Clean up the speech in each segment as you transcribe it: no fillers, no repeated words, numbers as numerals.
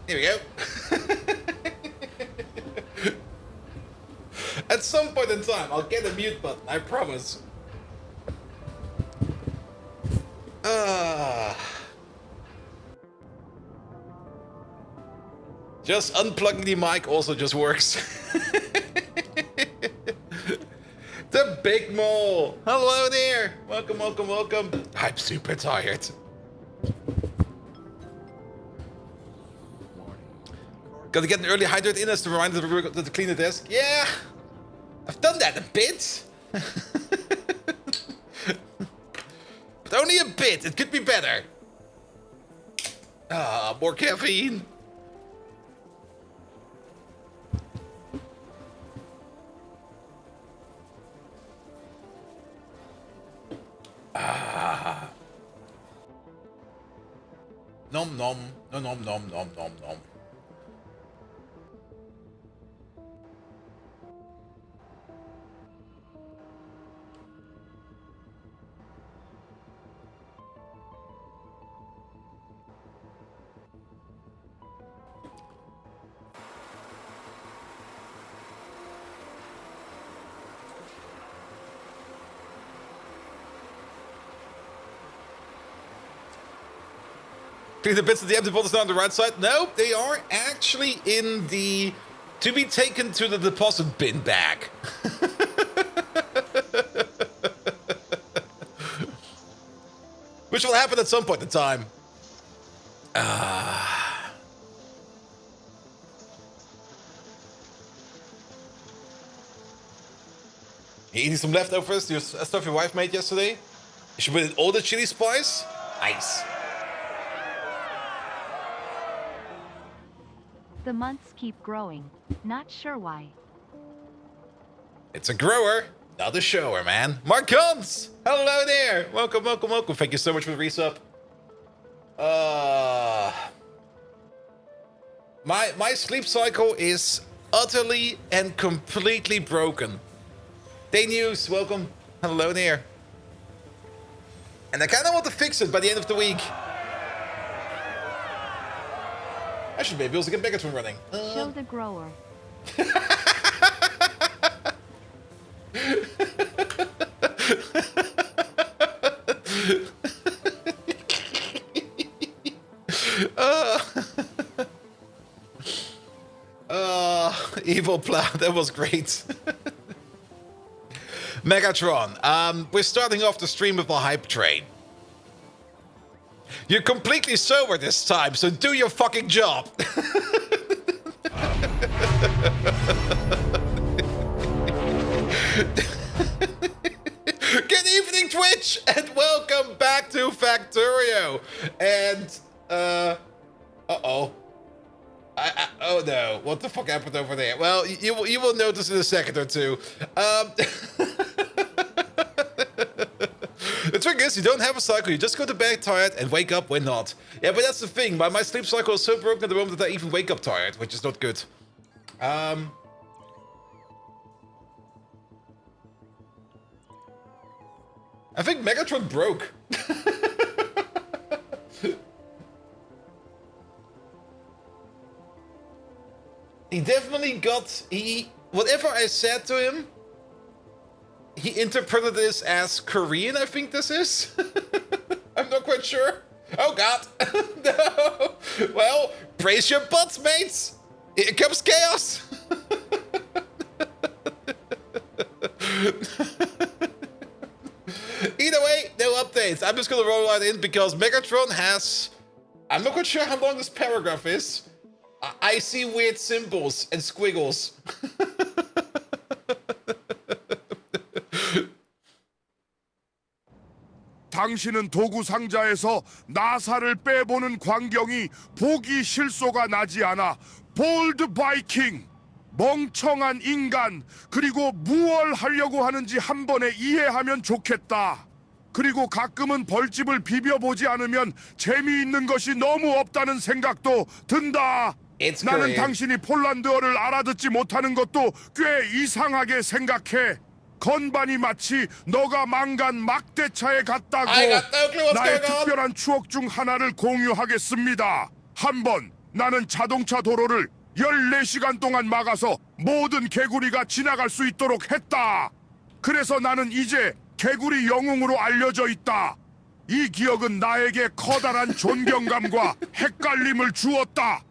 Here we go. At some point in time, I'll get a mute button, I promise. Just unplugging the mic also just works. The Big Mole! Hello there! Welcome, welcome, welcome. I'm super tired. Gotta get an early hydrate in as to remind to clean the desk. Yeah! I've done that a bit. But only a bit. It could be better. Ah, more caffeine. Ah. Nom nom. Nom nom nom nom nom nom. The bits of the empty bottles down on the right side? No, they are actually in the to be taken to the deposit bin bag. Which will happen at some point in time. You eating some leftovers? Your stuff your wife made yesterday? You should put in all the chili spice? Nice. The months keep growing. Not sure why. It's a grower, not a shower, man. Mark Guns! Hello there! Welcome, welcome, welcome. Thank you so much for the resub. My sleep cycle is utterly and completely broken. Day News, welcome. Hello there. And I kinda want to fix it by the end of the week. I should be able to get Megatron running. Show the grower. Evil Plow, that was great. Megatron, we're starting off the stream with a hype train. You're completely sober this time, so do your fucking job. Good evening, Twitch, and welcome back to Factorio. And, uh-oh. Oh no, what the fuck happened over there? Well, you will notice in a second or two. The trick is, you don't have a cycle, you just go to bed tired and wake up when not. Yeah, but that's the thing, my sleep cycle is so broken at the moment that I even wake up tired, which is not good. I think Megatron broke. He definitely got, whatever I said to him, he interpreted this as Korean, I think this is. I'm not quite sure. Oh god. No. Well, brace your butts, mates. Here comes chaos. Either way, no updates. I'm just gonna roll right in because Megatron has, I'm not quite sure how long this paragraph is. I see weird symbols and squiggles. 당신은 도구 상자에서 나사를 빼보는 광경이 보기 실소가 나지 않아. 볼드 바이킹, 멍청한 인간, 그리고 무얼 하려고 하는지 한 번에 이해하면 좋겠다. 그리고 가끔은 벌집을 비벼보지 않으면 재미있는 것이 너무 없다는 생각도 든다. 나는 당신이 폴란드어를 알아듣지 못하는 것도 꽤 이상하게 생각해. 건반이 마치 너가 망간 막대차에 같다고. 나의 특별한 추억 중 하나를 공유하겠습니다. 한번 나는 자동차 도로를 14시간 동안 막아서 모든 개구리가 지나갈 수 있도록 했다. 그래서 나는 이제 개구리 영웅으로 알려져 있다. 이 기억은 나에게 커다란 존경감과 헷갈림을 주었다.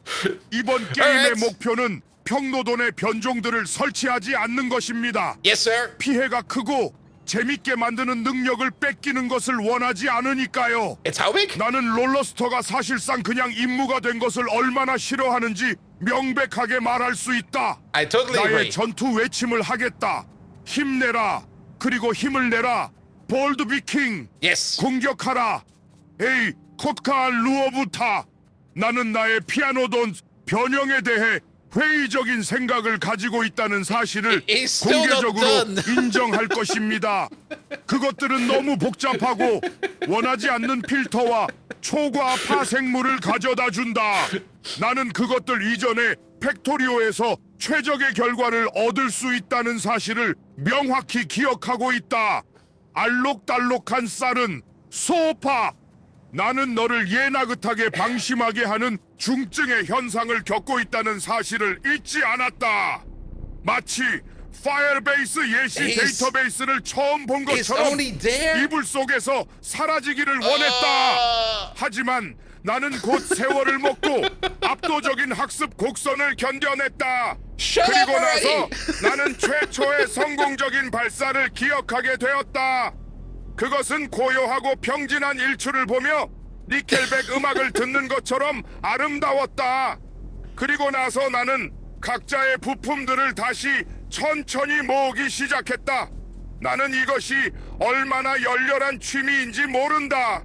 이번 게임의 Alright. 목표는 평노돈의 변종들을 설치하지 않는 것입니다. Yes, sir. 피해가 크고 재밌게 만드는 능력을 뺏기는 것을 원하지 않으니까요. It's how big? 나는 롤러스터가 사실상 그냥 임무가 된 것을 얼마나 싫어하는지 명백하게 말할 수 있다. I totally 나의 agree. 전투 외침을 하겠다. 힘내라. 그리고 힘을 내라. 볼드 비킹. Yes. 공격하라. 에이, 콧칸 루어부타. 나는 나의 피아노돈 변형에 대해 회의적인 생각을 가지고 있다는 사실을 It's still not 공개적으로 done. 인정할 것입니다. 그것들은 너무 복잡하고 원하지 않는 필터와 초과 파생물을 가져다 준다. 나는 그것들 이전에 팩토리오에서 최적의 결과를 얻을 수 있다는 사실을 명확히 기억하고 있다. 알록달록한 쌀은 소파. 나는 너를 예나긋하게 방심하게 하는 중증의 현상을 겪고 있다는 사실을 잊지 않았다. 마치 파이어베이스 예시 He's- 데이터베이스를 처음 본 It's 것처럼 only there. 이불 속에서 사라지기를 원했다. 하지만 나는 곧 세월을 먹고 압도적인 학습 곡선을 견뎌냈다. Shut up 그리고 나서 already. 나는 최초의 성공적인 발사를 기억하게 되었다. 그것은 고요하고 평진한 일출을 보며 니켈백 음악을 듣는 것처럼 아름다웠다. 그리고 나서 나는 각자의 부품들을 다시 천천히 모으기 시작했다. 나는 이것이 얼마나 열렬한 취미인지 모른다.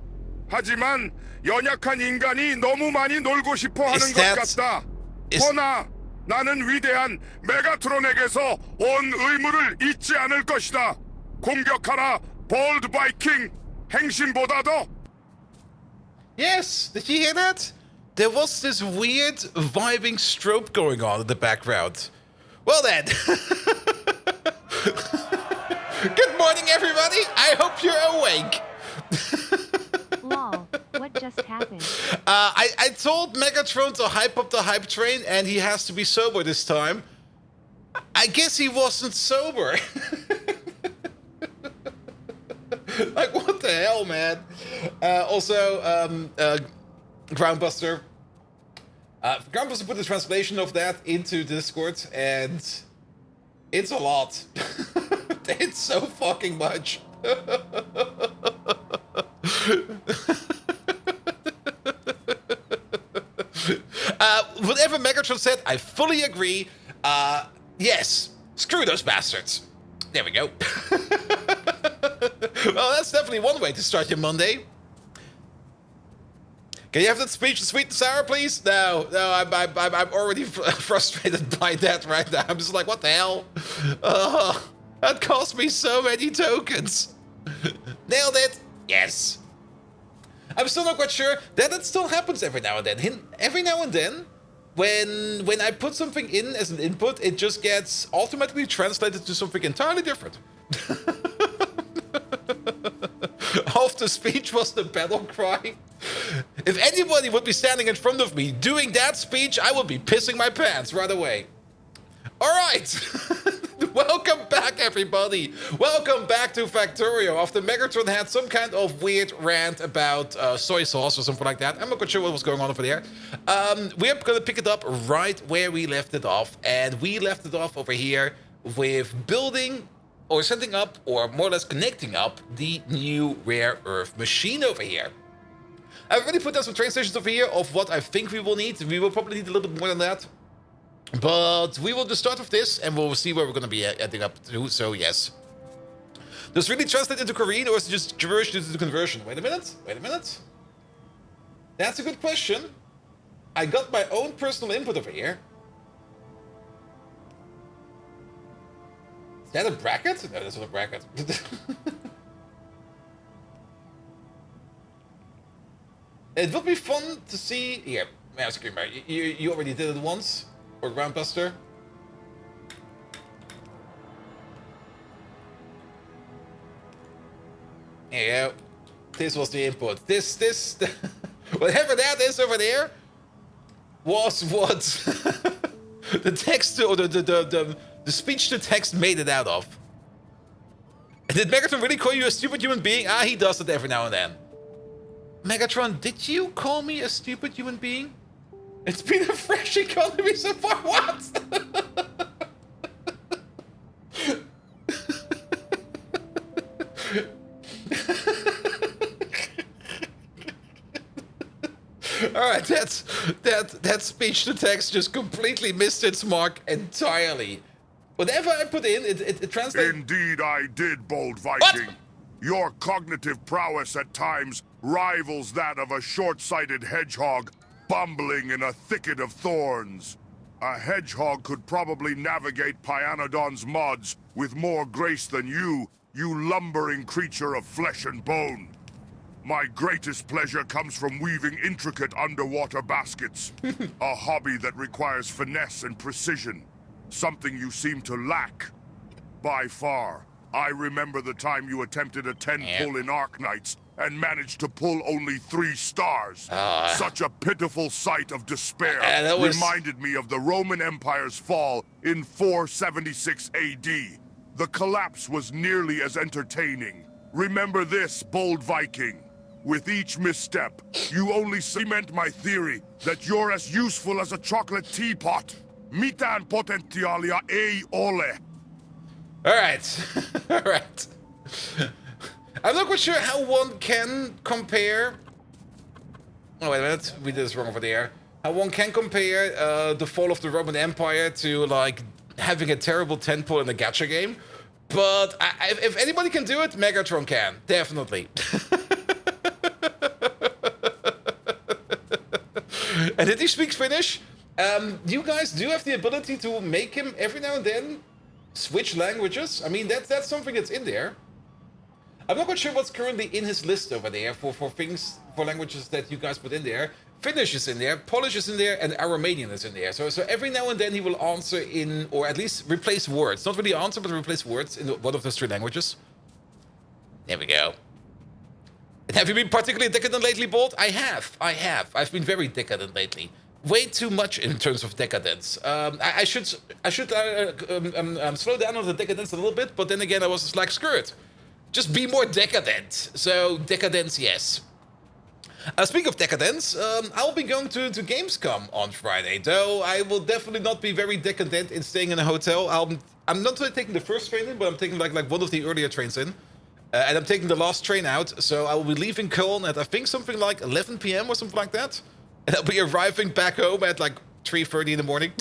하지만 연약한 인간이 너무 많이 놀고 싶어 하는 Is 것 that- 같다. is- 허나 나는 위대한 메가트론에게서 온 의무를 잊지 않을 것이다. 공격하라, 볼드 바이킹. 행신보다도. Yes. Did you hear that? There was this weird vibing strobe going on in the background. Well then. Good morning, everybody. I hope you're awake. Lol, what just happened? I told Megatron to hype up the hype train, and he has to be sober this time. I guess he wasn't sober. Like, what the hell, man? Also, Groundbuster. Groundbuster put the translation of that into Discord, and it's a lot. It's so fucking much. Whatever Megatron said, I fully agree. Yes, screw those bastards. There we go. Well, that's definitely one way to start your Monday. Can you have that speech, sweet and sour, please? No, I'm already frustrated by that right now. I'm just like, what the hell? That cost me so many tokens. Nailed it. Yes. I'm still not quite sure that it still happens every now and then. Every now and then, when I put something in as an input, it just gets automatically translated to something entirely different. Half the speech was the battle cry. If anybody would be standing in front of me doing that speech, I would be pissing my pants right away. All right. Welcome back, everybody. Welcome back to Factorio. After Megatron had some kind of weird rant about soy sauce or something like that. I'm not quite sure what was going on over there. We're going to pick it up right where we left it off. And we left it off over here with building or setting up, or more or less connecting up, the new rare earth machine over here. I've already put down some train stations over here of what I think we will need. We will probably need a little bit more than that. But we will just start with this, and we'll see where we're going to be ending up to. So, yes. Does it really translate into Korean, or is it just gibberish due to the conversion? Wait a minute. Wait a minute. That's a good question. I got my own personal input over here. Is that a bracket? No, that's not a bracket. It would be fun to see... Here, Mouse Screamer. You already did it once. Or Groundbuster. There you go. This was the input. This... Whatever that is over there. was what the text or the speech to text made it out of. Did Megatron really call you a stupid human being? Ah, he does it every now and then. Megatron, did you call me a stupid human being? It's been a fresh economy so far. What? All right, that speech to text just completely missed its mark entirely. Whatever I put in, it translates. Indeed I did, Bold Viking. What? Your cognitive prowess at times rivals that of a short-sighted hedgehog bumbling in a thicket of thorns. A hedgehog could probably navigate Pyanodons mods with more grace than you lumbering creature of flesh and bone. My greatest pleasure comes from weaving intricate underwater baskets, a hobby that requires finesse and precision, something you seem to lack by far. I remember the time you attempted a 10-pull in Arknights and managed to pull only 3 stars. Such a pitiful sight of despair reminded me of the Roman Empire's fall in 476 AD. The collapse was nearly as entertaining. Remember this, Bold Viking. With each misstep, you only cement my theory that you're as useful as a chocolate teapot. Mitan potentialia ei ole. Alright. Alright. I'm not quite sure how one can compare. Oh, wait a minute. We did this wrong over there. How one can compare the fall of the Roman Empire to, like, having a terrible 10-pull in a gacha game. But if anybody can do it, Megatron can. Definitely. And did he speak Finnish? You guys do have the ability to make him every now and then switch languages. I mean, that's something that's in there. I'm not quite sure what's currently in his list over there for languages that you guys put in there. Finnish is in there, Polish is in there, and Aromanian is in there. So every now and then he will answer in, or at least replace words. Not really answer, but replace words in one of those 3 languages. There we go. And have you been particularly decadent lately, Bolt? I have. I've been very decadent lately. Way too much in terms of decadence. I should slow down on the decadence a little bit, but then again, I was just like, screw it. Just be more decadent. So, decadence, yes. Speaking of decadence, I'll be going to Gamescom on Friday, though I will definitely not be very decadent in staying in a hotel. I'm not really taking the first train in, but I'm taking like one of the earlier trains in. And I'm taking the last train out, so I will be leaving Cologne at, I think, something like 11 p.m. or something like that. And I'll be arriving back home at like 3:30 in the morning.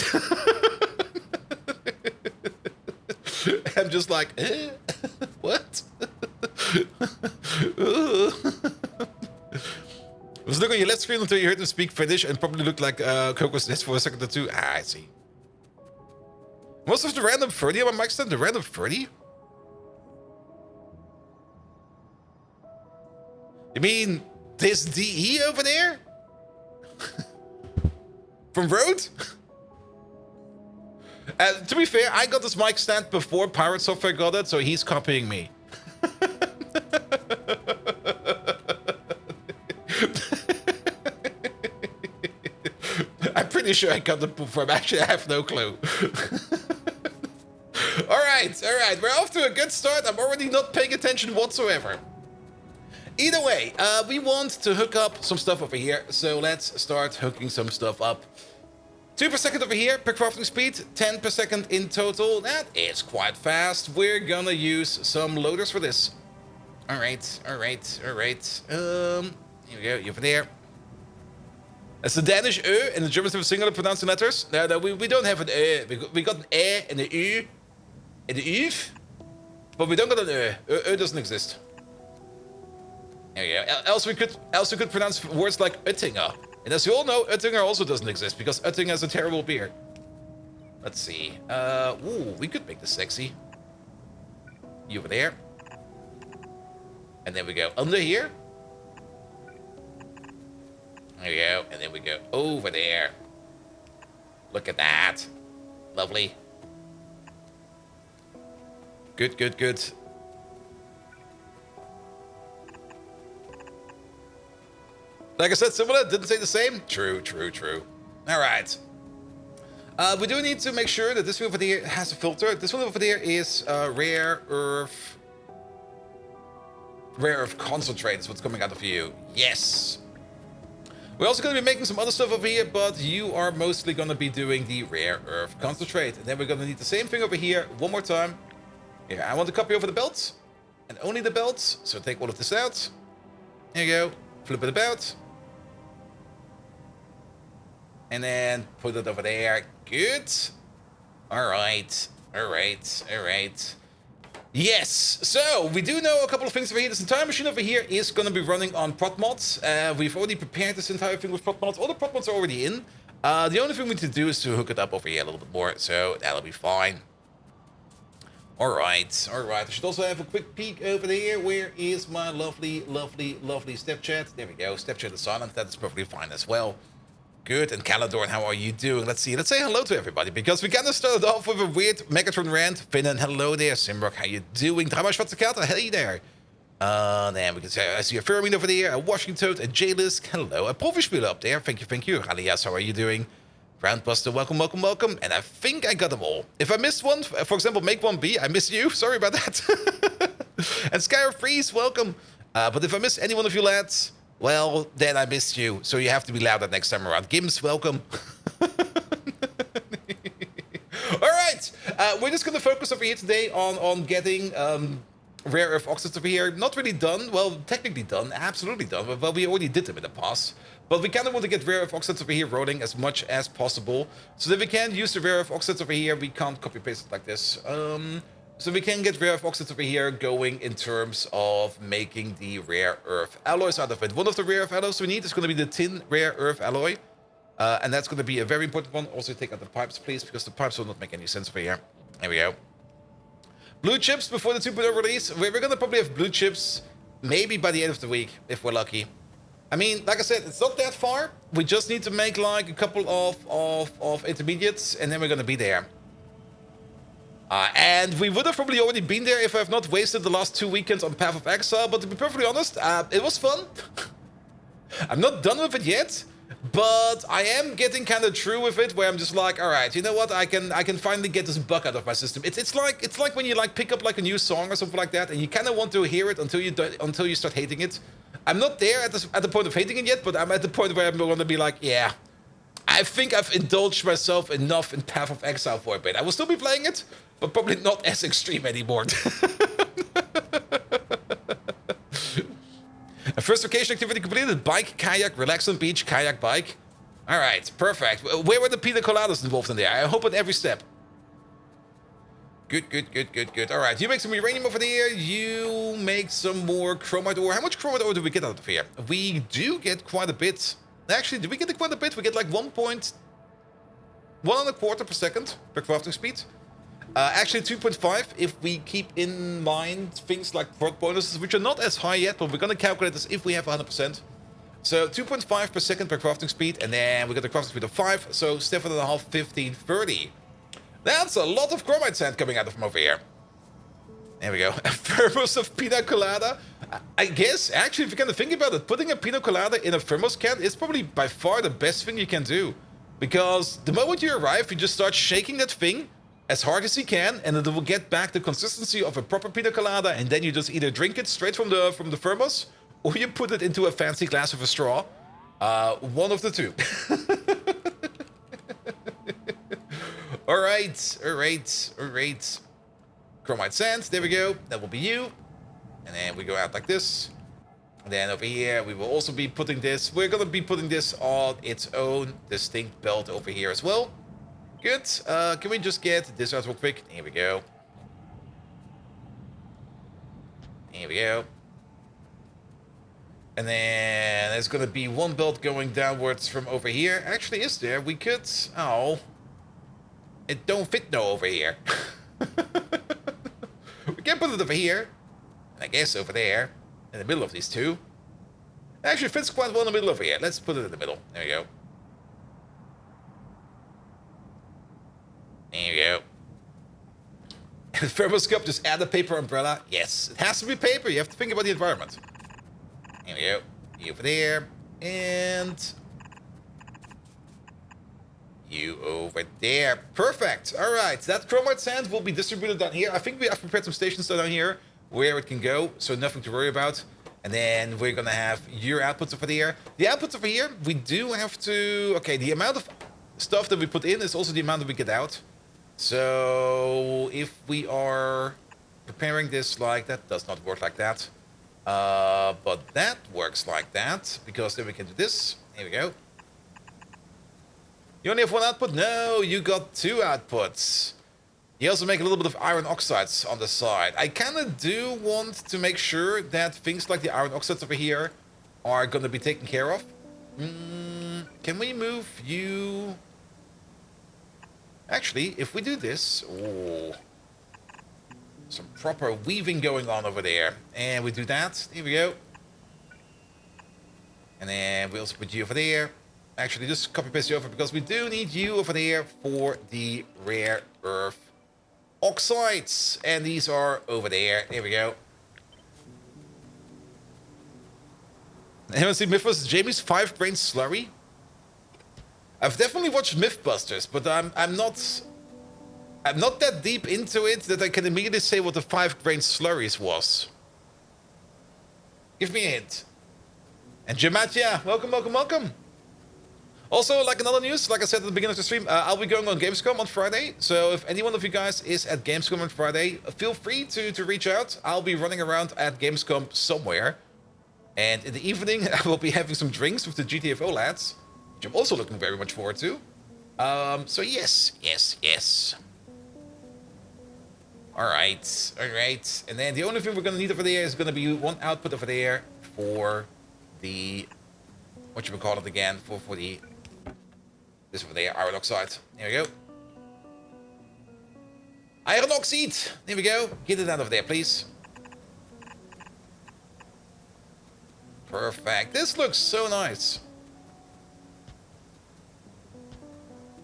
I'm just like, what? I was looking at your left screen until you heard him speak Finnish and probably looked like Coco's Nest for a second or two. Ah, I see. Most of the random 30 on my mic stand, the random 30? You mean this DE over there? From Rode? To be fair, I got this mic stand before Pirate Software got it, so he's copying me. I'm pretty sure I got it before him. Actually, I have no clue. All right. We're off to a good start. I'm already not paying attention whatsoever. Either way, we want to hook up some stuff over here, so let's start hooking some stuff up. 2 per second over here, per crafting speed, 10 per second in total. That is quite fast. We're gonna use some loaders for this. All right. Here we go, over there. That's the Danish Ö, and the Germans have a singular pronounced in letters. No, we don't have an Ö. We got an E and an U and an Uv, but we don't got an Ö. Ö doesn't exist. There we go. Else we could pronounce words like Oettinger. And as you all know, Oettinger also doesn't exist because Oettinger has a terrible beer. Let's see. Ooh, we could make this sexy. You over there. And then we go under here. There we go. And then we go over there. Look at that. Lovely. Good. Like I said, similar, didn't say the same. True. All right. We do need to make sure that this one over there has a filter. This one over there is rare earth concentrate is what's coming out of you. Yes. We're also going to be making some other stuff over here, but you are mostly going to be doing the rare earth concentrate. And then we're going to need the same thing over here one more time. Here, I want to copy over the belts. And only the belts. So take all of this out. There you go. Flip it about. And then put it over there. Good. Alright. Alright. Alright. Yes, so we do know a couple of things over here. This entire machine over here is going to be running on prot mods. We've already prepared this entire thing with prot mods. All the prot mods are already in. The only thing we need to do is to hook it up over here a little bit more, so that'll be fine. Alright, alright. I should also have a quick peek over there. Where is my lovely, lovely, lovely step chat? There we go. Step chat is silent. That is perfectly fine as well. Good, and Caladorn, how are you doing? Let's see. Let's say hello to everybody, because we kind of started off with a weird Megatron rant. Finan, hello there. Simbrock, how you doing? How much Vatsakata? Hey there. Then we can say, I see a Fermin over there, a Washington, a J-Lisk, hello. A Profispiel up there. Thank you, thank you. Alias, how are you doing? Groundbuster, welcome, welcome, welcome. And I think I got them all. If I missed one, for example, Make 1B, I miss you. Sorry about that. And Skyr Freeze, welcome. But if I miss any one of you lads, well, then I missed you, so you have to be louder next time around. Gims, welcome. All right, we're just going to focus over here today on getting rare earth oxides over here. Not really done, well, technically done, absolutely done. Well, we already did them in the past. But we kind of want to get rare earth oxides over here rolling as much as possible. So that we can use the rare earth oxides over here. We can't copy paste it like this. So we can get rare earth oxides over here going in terms of making the rare earth alloys out of it. One of the rare earth alloys we need is going to be the tin rare earth alloy. And that's going to be a very important one. Also take out the pipes, please, because the pipes will not make any sense over here. There we go. Blue chips before the 2.0 release. We're going to probably have blue chips maybe by the end of the week, if we're lucky. I mean, like I said, it's not that far. We just need to make like a couple of intermediates, and then we're going to be there. And we would have probably already been there if I have not wasted the last 2 weekends on Path of Exile. But to be perfectly honest, it was fun. I'm not done with it yet, but I am getting kind of through with it, where I'm just like, all right, you know what? I can finally get this bug out of my system. It's like when you like pick up like a new song or something like that, and you kind of want to hear it until you start hating it. I'm not there at the point of hating it yet, but I'm at the point where I'm going to be like, yeah, I think I've indulged myself enough in Path of Exile for a bit. I will still be playing it, but probably not as extreme anymore. A first vacation activity completed. Bike, kayak, relax on beach, kayak, bike. All right, perfect. Where were the pina coladas involved in there? I hope at every step. Good, good, good, good, good. All right, you make some uranium over there. You make some more chromite ore. How much chromite ore do we get out of here? We do get quite a bit. Actually, do we get quite a bit? We get like 1.125 per second per crafting speed. Actually 2.5 if we keep in mind things like prot bonuses, which are not as high yet, but we're going to calculate this if we have 100%. So 2.5 per second per crafting speed, and then we got the crafting speed of 5, so 7.5, 15, 30. That's a lot of chromite sand coming out of from over here. There we go. A thermos of pina colada. I guess, actually, if you kind of think about it, putting a pina colada in a thermos can is probably by far the best thing you can do. Because the moment you arrive, you just start shaking that thing as hard as you can, and it will get back the consistency of a proper pina colada, and then you just either drink it straight from the thermos, or you put it into a fancy glass with a straw. One of the two. All right, all right, all right. Chromite sand, there we go. That will be you. And then we go out like this. And then over here, we will also be putting this. We're going to be putting this on its own distinct belt over here as well. Good. Can we just get this out real quick? Here we go. Here we go. And then there's going to be one belt going downwards from over here. Actually, is there? We could... Oh. It don't fit no over here. We can put it over here. And I guess over there. In the middle of these two. It actually fits quite well in the middle over here. Let's put it in the middle. There we go. There you go. And the thermos cup, just add a paper umbrella. Yes, it has to be paper. You have to think about the environment. There we go. You over there. And... You over there. Perfect. All right. That chromite sand will be distributed down here. I think we have prepared some stations down here where it can go, so nothing to worry about. And then we're going to have your outputs over there. The outputs over here, we do have to... Okay, the amount of stuff that we put in is also the amount that we get out. So if we are preparing this like that, does not work like that. But that works like that, because then we can do this. Here we go. You only have one output? No, you got two outputs. You also make a little bit of iron oxides on the side. I kind of do want to make sure that things like the iron oxides over here are going to be taken care of. Can we move you... Actually, if we do this... Oh, some proper weaving going on over there. And we do that. Here we go. And then we also put you over there. Actually, just copy paste you over, because we do need you over there for the rare earth oxides. And these are over there. Here we go. Anyone see Mythbusters? Jamie's 5-grain slurry? I've definitely watched Mythbusters, but I'm not that deep into it that I can immediately say what the 5-grain slurries was. Give me a hint. And Jamatia, welcome, welcome, welcome. Also, like another news, like I said at the beginning of the stream, I'll be going on Gamescom on Friday. So if any one of you guys is at Gamescom on Friday, feel free to reach out. I'll be running around at Gamescom somewhere. And in the evening, I will be having some drinks with the GTFO lads, which I'm also looking very much forward to. So yes, yes, yes. Alright, alright. And then the only thing we're going to need over there is going to be one output over there for the... What you would call it again? For the... This over there, iron oxide. There we go. Iron oxide! There we go. Get it out of there, please. Perfect. This looks so nice.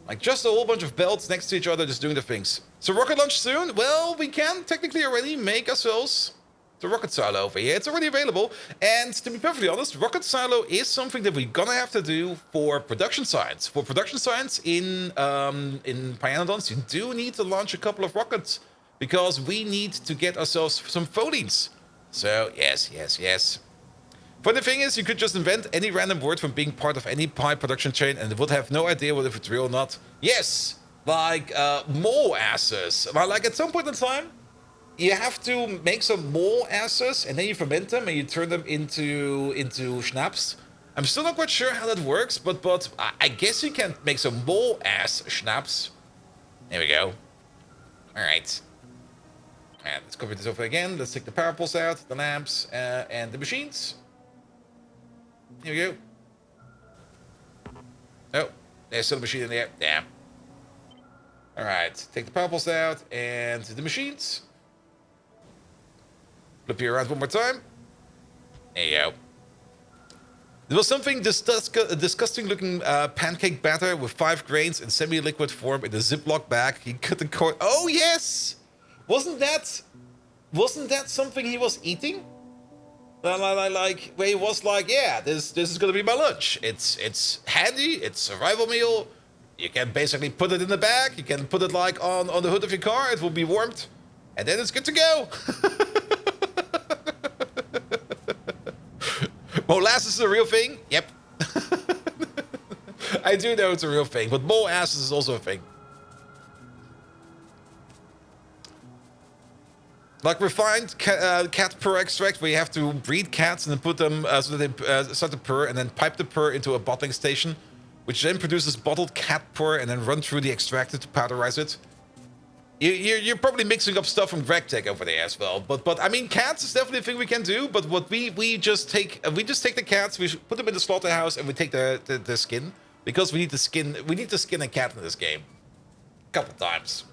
Like just a whole bunch of belts next to each other just doing the things. So rocket launch soon? Well, we can technically already make ourselves the rocket silo over here. It's already available. And to be perfectly honest, rocket silo is something that we're gonna have to do for production science. For production science in Pyanodons, you do need to launch a couple of rockets because we need to get ourselves some phonemes. So yes, yes, yes. Funny thing is, you could just invent any random word from being part of any pipe production chain and it would have no idea whether it's real or not. Yes, like mole asses. Like at some point in time, you have to make some mole asses and then you ferment them and you turn them into schnapps. I'm still not quite sure how that works, but I guess you can make some mole ass schnapps. There we go. All right. And let's copy this over again. Let's take the power poles out, the lamps, and the machines. Here we go. Oh, there's still a machine in there. Damn. All right, take the power poles out and the machines. Flip you around one more time. There you go. There was something disgusting looking pancake batter with 5 grains in semi-liquid form in a Ziploc bag. He cut the cord. Oh yes! Wasn't that something he was eating? Like where he was like, yeah, this is gonna be my lunch. It's handy. It's a survival meal. You can basically put it in the bag. You can put it like on the hood of your car. It will be warmed, and then it's good to go. Molasses is a real thing. Yep. I do know it's a real thing, but molasses is also a thing. Like refined cat purr extract, where you have to breed cats and then put them so that they start to purr, and then pipe the purr into a bottling station, which then produces bottled cat purr, and then run through the extractor to powderize it. You're probably mixing up stuff from GregTech over there as well, but I mean, cats is definitely a thing we can do. But what we just take the cats, we put them in the slaughterhouse, and we take the skin because we need the skin. We need to skin a cat in this game, a couple times.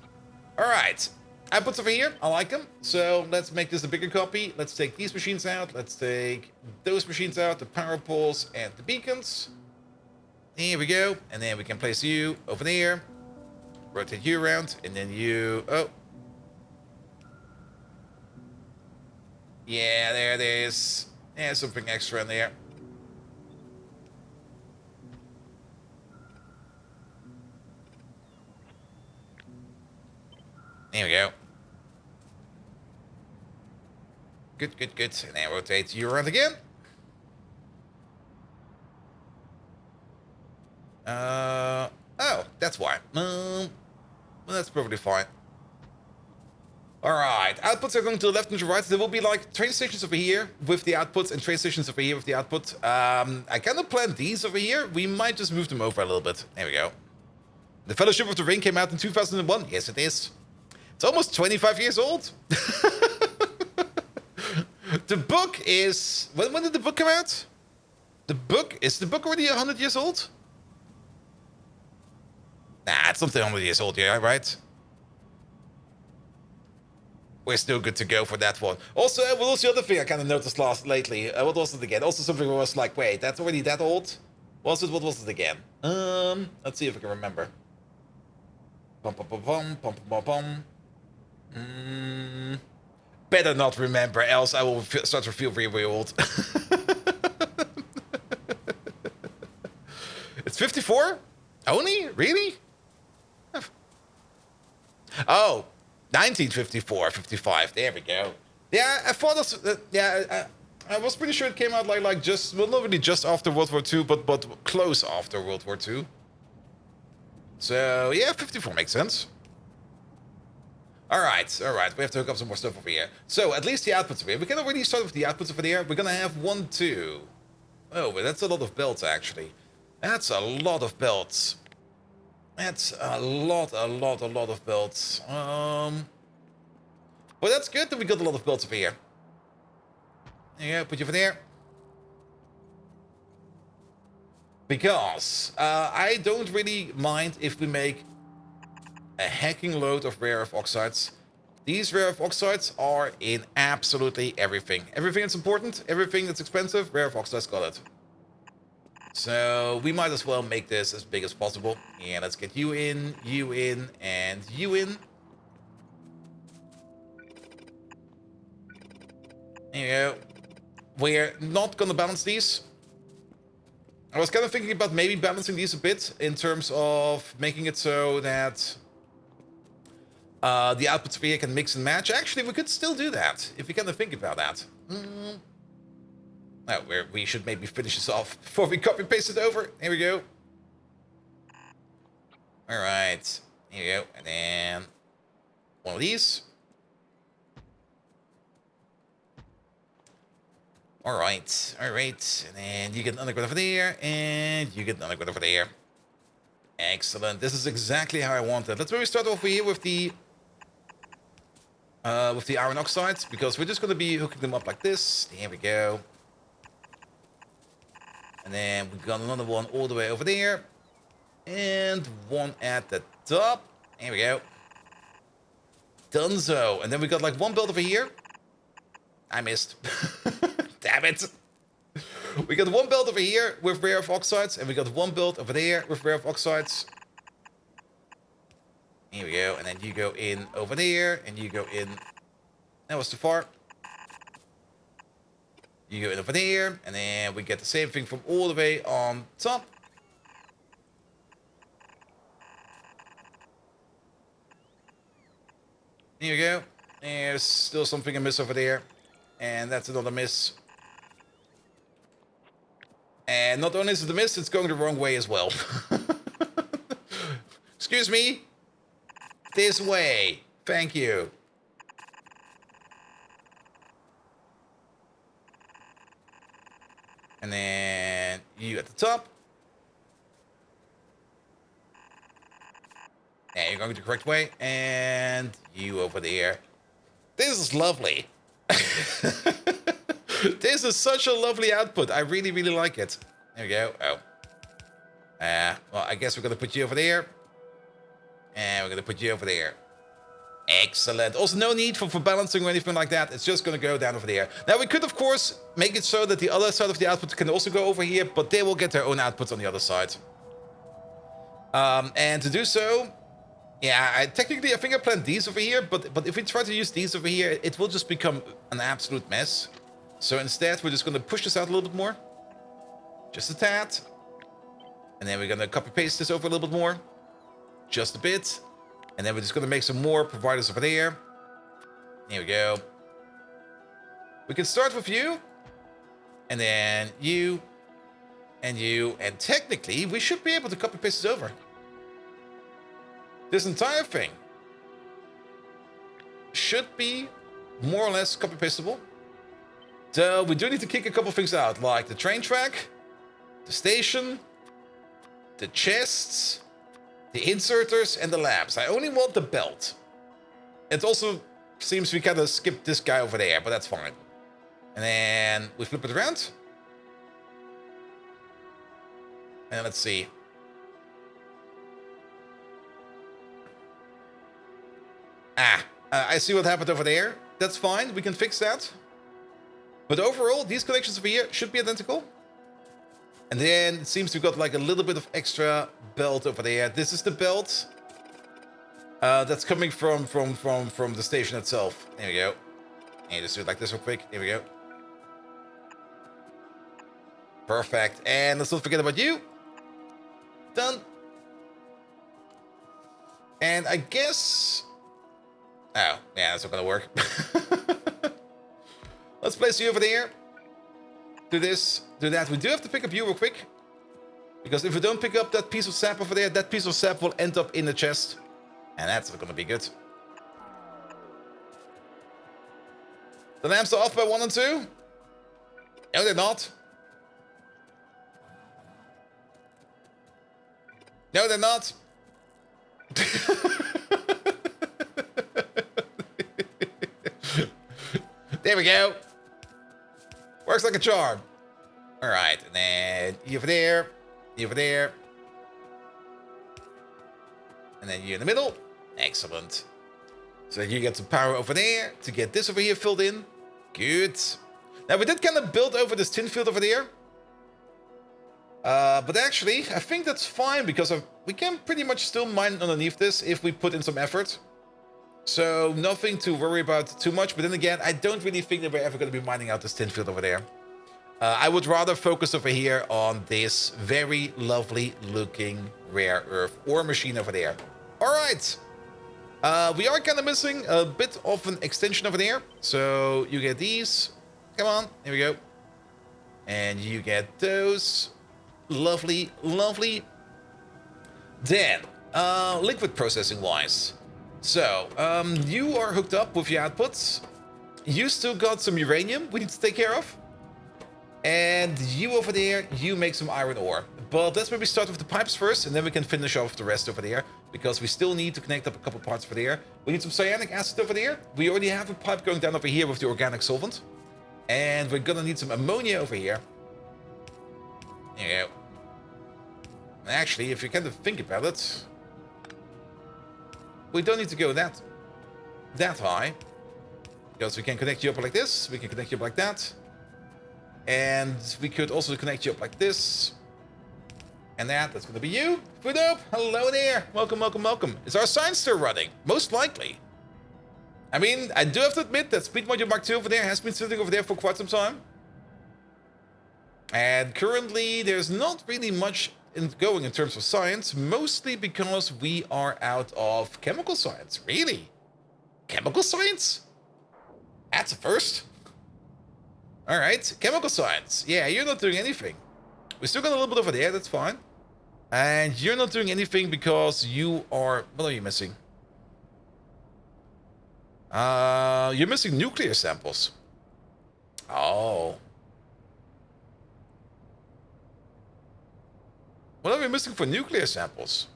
All right. Outputs over here, I like them. So let's make this a bigger copy. Let's take these machines out. Let's take those machines out, the power poles and the beacons. Here we go. And then we can place you over there. Rotate you around, and then you... Oh. Yeah, there it is. Yeah, something extra in there. There we go. Good, good, good. And then rotate you around again. Oh, that's why. Well, that's perfectly fine. Alright, outputs are going to the left and to the right. There will be like train stations over here with the outputs and train stations over here with the output. I kind of planned these over here. We might just move them over a little bit. There we go. The Fellowship of the Ring came out in 2001. Yes, it is. It's almost 25 years old. The book is... When did the book come out? Is the book already 100 years old? Nah, it's not 100 years old, yeah, right? We're still good to go for that one. Also, what was the other thing I kind of noticed lately? What was it again? Also something where I was like, wait, that's already that old? What was it again? Let's see if I can remember. Bum, bum, bum, bum, bum, bum, bum. Better not remember, else I will start to feel very, very old. It's 54? Only? Really? Oh, 1954, 55. There we go. Yeah, I thought I was pretty sure it came out like just, well, not really just after World War II, but close after World War II. So yeah, 54 makes sense. All right. We have to hook up some more stuff over here. So at least the outputs over here. We can already start with the outputs over there. We're gonna have 1, 2. Oh, but that's a lot of belts actually. That's a lot of belts. That's a lot of belts. Well, that's good that we got a lot of belts over here. There you go, put you over there. Because I don't really mind if we make a hacking load of rare earth oxides. These rare earth oxides are in absolutely everything. Everything that's important, everything that's expensive, rare earth oxides got it. So we might as well make this as big as possible. Yeah, let's get you in, and you in. There you go. We're not gonna balance these. I was kind of thinking about maybe balancing these a bit in terms of making it so that the outputs over here can mix and match. Actually, we could still do that if you kind of think about that. Oh, we should maybe finish this off before we copy paste it over. Here we go. All right, here we go, and then one of these. All right, and then you get an underground over there, and you get an underground over there. Excellent. This is exactly how I want it. Let's maybe start over here with the iron oxides, because we're just going to be hooking them up like this. There we go. And then we got another one all the way over there, and one at the top. There we go. Dunzo. And then we got like one belt over here. I missed. Damn it. We got one belt over here with rare earth oxides, and we got one belt over there with rare earth oxides. Here we go, and then you go in over there, and you go in. That was too far. You go in over there, and then we get the same thing from all the way on top. Here we go. There's still something I miss over there, and that's another miss. And not only is it a miss, it's going the wrong way as well. Excuse me. This way. Thank you. And then you at the top. And you're going the correct way. And you over there. This is lovely. This is such a lovely output. I really, really like it. There we go. Oh. Well, I guess we're going to put you over there. And we're going to put you over there. Excellent. Also, no need for balancing or anything like that. It's just going to go down over there. Now, we could, of course, make it so that the other side of the output can also go over here, but they will get their own outputs on the other side. And to do so, yeah, I think I planned these over here, but if we try to use these over here, it will just become an absolute mess. So instead, we're just going to push this out a little bit more. Just a tad. And then we're going to copy paste this over a little bit more. Just a bit. And then we're just going to make some more providers over there. Here we go. We can start with you. And then you. And you. And technically, we should be able to copy paste this over. This entire thing should be more or less copy pasteable. So we do need to kick a couple things out, like the train track, the station, the chests, the inserters, and the labs. I only want the belt. It also seems we kind of skipped this guy over there, but that's fine. And then we flip it around. And let's see. I see what happened over there. That's fine, we can fix that. But overall, these connections over here should be identical. And then it seems we've got like a little bit of extra belt over there. This is the belt that's coming from the station itself. There we go. And just do it like this real quick. There we go. Perfect. And let's not forget about you. Done. And I guess... Oh, yeah, that's not gonna work. Let's place you over there. Do this, do that. We do have to pick up you real quick. Because if we don't pick up that piece of sap over there, that piece of sap will end up in the chest. And that's not gonna be good. The lamps are off by 1 and 2. No, they're not. No, they're not. There we go. Works like a charm. All right, and then you over there, you over there, and then you in the middle. Excellent. So you get some power over there to get this over here filled in. Good. Now we did kind of build over this tin field over there. But actually, I think that's fine because we can pretty much still mine underneath this if we put in some effort. So nothing to worry about too much. But then again, I don't really think that we're ever going to be mining out this tin field over there. I would rather focus over here on this very lovely looking rare earth ore machine over there. All right. We are kind of missing a bit of an extension over there. So you get these. Come on. Here we go. And you get those. Lovely, lovely. Then, liquid processing wise. So, you are hooked up with your outputs. You still got some uranium we need to take care of. And you over there, you make some iron ore. But let's maybe start with the pipes first, and then we can finish off the rest over there. Because we still need to connect up a couple parts over there. We need some cyanic acid over there. We already have a pipe going down over here with the organic solvent. And we're gonna need some ammonia over here. There you go. Actually, if you kind of think about it, we don't need to go that high. Because we can connect you up like this, we can connect you up like that. And we could also connect you up like this. And that's going to be you. Food up. Hello there. Welcome, welcome, welcome. Is our sign still running? Most likely. I mean, I do have to admit that Speed Module Mark II over there has been sitting over there for quite some time. And currently, there's not really much going in terms of science, mostly because we are out of chemical science. Really? Chemical science? That's a first. All right, chemical science. Yeah, you're not doing anything. We still got a little bit over there, that's fine. And you're not doing anything because you are... What are you missing? You're missing nuclear samples. Oh. What are we missing for nuclear samples?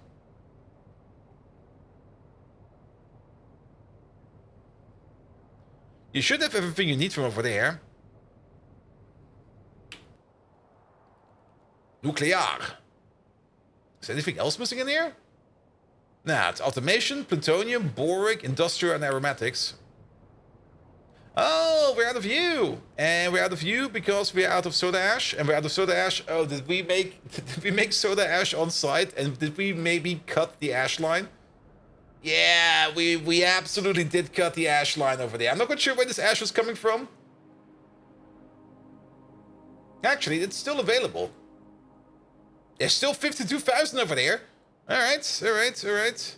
You should have everything you need from over there. Nuclear. Is anything else missing in here? Nah, it's automation, plutonium, boric, industrial, and aromatics. Oh, we're out of you. And we're out of you because we're out of soda ash. And we're out of soda ash. Oh, did we make soda ash on site? And did we maybe cut the ash line? Yeah, we absolutely did cut the ash line over there. I'm not quite sure where this ash was coming from. Actually, it's still available. There's still 52,000 over there. All right, all right, all right.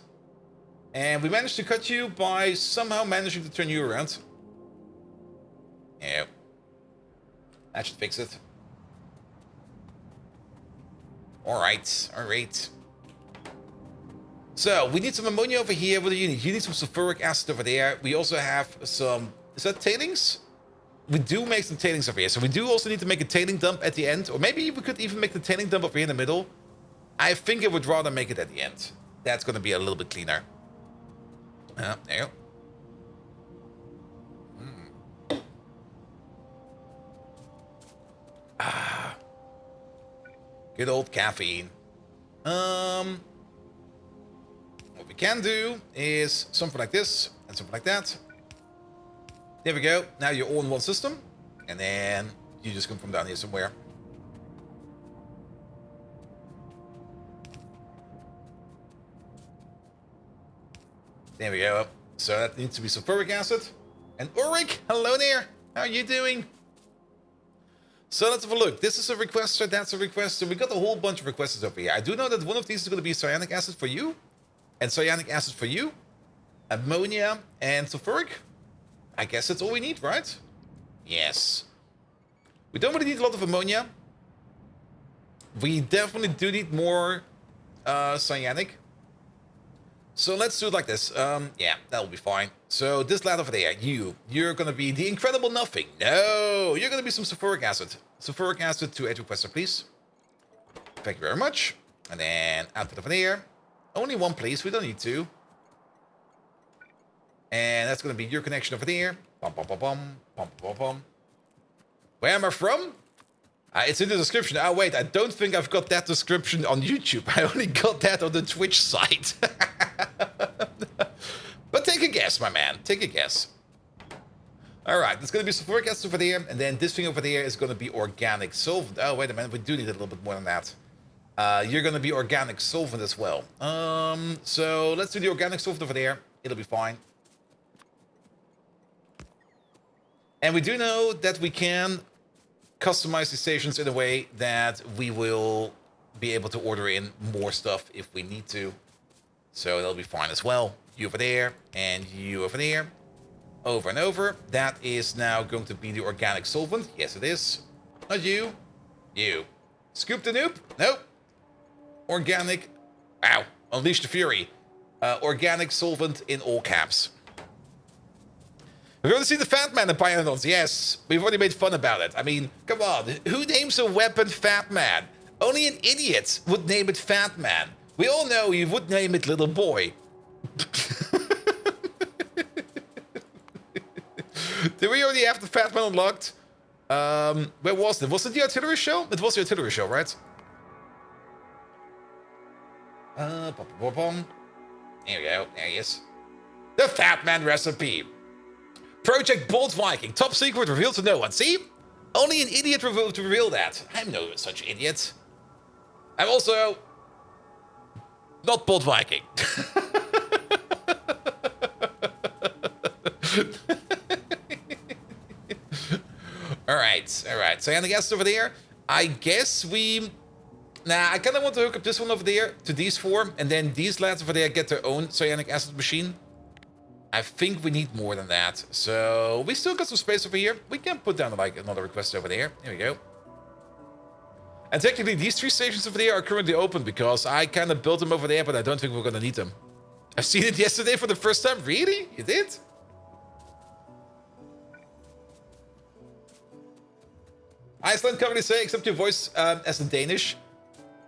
And we managed to cut you by somehow managing to turn you around. Yeah. That should fix it. Alright, alright. So, we need some ammonia over here. What do you need? You need some sulfuric acid over there. We also have some... Is that tailings? We do make some tailings over here. So we do also need to make a tailing dump at the end. Or maybe we could even make the tailing dump over here in the middle. I think I would rather make it at the end. That's going to be a little bit cleaner. There you go. Ah. Good old caffeine. What we can do is something like this and something like that. There we go. Now you're all in one system. And then you just come from down here somewhere. There we go. So that needs to be sulfuric acid. And Ulrich, hello there. How are you doing? So let's have a look. This is a requester, that's a requester. We got a whole bunch of requesters over here. I do know that one of these is going to be cyanic acid for you. And cyanic acid for you. Ammonia and sulfuric. I guess that's all we need, right? Yes. We don't really need a lot of ammonia. We definitely do need more cyanic. So let's do it like this. Yeah, that'll be fine. So this lad over there, you're gonna be the incredible nothing. No, you're gonna be some sulfuric acid. Sulfuric acid to edge requester, please. Thank you very much. And then output over there. Only one, please. We don't need two. And that's gonna be your connection over there. Bum, bum, bum, bum, bum, bum, bum. Where am I from? It's in the description. Oh, wait, I don't think I've got that description on YouTube. I only got that on the Twitch site. But take a guess, my man. Take a guess. All right, there's going to be sulfuric acid over there. And then this thing over there is going to be organic solvent. Oh, wait a minute. We do need a little bit more than that. You're going to be organic solvent as well. So let's do the organic solvent over there. It'll be fine. And we do know that we can customize the stations in a way that we will be able to order in more stuff if we need to. So that'll be fine as well. You over there and you over there. Over and over. That is now going to be the organic solvent. Yes, it is. Not you. You. Scoop the noob? Nope. Organic. Wow. Unleash the fury. Organic solvent in all caps. We're going to see the Fat Man in Pyanodons. Yes, we've already made fun about it. I mean, come on. Who names a weapon Fat Man? Only an idiot would name it Fat Man. We all know you would name it Little Boy. Did we already have the Fat Man unlocked? Where was it? Was it the artillery show? It was the artillery show, right? There we go. There he is. The Fat Man recipe. Project Bolt Viking. Top secret revealed to no one. See? Only an idiot to reveal that. I'm no such idiot. I'm also not Bolt Viking. Alright. Cyanic acid over there. I guess we... Nah, I kind of want to hook up this one over there to these four. And then these lads over there get their own cyanic acid machine. I think we need more than that. So we still got some space over here. We can put down like another request over there. There we go. And technically these three stations over there are currently open because I kind of built them over there, but I don't think we're going to need them. I've seen it yesterday for the first time. Really? You did? Iceland can't really say except your voice as in Danish.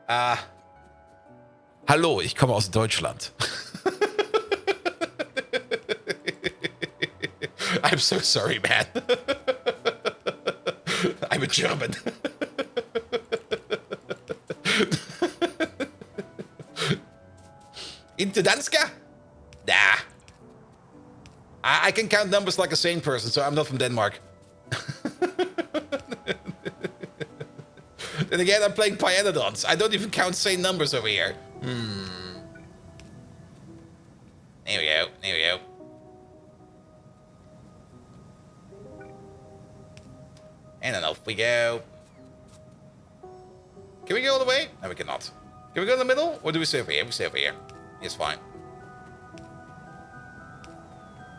Hallo, ich komme aus Deutschland. I'm so sorry, man. I'm a German. Into Danska? Nah. I can count numbers like a sane person, so I'm not from Denmark. Then again, I'm playing Pyanodons. I don't even count sane numbers over here. There we go. There we go. And then off we go. Can we go all the way? No, we cannot. Can we go in the middle? Or do we stay over here? We stay over here. It's fine.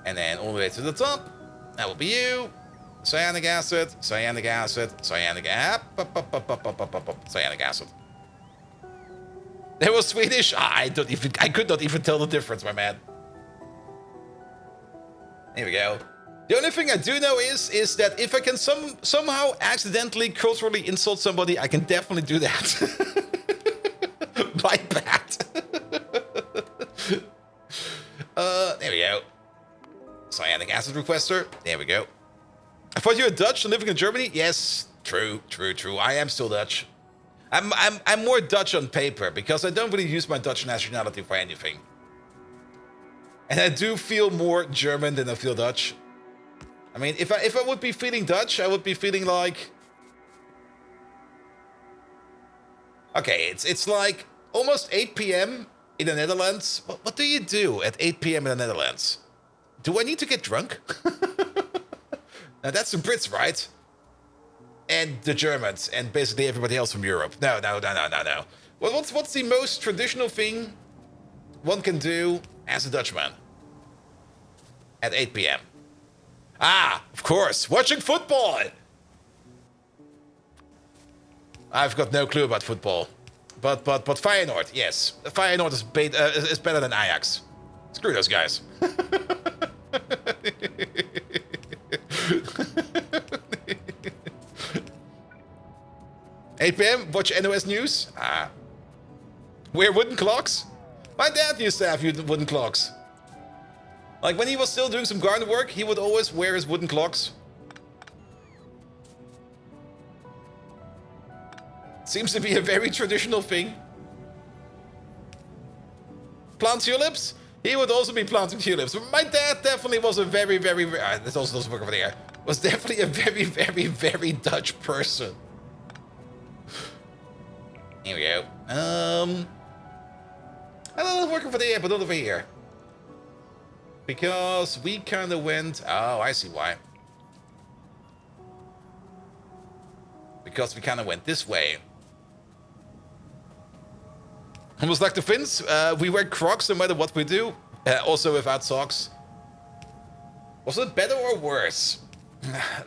And then all the way to the top. That will be you. Cyanic acid, cyanic acid, cyanic cyanic acid. That was Swedish. I could not even tell the difference, my man. Here we go. The only thing I do know is that if I can somehow accidentally culturally insult somebody, I can definitely do that. My bad. There we go. Cyanic acid requester. There we go. I thought you were Dutch and living in Germany. Yes, true. I am still Dutch. I'm more Dutch on paper because I don't really use my Dutch nationality for anything. And I do feel more German than I feel Dutch. I mean, if I would be feeling Dutch, I would be feeling like... Okay, it's like almost 8 p.m. in the Netherlands. What do you do at 8 p.m. in the Netherlands? Do I need to get drunk? Now that's the Brits, right? And the Germans, and basically everybody else from Europe. No. Well, what's the most traditional thing one can do as a Dutchman at 8 p.m.? Ah, of course, watching football. I've got no clue about football, but Feyenoord, yes, Feyenoord is better than Ajax. Screw those guys. 8 p.m. Watch NOS News. Wear wooden clocks. My dad used to have wooden clocks. Like when he was still doing some garden work, he would always wear his wooden clocks. Seems to be a very traditional thing. Plant tulips? He would also be planting tulips. My dad definitely was a very... this also doesn't work over there. Was definitely a very Dutch person. Here we go. I don't know work over there, but not over here. Because we kind of went... Oh, I see why. Because we kind of went this way. Almost like the Finns, we wear Crocs no matter what we do. Also without socks. Was it better or worse?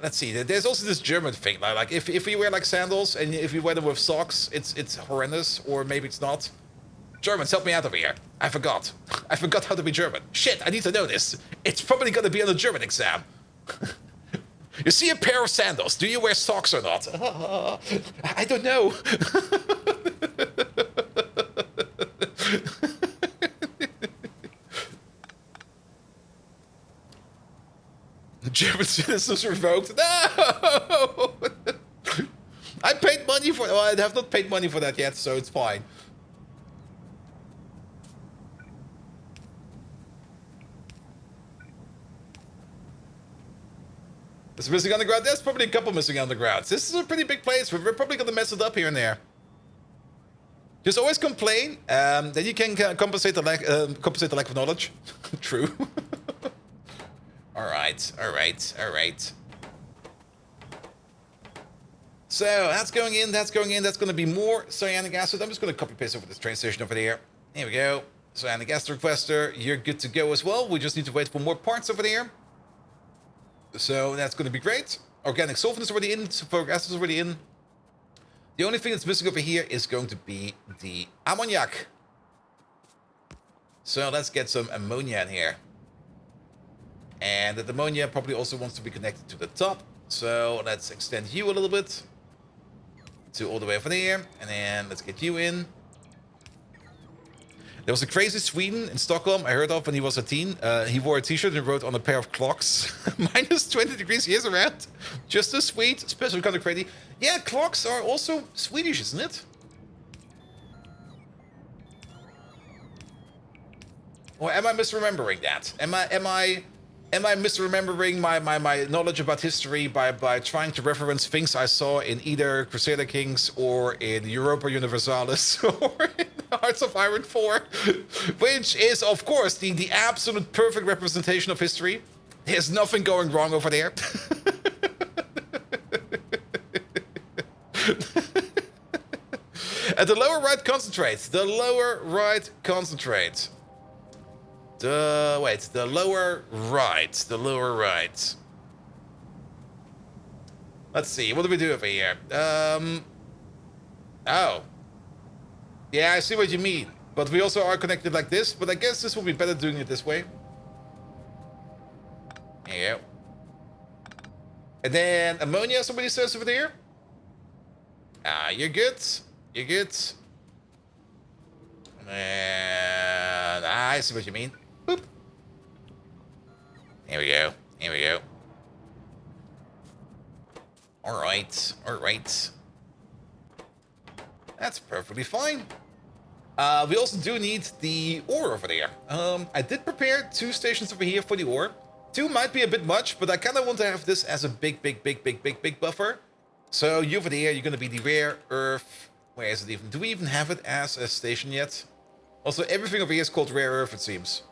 Let's see. There's also this German thing. Like if you wear like sandals and if you wear them with socks, it's horrendous. Or maybe it's not. Germans, help me out over here. I forgot. I forgot how to be German. Shit, I need to know this. It's probably going to be on the German exam. You see a pair of sandals. Do you wear socks or not? I don't know. German citizens revoked. No! I paid money for... Well, I have not paid money for that yet, so it's fine. There's missing underground. There's probably a couple missing undergrounds. This is a pretty big place. We're probably going to mess it up here and there. Just always complain. Then you can compensate the lack of knowledge. True. All right. So that's going in. That's going to be more cyanic acid. I'm just going to copy paste over this train station over there. Here we go. Cyanic acid requester. You're good to go as well. We just need to wait for more parts over there. So that's going to be great. Organic solvent is already in. Sulfuric acid is already in. The only thing that's missing over here is going to be the ammoniac. So let's get some ammonia in here. And the ammonia probably also wants to be connected to the top. So let's extend you a little bit to all the way over there. And then let's get you in. There was a crazy Swede in Stockholm I heard of when he was a teen. He wore a t-shirt and wrote on a pair of clocks. Minus 20 degrees years around. Just a Swede, especially kind of crazy. Yeah, clocks are also Swedish, isn't it? Or am I misremembering that? Am I misremembering my knowledge about history by trying to reference things I saw in either Crusader Kings or in Europa Universalis or in Hearts of Iron 4, which is, of course, the absolute perfect representation of history. There's nothing going wrong over there. At the lower right, concentrate. The lower right, concentrate. the lower right. The lower right. Let's see, what do we do over here? Oh. Yeah, I see what you mean. But we also are connected like this, but I guess this will be better doing it this way. There you go. And then ammonia, somebody says over there. Ah, you're good. You're good. And I see what you mean. Boop. Here we go. Here we go. Alright. Alright. That's perfectly fine. We also do need the ore over there. I did prepare 2 stations over here for the ore. 2 might be a bit much, but I kind of want to have this as a big buffer. So you over there, you're going to be the rare earth. Where is it even? Do we even have it as a station yet? Also, everything over here is called rare earth, it seems.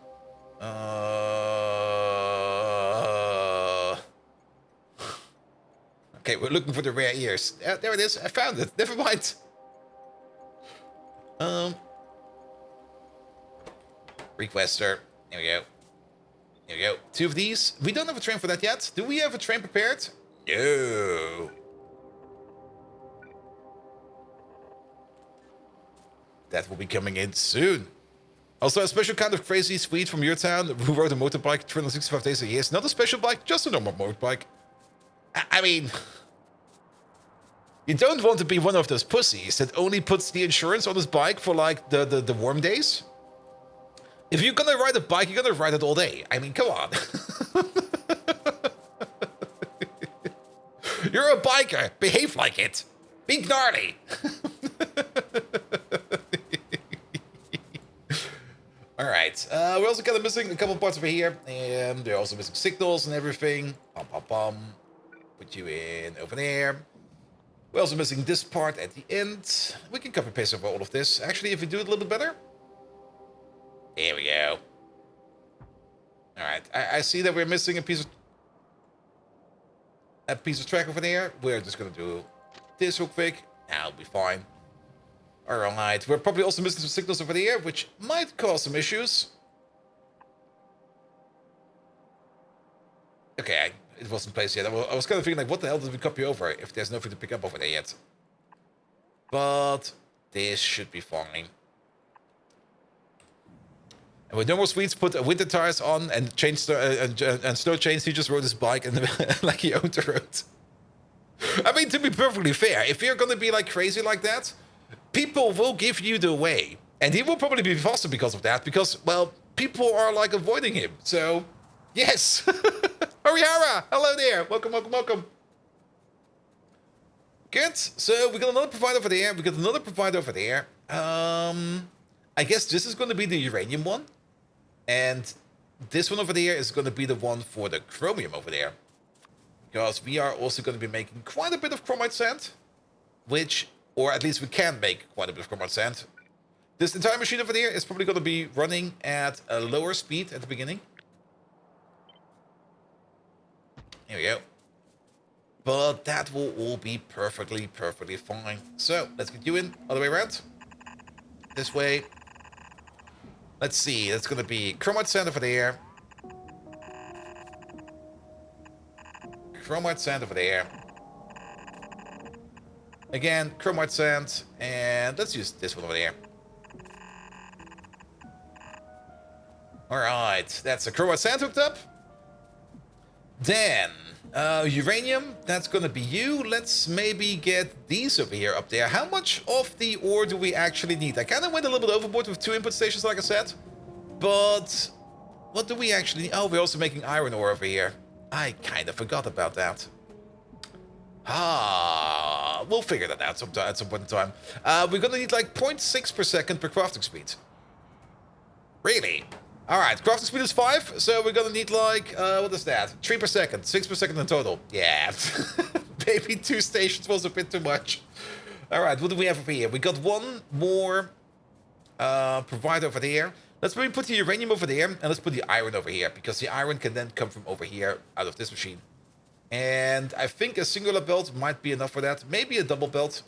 Okay, we're looking for the rare ears. There it is. I found it. Never mind. Requester. There we go. Here we go. 2 of these. We don't have a train for that yet. Do we have a train prepared? No. That will be coming in soon. Also, a special kind of crazy Swede from your town who rode a motorbike 365 days a year. It's not a special bike, just a normal motorbike. I mean, you don't want to be one of those pussies that only puts the insurance on his bike for like the warm days. If you're gonna ride a bike, you're gonna ride it all day. I mean, come on. You're a biker. Behave like it. Be gnarly. Alright, we're also kind of missing a couple parts over here. And they're also missing signals and everything. Put you in over there. We're also missing this part at the end. We can copy paste over all of this. Actually, if we do it a little bit better. Here we go. Alright, I see that we're missing a piece of track over there. We're just gonna do this real quick. That'll be fine. Alright, we're probably also missing some signals over there, which might cause some issues. Okay, it wasn't placed yet. I was kind of thinking, like, what the hell did we copy over if there's nothing to pick up over there yet? But this should be fine. And with no more Swedes, put winter tires on and change and snow chains. He just rode his bike and like he owned the road. I mean, to be perfectly fair, if you're gonna be like crazy like that, people will give you the way, and he will probably be faster because of that. Because well, people are like avoiding him. So, yes, Orihara, hello there, welcome, welcome, welcome. Good. So we got another provider over there. We got another provider over there. I guess this is going to be the uranium one. And this one over there is going to be the one for the chromium over there. Because we are also going to be making quite a bit of chromite sand. Which, or at least we can make quite a bit of chromite sand. This entire machine over there is probably going to be running at a lower speed at the beginning. Here we go. But that will all be perfectly fine. So, let's get you in all the way around. This way. Let's see, that's gonna be chromite sand over there. Chromite sand over there. Again, chromite sand. And let's use this one over there. Alright, that's a chromite sand hooked up. Then, uranium, that's gonna be you. Let's maybe get these over here up there. How much of the ore do we actually need? I kind of went a little bit overboard with 2 input stations, like I said. But what do we actually need? Oh, we're also making iron ore over here. I kind of forgot about that. We'll figure that out at some point in time. We're gonna need like 0.6 per second per crafting speed. Really? Alright, crafting speed is 5, so we're gonna need like, what is that? 3 per second, 6 per second in total. Yeah, maybe 2 stations was a bit too much. Alright, what do we have over here? We got one more provider over there. Let's maybe put the uranium over there, and let's put the iron over here, because the iron can then come from over here, out of this machine. And I think a singular belt might be enough for that. Maybe a double belt.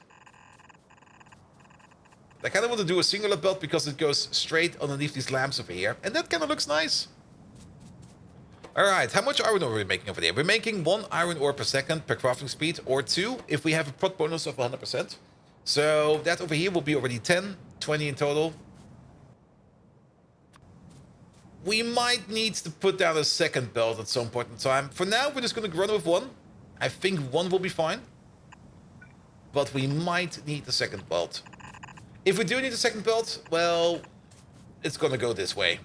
I kind of want to do a singular belt because it goes straight underneath these lamps over here. And that kind of looks nice. Alright, how much iron ore are we making over there? We're making 1 iron ore per second per crafting speed, or 2 if we have a prot bonus of 100%. So that over here will be already 10, 20 in total. We might need to put down a second belt at some point in time. For now, we're just going to run with 1. I think 1 will be fine. But we might need the second belt. If we do need a second belt, well, it's going to go this way.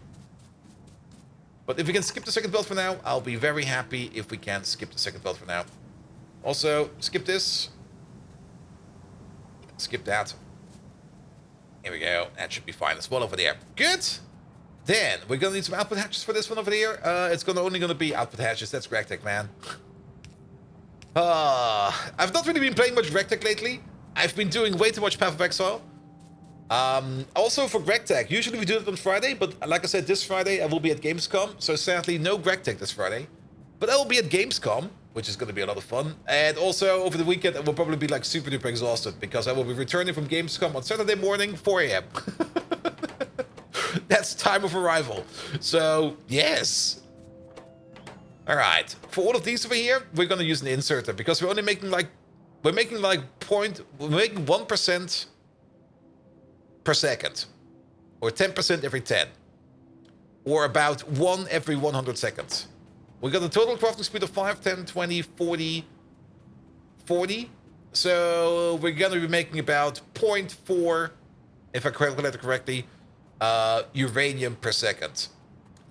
But if we can skip the second belt for now, I'll be very happy if we can skip the second belt for now. Also, skip this. Skip that. Here we go. That should be fine as well over there. Good. Then, we're going to need some output hatches for this one over here. It's only going to be output hatches. That's Rectech, man. I've not really been playing much Rectech lately. I've been doing way too much Path of Exile. Also for Rectech, usually we do it on Friday, but like I said, this Friday I will be at Gamescom, so sadly no Rectech this Friday. But I will be at Gamescom, which is going to be a lot of fun. And also over the weekend I will probably be like super duper exhausted, because I will be returning from Gamescom on Saturday morning, 4 AM. That's time of arrival. So, yes. Alright, for all of these over here, we're going to use an inserter, because we're only making like, we're making 1% per second, or 10% every 10, or about 1 every 100 seconds. We got a total crafting speed of 5, 10, 20, 40, 40. So we're going to be making about 0.4, if I calculate it correctly, uranium per second.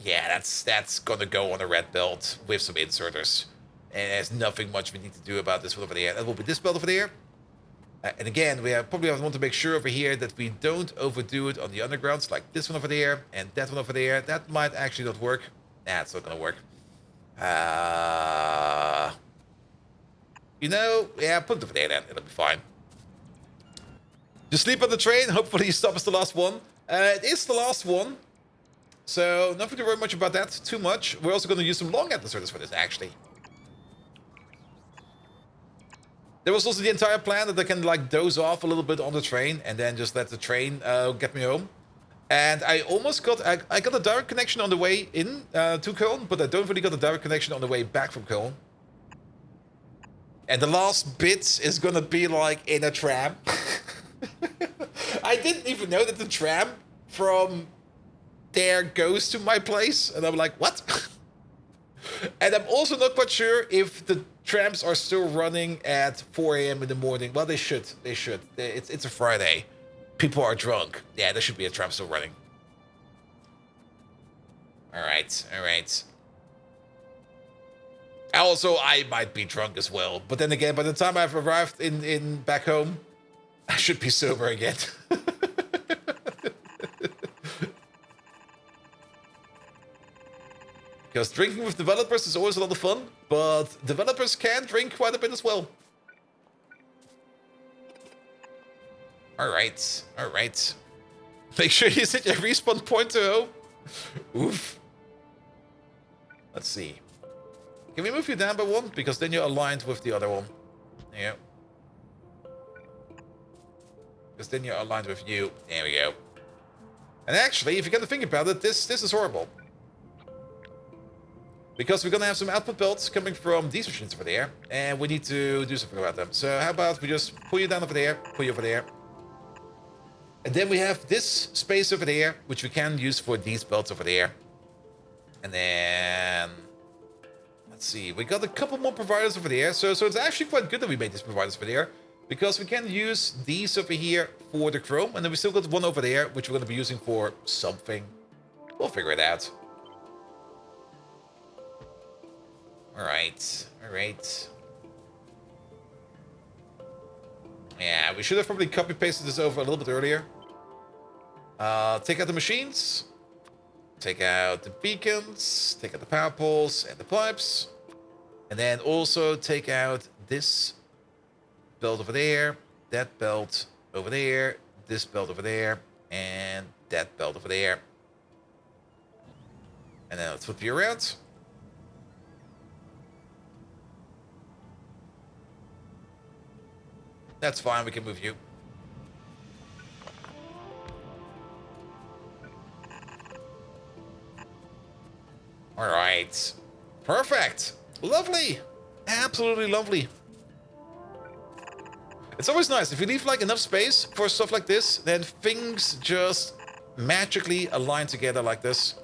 Yeah, that's going to go on a red belt with some inserters. And there's nothing much we need to do about this one over there. That will be this belt over there. And again, we probably want to make sure over here that we don't overdo it on the undergrounds, like this one over there and that one over there. That might actually not work. Nah, it's not going to work. You know, yeah, put it over there then. It'll be fine. Just sleep on the train. Hopefully stop is the last one. It is the last one. So, nothing to worry much about that too much. We're also going to use some long inserters for this, actually. There was also the entire plan that I can like doze off a little bit on the train and then just let the train get me home. And I almost got, I got a direct connection on the way in to Köln, but I don't really got a direct connection on the way back from Köln. And the last bit is gonna be like in a tram. I didn't even know that the tram from there goes to my place. And I'm like, what? And I'm also not quite sure if the trams are still running at 4 AM in the morning. Well, they should. They should. It's a Friday. People are drunk. Yeah, there should be a tram still running. Alright, alright. Also, I might be drunk as well. But then again, by the time I've arrived in back home, I should be sober again. Because drinking with developers is always a lot of fun, but developers can drink quite a bit as well. Alright, alright. Make sure you set your respawn point to home. Oof. Let's see. Can we move you down by 1? Because then you're aligned with the other one. Yeah. Because then you're aligned with you. There we go. And actually, if you get to think about it, this is horrible. Because we're going to have some output belts coming from these machines over there. And we need to do something about them. So how about we just pull you down over there, pull you over there. And then we have this space over there, which we can use for these belts over there. And then... let's see, we got a couple more providers over there. So it's actually quite good that we made these providers over there. Because we can use these over here for the chrome. And then we still got one over there, which we're going to be using for something. We'll figure it out. Alright, alright. Yeah, we should have probably copy-pasted this over a little bit earlier. Take out the machines. Take out the beacons. Take out the power poles and the pipes. And then also take out this belt over there. That belt over there. This belt over there. And that belt over there. And then let's flip you around. That's fine, we can move you. All right. Perfect. Lovely. Absolutely lovely. It's always nice. If you leave like enough space for stuff like this, then things just magically align together like this.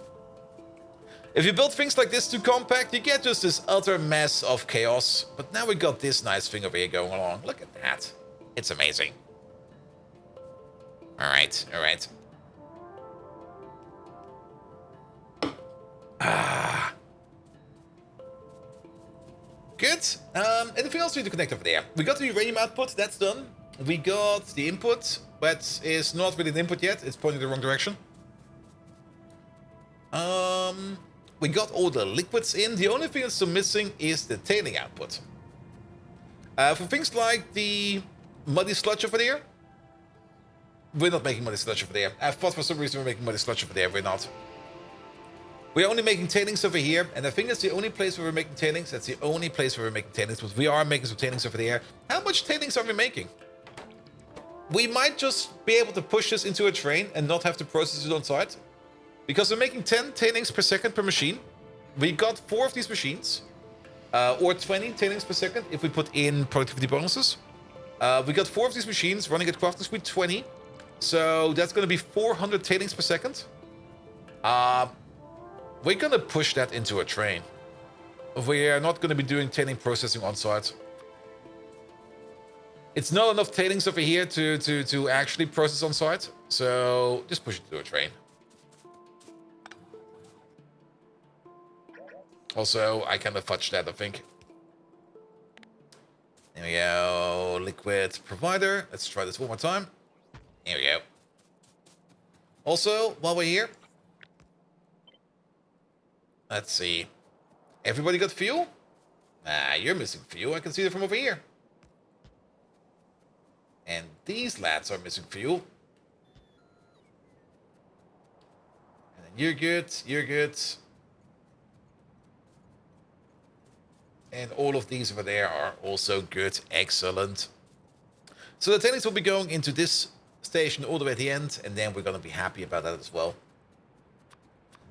If you build things like this too compact, you get just this utter mess of chaos. But now we got this nice thing over here going along. Look at that. It's amazing. All right, all right. Good. Anything else we need to connect over there? We got the uranium output. That's done. We got the input, but is not really an input yet. It's pointing the wrong direction. We got all the liquids in. The only thing that's still missing is the tailing output. For things like the muddy sludge over there, we're not making muddy sludge over there. I thought for some reason we're making muddy sludge over there. We're not. We're only making tailings over here, and I think that's the only place where we're making tailings. That's the only place where we're making tailings, but we are making some tailings over there. How much tailings are we making? We might just be able to push this into a train and not have to process it on site. Because we're making 10 tailings per second per machine. We got 4 of these machines. Or 20 tailings per second if we put in productivity bonuses. We got 4 of these machines running at crafting speed 20. So that's going to be 400 tailings per second. We're going to push that into a train. We're not going to be doing tailing processing on site. It's not enough tailings over here to actually process on site. So just push it to a train. Also, I kind of fudged that, I think. There we go. Liquid provider. Let's try this one more time. There we go. Also, while we're here, let's see. Everybody got fuel? Ah, you're missing fuel. I can see it from over here. And these lads are missing fuel. And then you're good. You're good. And all of these over there are also good. Excellent. So the tailings will be going into this station all the way at the end, and then we're going to be happy about that as well.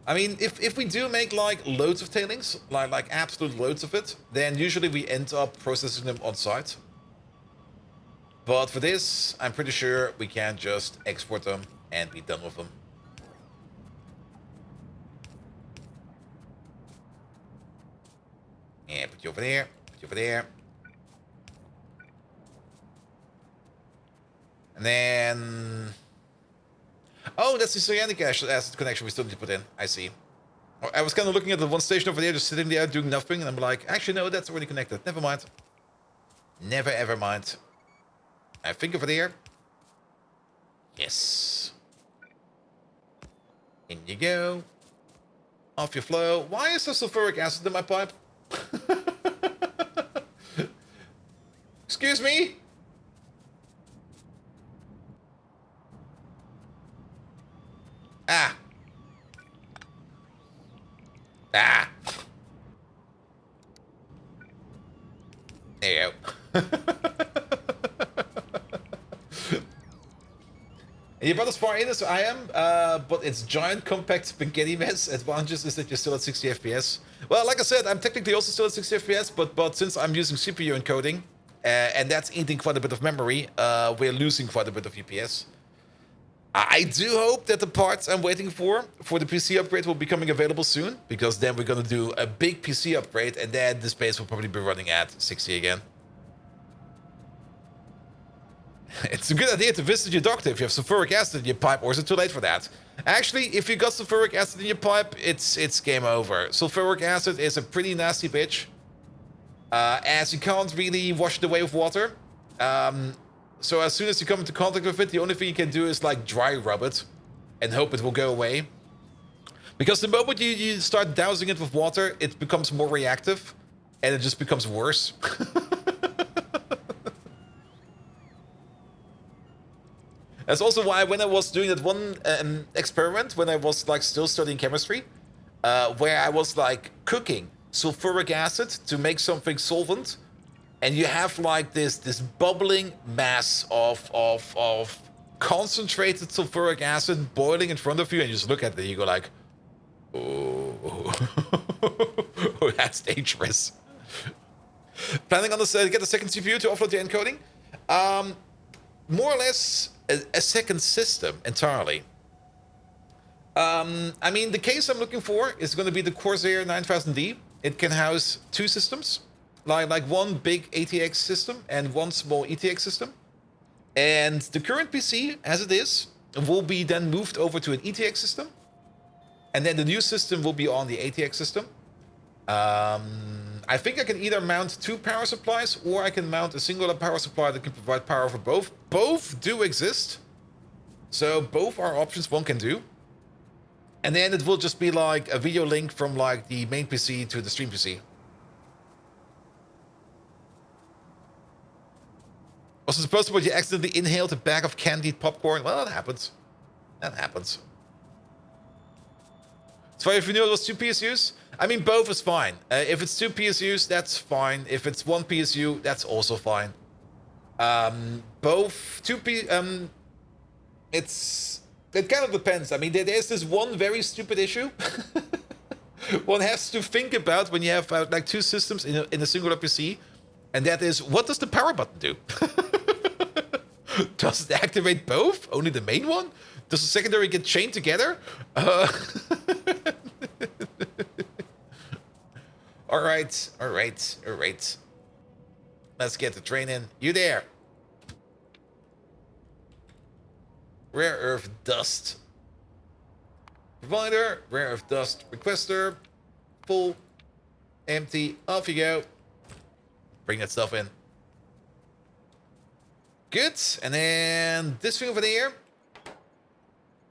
I mean, if we do make like loads of tailings, like absolute loads of it, then usually we end up processing them on site. But for this, I'm pretty sure we can just export them and be done with them. And put you over there, put you over there. And then... Oh, that's the cyanic acid connection we still need to put in. I see. I was kind of looking at the one station over there, just sitting there doing nothing, and I'm like, actually, no, that's already connected. Never mind. Never ever mind. I think over there. Yes. In you go. Off your flow. Why is there sulfuric acid in my pipe? Excuse me? Ah. Ah. There you go. And you're about as far in as I am, but it's giant, compact spaghetti mess. Advantages is that you're still at 60 FPS. Well, like I said, I'm technically also still at 60 FPS, but since I'm using CPU encoding, and that's eating quite a bit of memory, we're losing quite a bit of FPS. I do hope that the parts I'm waiting for the PC upgrade will be coming available soon, because then we're going to do a big PC upgrade, and then the space will probably be running at 60 again. It's a good idea to visit your doctor if you have sulfuric acid in your pipe, or is it too late for that? Actually, if you got sulfuric acid in your pipe, it's game over. Sulfuric acid is a pretty nasty bitch, as you can't really wash it away with water. So as soon as you come into contact with it, the only thing you can do is like dry rub it and hope it will go away. Because the moment you start dousing it with water, it becomes more reactive and it just becomes worse. That's also why when I was doing that one experiment, when I was like still studying chemistry, where I was like cooking sulfuric acid to make something solvent, and you have like this bubbling mass of concentrated sulfuric acid boiling in front of you, and you just look at it and you go like, oh. Oh, that's dangerous. Planning on this, get the second CPU to offload the encoding? More or less a second system entirely. I mean, the case I'm looking for is going to be the Corsair 9000D. It can house two systems, like one big ATX system and one small ETX system. And the current PC, as it is, will be then moved over to an ETX system. And then the new system will be on the ATX system. I think I can either mount two power supplies or I can mount a singular power supply that can provide power for both. Both do exist. So both are options one can do. And then it will just be like a video link from like the main PC to the stream PC. Was it supposed to be you accidentally inhaled a bag of candied popcorn? Well, that happens. That happens. So if you knew it was two PSUs, I mean, both is fine. If it's two PSUs, that's fine. If it's one PSU, that's also fine. It kind of depends. I mean, there's this one very stupid issue one has to think about when you have like two systems in a singular PC, and that is, what does the power button do? Does it activate both? Only the main one? Does the secondary get chained together? All right. Let's get the train in. You there? Rare earth dust. Provider, rare earth dust requester. Full. Empty. Off you go. Bring that stuff in. Good. And then this thing over there.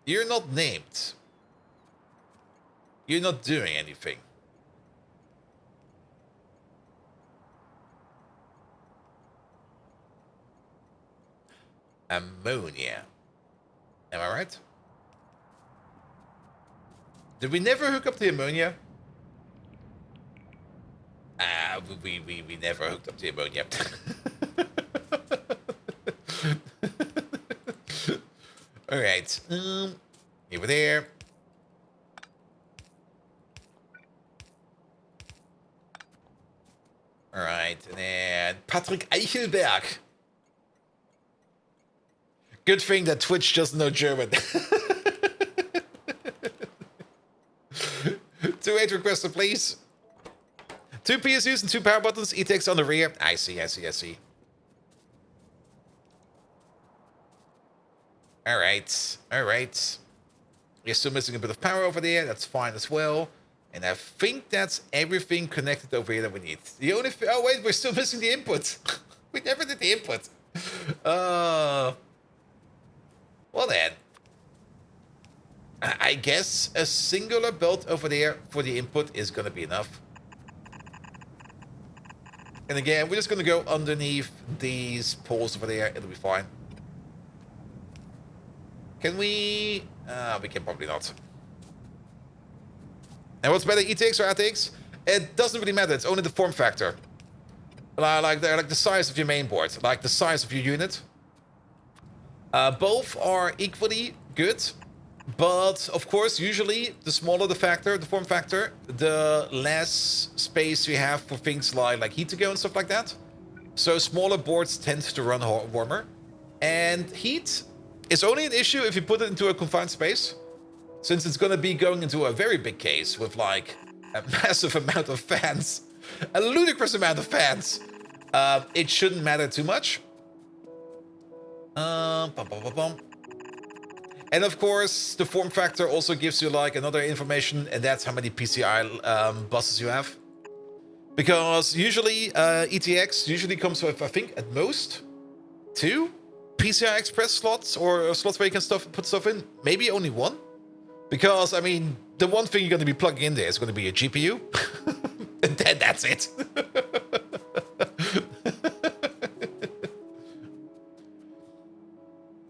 You're not named. You're not doing anything. Ammonia. Am I right? Did we never hook up the ammonia? We never hooked up the ammonia. All right. Over there. All right, and then Patrick Eichelberg. Good thing that Twitch doesn't know German. 2-8 requester, please. Two PSUs and two power buttons. ETX on the rear. I see. All right. You're still missing a bit of power over there. That's fine as well. And I think that's everything connected over here that we need. The only oh wait, we're still missing the input. We never did the input. Well then, I guess a singular belt over there for the input is gonna be enough. And again, we're just gonna go underneath these poles over there. It'll be fine. Can we? We can probably not. And what's better, ETX or ATX? It doesn't really matter. It's only the form factor. Like the size of your main board, like the size of your unit. Both are equally good, but of course, usually the smaller the form factor, the less space you have for things like heat to go and stuff like that. So smaller boards tend to run warmer, and heat is only an issue if you put it into a confined space. Since it's going to be going into a very big case with like a massive amount of fans, a ludicrous amount of fans, it shouldn't matter too much. And of course, the form factor also gives you like another information, and that's how many PCI buses you have. Because usually ETX usually comes with, I think, at most 2 PCI Express slots, or slots where you can put stuff in. Maybe only 1. Because, I mean, the one thing you're going to be plugging in there is going to be a GPU. And then that's it.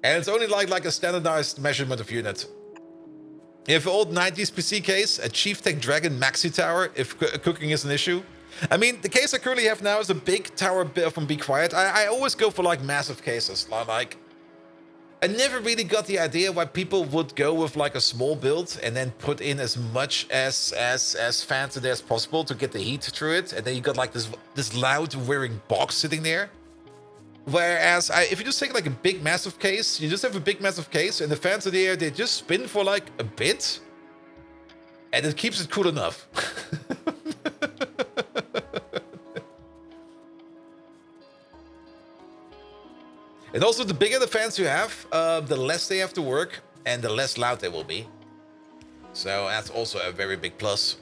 And it's only like a standardized measurement of unit. You have an old 90s PC case, a Chief Tech Dragon Maxi Tower, if cooking is an issue. I mean, the case I currently have now is a big tower from Be Quiet. I always go for like massive cases. Like, I never really got the idea why people would go with like a small build and then put in as much as fans in there as possible to get the heat through it, and then you got like this loud whirring box sitting there. Whereas if you just take like a big massive case, you just have a big massive case, and the fans in there, they just spin for like a bit, and it keeps it cool enough. And also, the bigger the fans you have, the less they have to work, and the less loud they will be. So that's also a very big plus.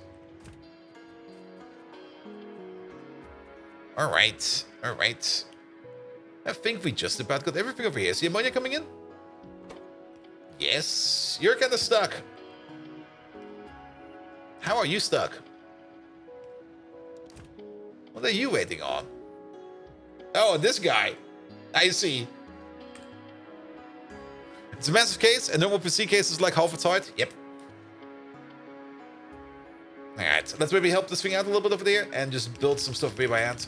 All right, all right. I think we just about got everything over here. Is the ammonia coming in? Yes, you're kind of stuck. How are you stuck? What are you waiting on? Oh, this guy. I see. It's a massive case. A normal PC case is like half its height. Yep. Alright, let's maybe help this thing out a little bit over there and just build some stuff by hand.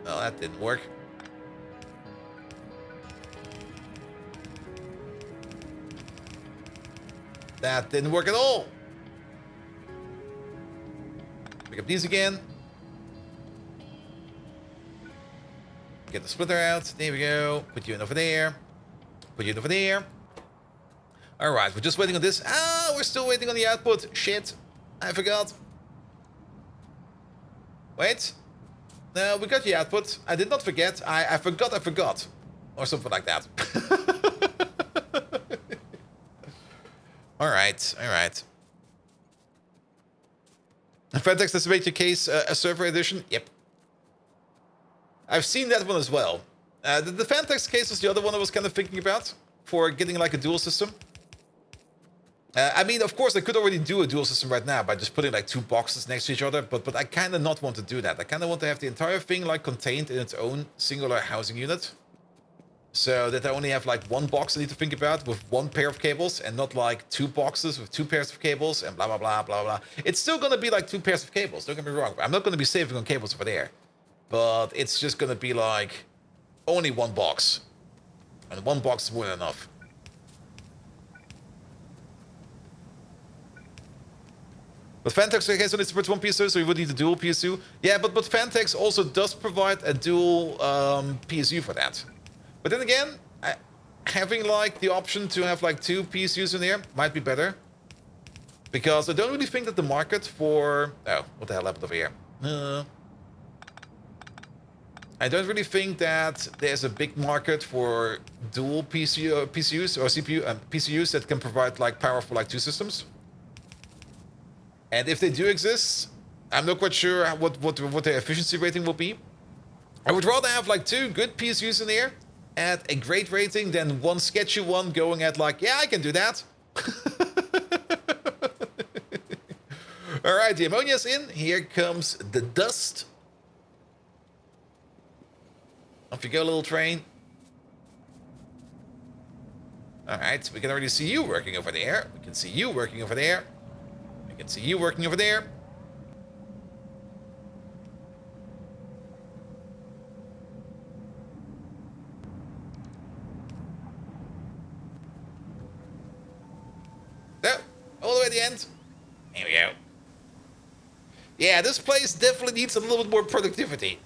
Well, that didn't work. That didn't work at all. Pick up these again. Get the splitter out. There we go. Put you in over there. Put you in over there. All right, we're just waiting on this. Ah, we're still waiting on the output. Shit, I forgot. Wait. No, we got the output. I did not forget. I forgot. Or something like that. All right, all right. Fantex has made your case a server edition. Yep. I've seen that one as well. The Fantex case was the other one I was kind of thinking about for getting like a dual system. I mean, of course, I could already do a dual system right now by just putting like two boxes next to each other, but I kind of not want to do that. I kind of want to have the entire thing like contained in its own singular housing unit. So that I only have like one box I need to think about with one pair of cables and not like two boxes with two pairs of cables and blah, blah, blah, blah, blah. It's still going to be like two pairs of cables. Don't get me wrong. I'm not going to be saving on cables over there. But it's just going to be like only one box. And one box is more than enough. But Fantex only supports one PSU, so you would need a dual PSU. Yeah, but Fantex also does provide a dual PSU for that. But then again, having like the option to have like two PSUs in there might be better. Because I don't really think that the market for... Oh, what the hell happened over here? I don't really think that there's a big market for dual PCUs or PCUs that can provide like power for like two systems. And if they do exist, I'm not quite sure what their efficiency rating will be. I would rather have like two good PSUs in there at a great rating than one sketchy one going at like, yeah, I can do that. All right, the ammonia's in. Here comes the dust. Off you go, little train. All right, we can already see you working over there. We can see you working over there. We can see you working over there. No, all the way to the end. There we go. Yeah, this place definitely needs a little bit more productivity.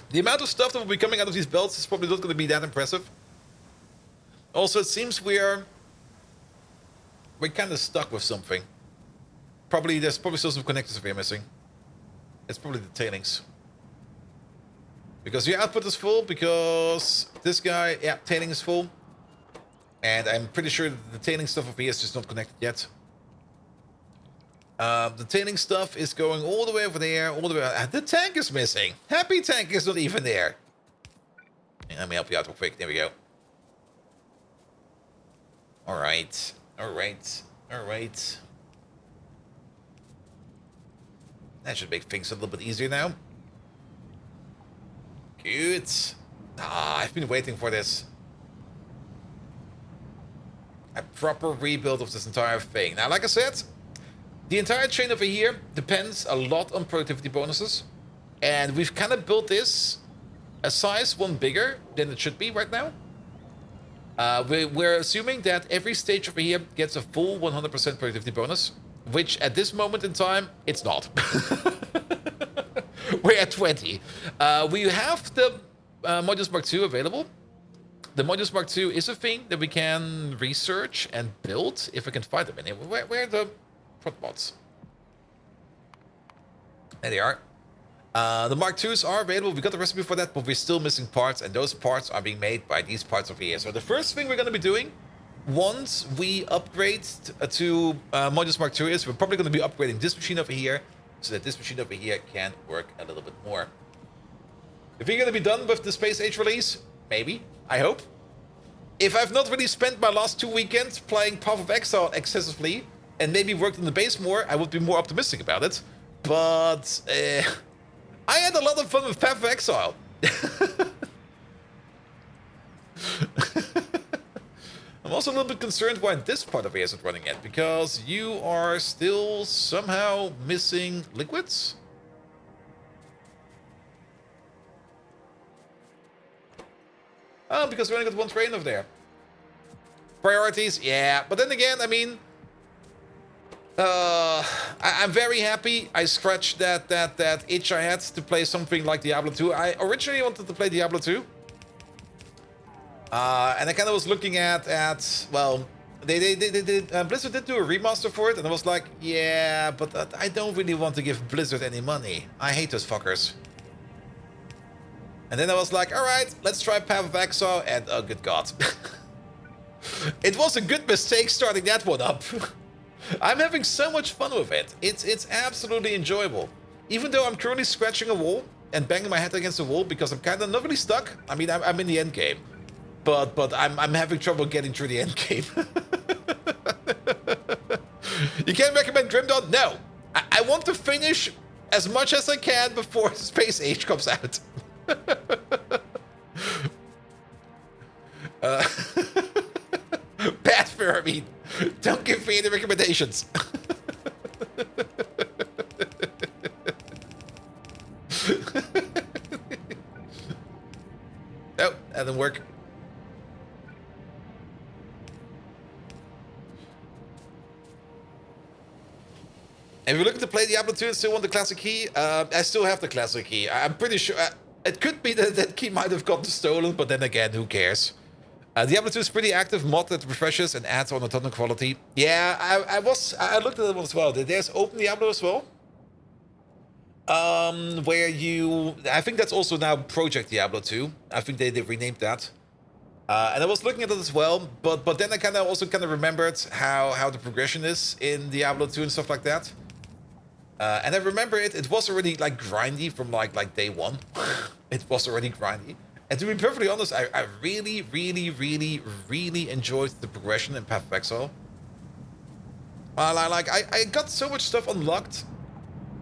The amount of stuff that will be coming out of these belts is probably not going to be that impressive. Also, it seems we're kind of stuck with something. There's probably still some connectors we're missing. It's probably the tailings. Because your output is full, because this guy, yeah, tailing is full. And I'm pretty sure that the tailing stuff over here is just not connected yet. The tailing stuff is going all the way over there, all the way... the tank is missing. Happy tank is not even there. Let me help you out real quick. There we go. Alright. Alright. Alright. That should make things a little bit easier now. Good. I've been waiting for this. A proper rebuild of this entire thing. Now, like I said... The entire chain over here depends a lot on productivity bonuses. And we've kind of built this a size 1 bigger than it should be right now. We're assuming that every stage over here gets a full 100% productivity bonus, which at this moment in time, it's not. We're at 20. We have the Modules Mark II available. The Modules Mark II is a thing that we can research and build if we can find them in here. Where are the prod mods? There they are. The Mark IIs are available. We got the recipe for that, but we're still missing parts, and those parts are being made by these parts over here. So the first thing we're going to be doing once we upgrade to Modules Mark II is we're probably going to be upgrading this machine over here so that this machine over here can work a little bit more. If you're going to be done with the Space Age release, maybe, I hope. If I've not really spent my last 2 weekends playing Path of Exile excessively and maybe worked on the base more, I would be more optimistic about it. But I had a lot of fun with Path of Exile. I'm also a little bit concerned why this part of it isn't running yet, because you are still somehow missing liquids. Oh, because we only got 1 train over there. Priorities, yeah. But then again, I mean, I'm very happy I scratched that itch I had to play something like Diablo 2. I originally wanted to play Diablo 2. And I kind of was looking at well, Blizzard did do a remaster for it, and I was like, yeah, but I don't really want to give Blizzard any money. I hate those fuckers. And then I was like, all right, let's try Path of Exile, and oh, good God. It was a good mistake starting that one up. I'm having so much fun with it. It's absolutely enjoyable. Even though I'm currently scratching a wall and banging my head against the wall because I'm kind of not really stuck. I mean, I'm in the end game. But I'm having trouble getting through the end game. You can't recommend Grim Dawn? No. I want to finish as much as I can before Space Age comes out. Bad for, I mean, don't give me any recommendations. Nope, that didn't work. If you're looking to play Diablo 2 and still want the classic key, I still have the classic key. I'm pretty sure it could be that that key might have gotten stolen, but then again, who cares? Diablo 2 is pretty active mod that refreshes and adds on a ton of quality. Yeah, I looked at that one as well. There's Open Diablo as well. Where you, I think that's also now Project Diablo 2. I think they renamed that. And I was looking at it as well, but then I also remembered how the progression is in Diablo 2 and stuff like that. And I remember it was already like grindy from like day one. It was already grindy. And to be perfectly honest, I really, really, really, really enjoyed the progression in Path of Exile. I got so much stuff unlocked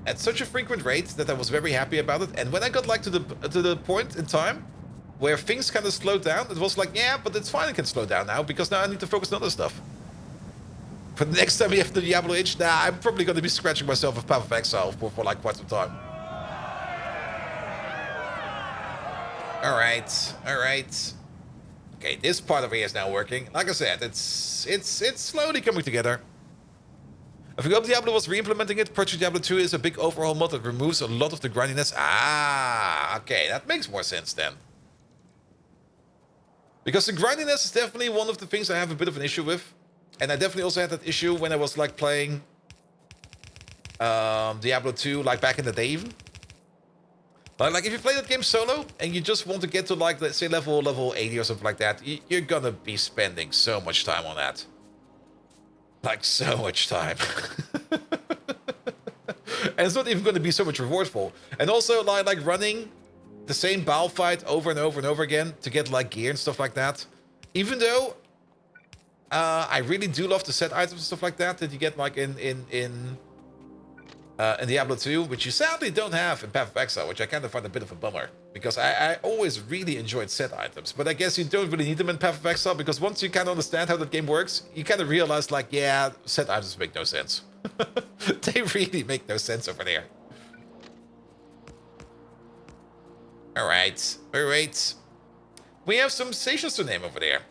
at such a frequent rate that I was very happy about it. And when I got like to the point in time where things kind of slowed down, it was like, yeah, but it's fine, it can slow down now, because now I need to focus on other stuff. For the next time we have the Diablo itch, I'm probably going to be scratching myself with Path of Exile for like quite some time. Alright. Okay, this part of it is now working. Like I said, it's slowly coming together. I forgot Diablo was re-implementing it. Project Diablo 2 is a big overhaul mod that removes a lot of the grindiness. Ah, okay, that makes more sense then. Because the grindiness is definitely one of the things I have a bit of an issue with. And I definitely also had that issue when I was like playing Diablo 2 like back in the day even. Like if you play that game solo and you just want to get to like, let's say level 80 or something like that, you're gonna be spending so much time on that. Like so much time. And it's not even going to be so much rewardful. And also like running the same battle fight over and over and over again to get like gear and stuff like that. Even though I really do love the set items and stuff like that you get like in Diablo 2, which you sadly don't have in Path of Exile, which I kind of find a bit of a bummer. Because I always really enjoyed set items. But I guess you don't really need them in Path of Exile, because once you kind of understand how that game works, you kind of realize like, yeah, set items make no sense. They really make no sense over there. Alright, alright. We have some stations to name over there.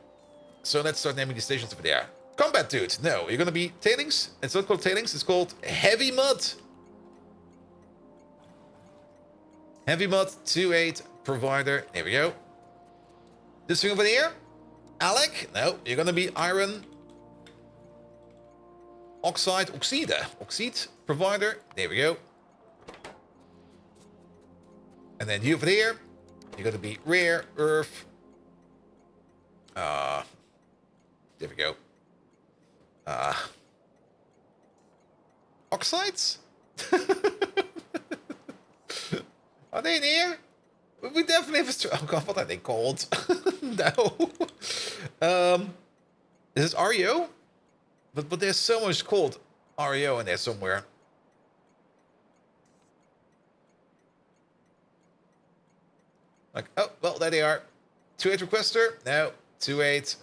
So let's start naming the stations over there. Combat dude. No, you're gonna be tailings. It's not called tailings, it's called heavy mud. Heavy mud 2-8 provider. There we go. This thing over there. Alec. No, you're gonna be iron. Oxide provider. There we go. And then you over there, you're gonna be rare earth. There we go. Oxides? Are they in here? We definitely have a... Oh god, what are they called? No. Is it REO? But there's so much called REO in there somewhere. Like, oh, well, there they are. 2-8 requester. No, 2-8.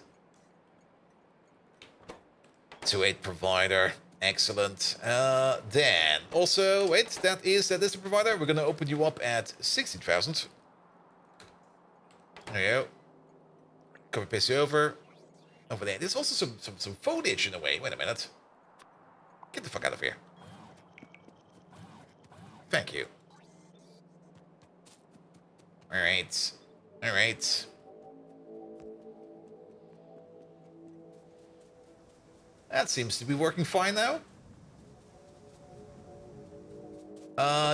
2-8 provider. Excellent. Then, also, wait, that is the provider. We're going to open you up at 16,000. There you go. Copy paste you over there. There's also some foliage in a way. Wait a minute. Get the fuck out of here. Thank you. Alright. Alright. That seems to be working fine now.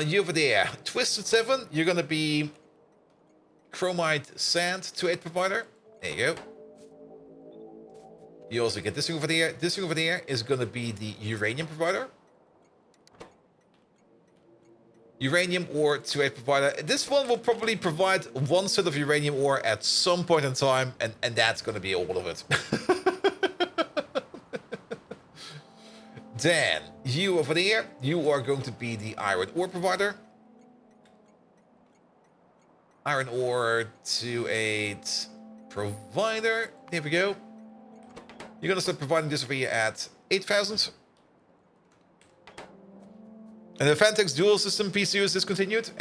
You over there. Twisted 7, you're gonna be chromite sand 2-8 provider. There you go. You also get this thing over there. This thing over there is gonna be the uranium provider. Uranium ore 2-8 provider. This one will probably provide one set of uranium ore at some point in time, and that's gonna be all of it. Then, you over there, you are going to be the iron ore provider. Iron ore 2-8 provider. There we go. You're gonna start providing this over here at 8,000. And the Fantex dual system PCU is discontinued?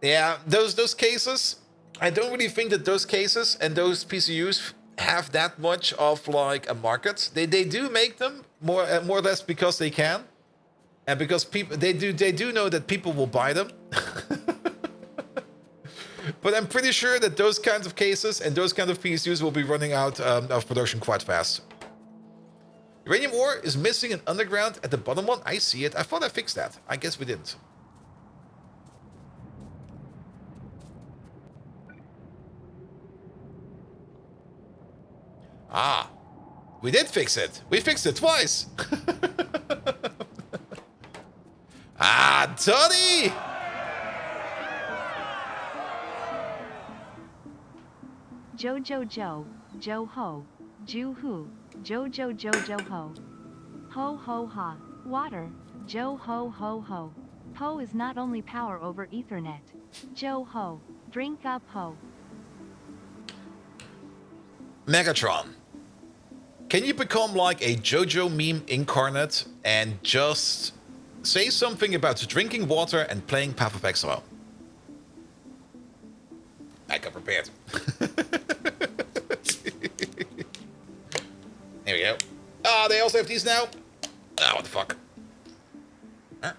Yeah, those cases, I don't really think that those cases and those PCUs have that much of like a market. They do make them more or less because they can, and because people they do know that people will buy them. But I'm pretty sure that those kinds of cases and those kinds of PCUs will be running out of production quite fast. Uranium ore is missing an underground at the bottom one. I see it. I thought I fixed that. I guess we didn't. Ah, we did fix it. We fixed it twice. Ah, Tony! Jojo Joe, Jo Ho, Ju Hu, Jojo Jojo Ho. Ho ho ha, water, Jo ho ho ho. Ho is not only power over Ethernet. Jo ho, drink up ho. Megatron, can you become like a JoJo meme incarnate and just say something about drinking water and playing Path of Exile? I got prepared. There we go. Ah, they also have these now? Ah, what the fuck? Huh?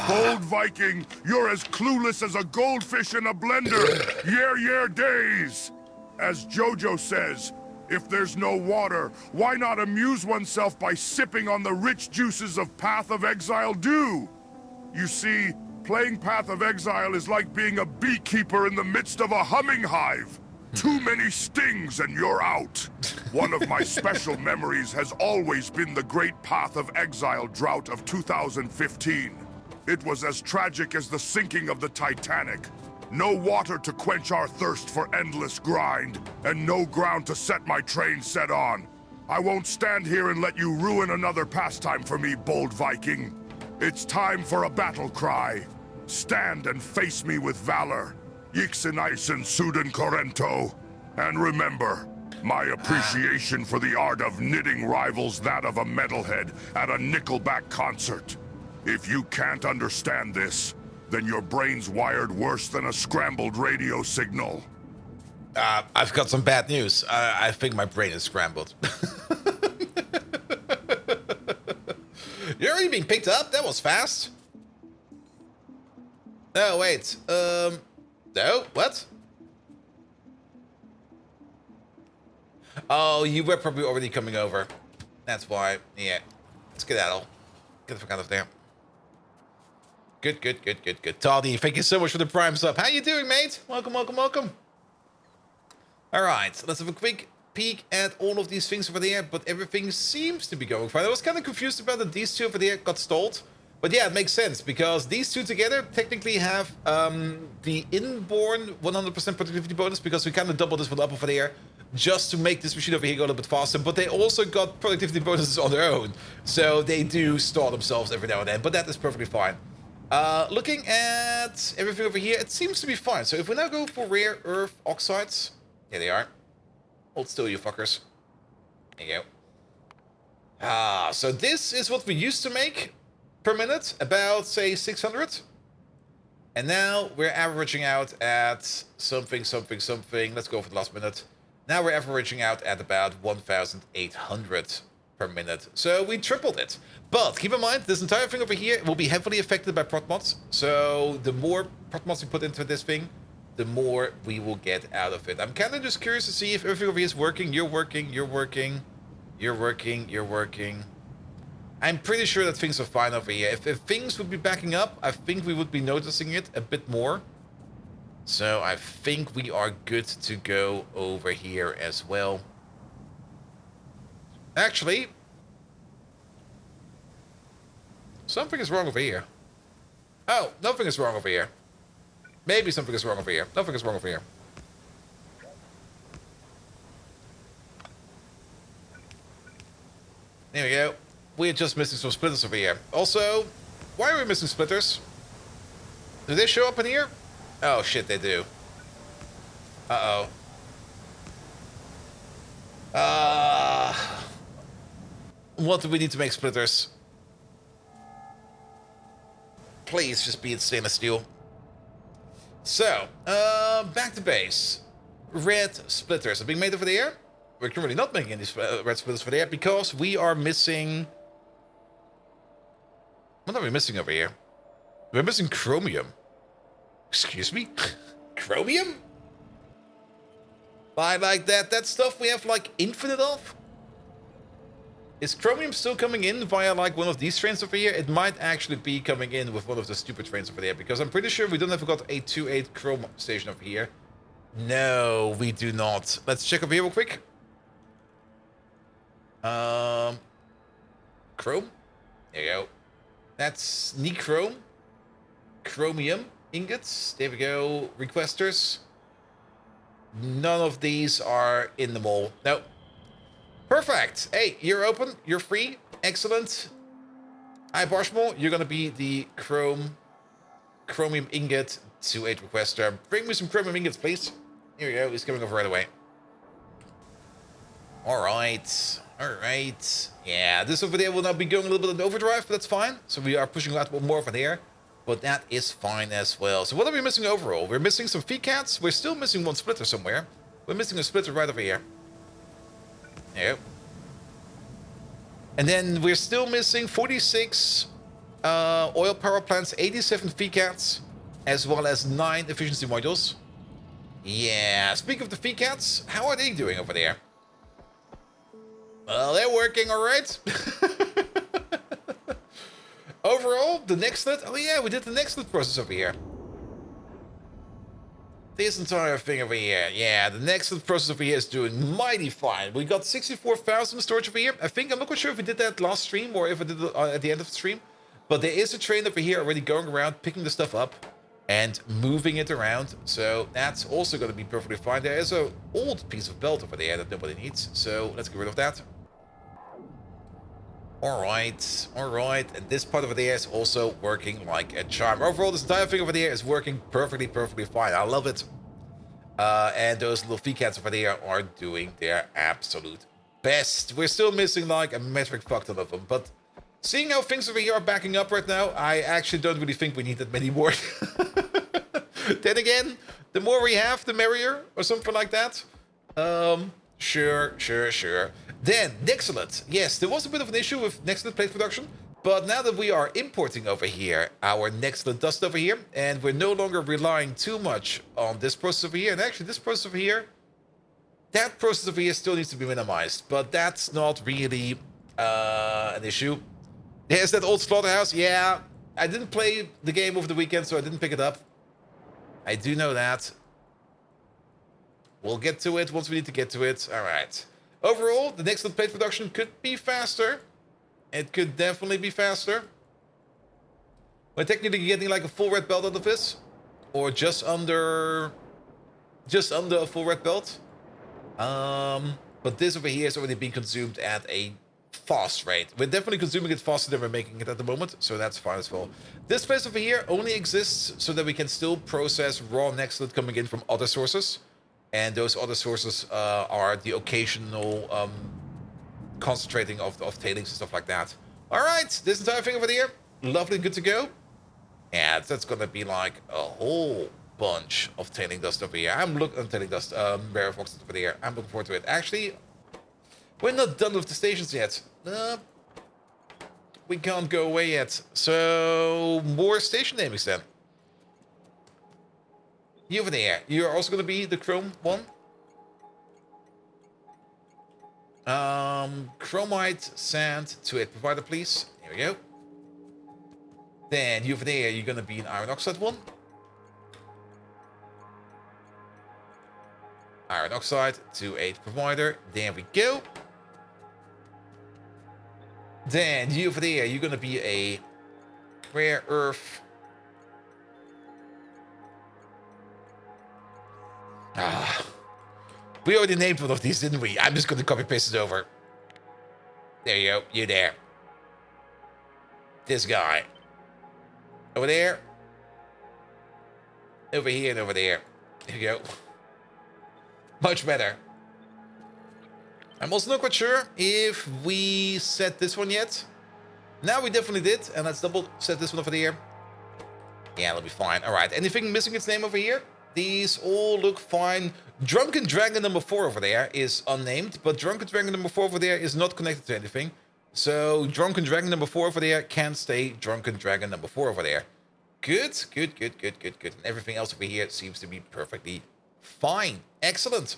Bold Viking, you're as clueless as a goldfish in a blender. Yeah, days. As Jojo says, if there's no water, why not amuse oneself by sipping on the rich juices of Path of Exile dew? You see, playing Path of Exile is like being a beekeeper in the midst of a humming hive. Too many stings and you're out. One of my special memories has always been the Great Path of Exile drought of 2015. It was as tragic as the sinking of the Titanic. No water to quench our thirst for endless grind, and no ground to set my train set on. I won't stand here and let you ruin another pastime for me, bold Viking. It's time for a battle cry. Stand and face me with valor. Yixenaisen Suden Corento. And remember, my appreciation for the art of knitting rivals that of a metalhead at a Nickelback concert. If you can't understand this, then your brain's wired worse than a scrambled radio signal. I've got some bad news. I think my brain is scrambled. You're already being picked up? That was fast. Oh, wait. No? What? Oh, you were probably already coming over. That's why. Yeah. Let's skedaddle. Get the fuck out of there. Good. Toddy, thank you so much for the prime sub. How you doing, mate? Welcome. Alright, let's have a quick peek at all of these things over there, but everything seems to be going fine. I was kind of confused about that these two over there got stalled. But yeah, it makes sense, because these two together technically have the inborn 100% productivity bonus, because we kind of doubled this one up over there, just to make this machine over here go a little bit faster. But they also got productivity bonuses on their own, so they do stall themselves every now and then, but that is perfectly fine. Looking at everything over here, it seems to be fine. So if we now go for rare earth oxides, here they are. Hold still, you fuckers. There you go. So this is what we used to make per minute, about, say, 600. And now we're averaging out at something. Let's go for the last minute. Now we're averaging out at about 1,800 per minute. So we tripled it. But keep in mind, this entire thing over here will be heavily affected by prot mods. So the more prot mods we put into this thing, the more we will get out of it. I'm kind of just curious to see if everything over here is working. You're working. I'm pretty sure that things are fine over here. If things would be backing up, I think we would be noticing it a bit more. So I think we are good to go over here as well. Actually, something is wrong over here. Oh, nothing is wrong over here. Maybe something is wrong over here. Nothing is wrong over here. There we go. We're just missing some splitters over here. Also, why are we missing splitters? Do they show up in here? Oh shit, they do. Uh-oh. What do we need to make splitters? Please just be in stainless steel. So, back to base. Red splitters are being made over there. We're currently not making any red splitters over there because we are missing... What are we missing over here? We're missing chromium. Excuse me? Chromium? Like that stuff we have like infinite of? Is chromium still coming in via like one of these trains over here? It might actually be coming in with one of the stupid trains over there, because I'm pretty sure we don't have got a 2.8 chrome station over here. No, we do not. Let's check over here real quick. Chrome? There you go. That's nichrome. Chromium ingots. There we go. Requesters. None of these are in the mall. Nope. Perfect. Hey, you're open. You're free. Excellent. Hi, Barshmal. You're going to be the chromium ingot 2.8 requester. Bring me some chromium ingots, please. Here we go. He's coming over right away. All right. Yeah, this over there will now be going a little bit in overdrive, but that's fine. So we are pushing out more over there. But that is fine as well. So what are we missing overall? We're missing some feedcats. We're still missing one splitter somewhere. We're missing a splitter right over here. There you go. And then we're still missing 46 oil power plants, 87 feedcats, as well as 9 efficiency modules. Yeah, speaking of the feedcats, how are they doing over there? Well, they're working all right. Overall, the next slit. Oh yeah, we did the next slit process over here. This entire thing over here. Yeah, the next slit process over here is doing mighty fine. We got 64,000 storage over here. I'm not quite sure if we did that last stream or if I did it at the end of the stream. But there is a train over here already going around, picking the stuff up and moving it around. So that's also going to be perfectly fine. There is an old piece of belt over there that nobody needs. So let's get rid of that. Alright, alright. And this part over there is also working like a charm. Overall, this entire thing over there is working perfectly, perfectly fine. I love it. And those little VCATs over there are doing their absolute best. We're still missing like a metric fuck ton of them, but seeing how things over here are backing up right now, I actually don't really think we need that many more. Then again, the more we have, the merrier, or something like that. Sure. Then, Nextlet. Yes, there was a bit of an issue with Nextlet plate production, but now that we are importing over here our Nextlet dust over here, and we're no longer relying too much on this process over here, and actually this process over here, that process over here still needs to be minimized, but that's not really an issue. There's that old slaughterhouse. Yeah, I didn't play the game over the weekend, so I didn't pick it up. I do know that. We'll get to it once we need to get to it. All right. Overall, the next plate production could be faster. It could definitely be faster. We're technically getting like a full red belt out of this, or just under a full red belt. But this over here is already being consumed at a fast rate. We're definitely consuming it faster than we're making it at the moment, so that's fine as well. This place over here only exists so that we can still process raw Nextlet coming in from other sources. And those other sources are the occasional concentrating of tailings and stuff like that. All right, this entire thing over here, lovely and good to go. And that's gonna be like a whole bunch of tailing dust over here. I'm looking tailing dust, rare foxes over there. I'm looking forward to it. Actually, we're not done with the stations yet. We can't go away yet. So more station namings then. You over there. You're also going to be the chrome one. Chromite, sand to a provider, please. Here we go. Then you over there, you're going to be an iron oxide one. Iron oxide to a provider. There we go. Then you over there, you're going to be a rare earth. We already named one of these, didn't we? I'm just going to copy paste it over. There you go. You there. This guy. Over there. Over here and over there. There you go. Much better. I'm also not quite sure if we set this one yet. Now we definitely did. And let's double set this one over here. Yeah, that'll be fine. All right. Anything missing its name over here? These all look fine. Drunken Dragon number 4 over there is unnamed, but Drunken Dragon number 4 over there is not connected to anything. So Drunken Dragon number 4 over there can stay Drunken Dragon number 4 over there. Good. And everything else over here seems to be perfectly fine. Excellent.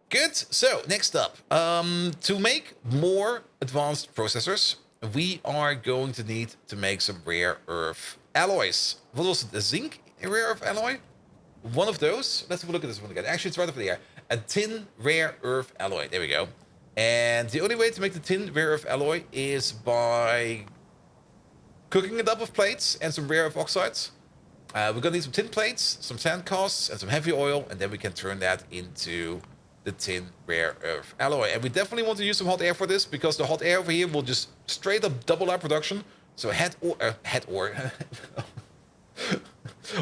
Good. So next up, to make more advanced processors, we are going to need to make some rare earth alloys. What was it? The zinc rare earth alloy? One of those. Let's have a look at this one again. Actually, it's right over there. A tin rare earth alloy. There we go. And the only way to make the tin rare earth alloy is by cooking it up with plates and some rare earth oxides. We're going to need some tin plates, some sand casts, and some heavy oil, and then we can turn that into the tin rare earth alloy. And we definitely want to use some hot air for this, because the hot air over here will just straight up double our production. So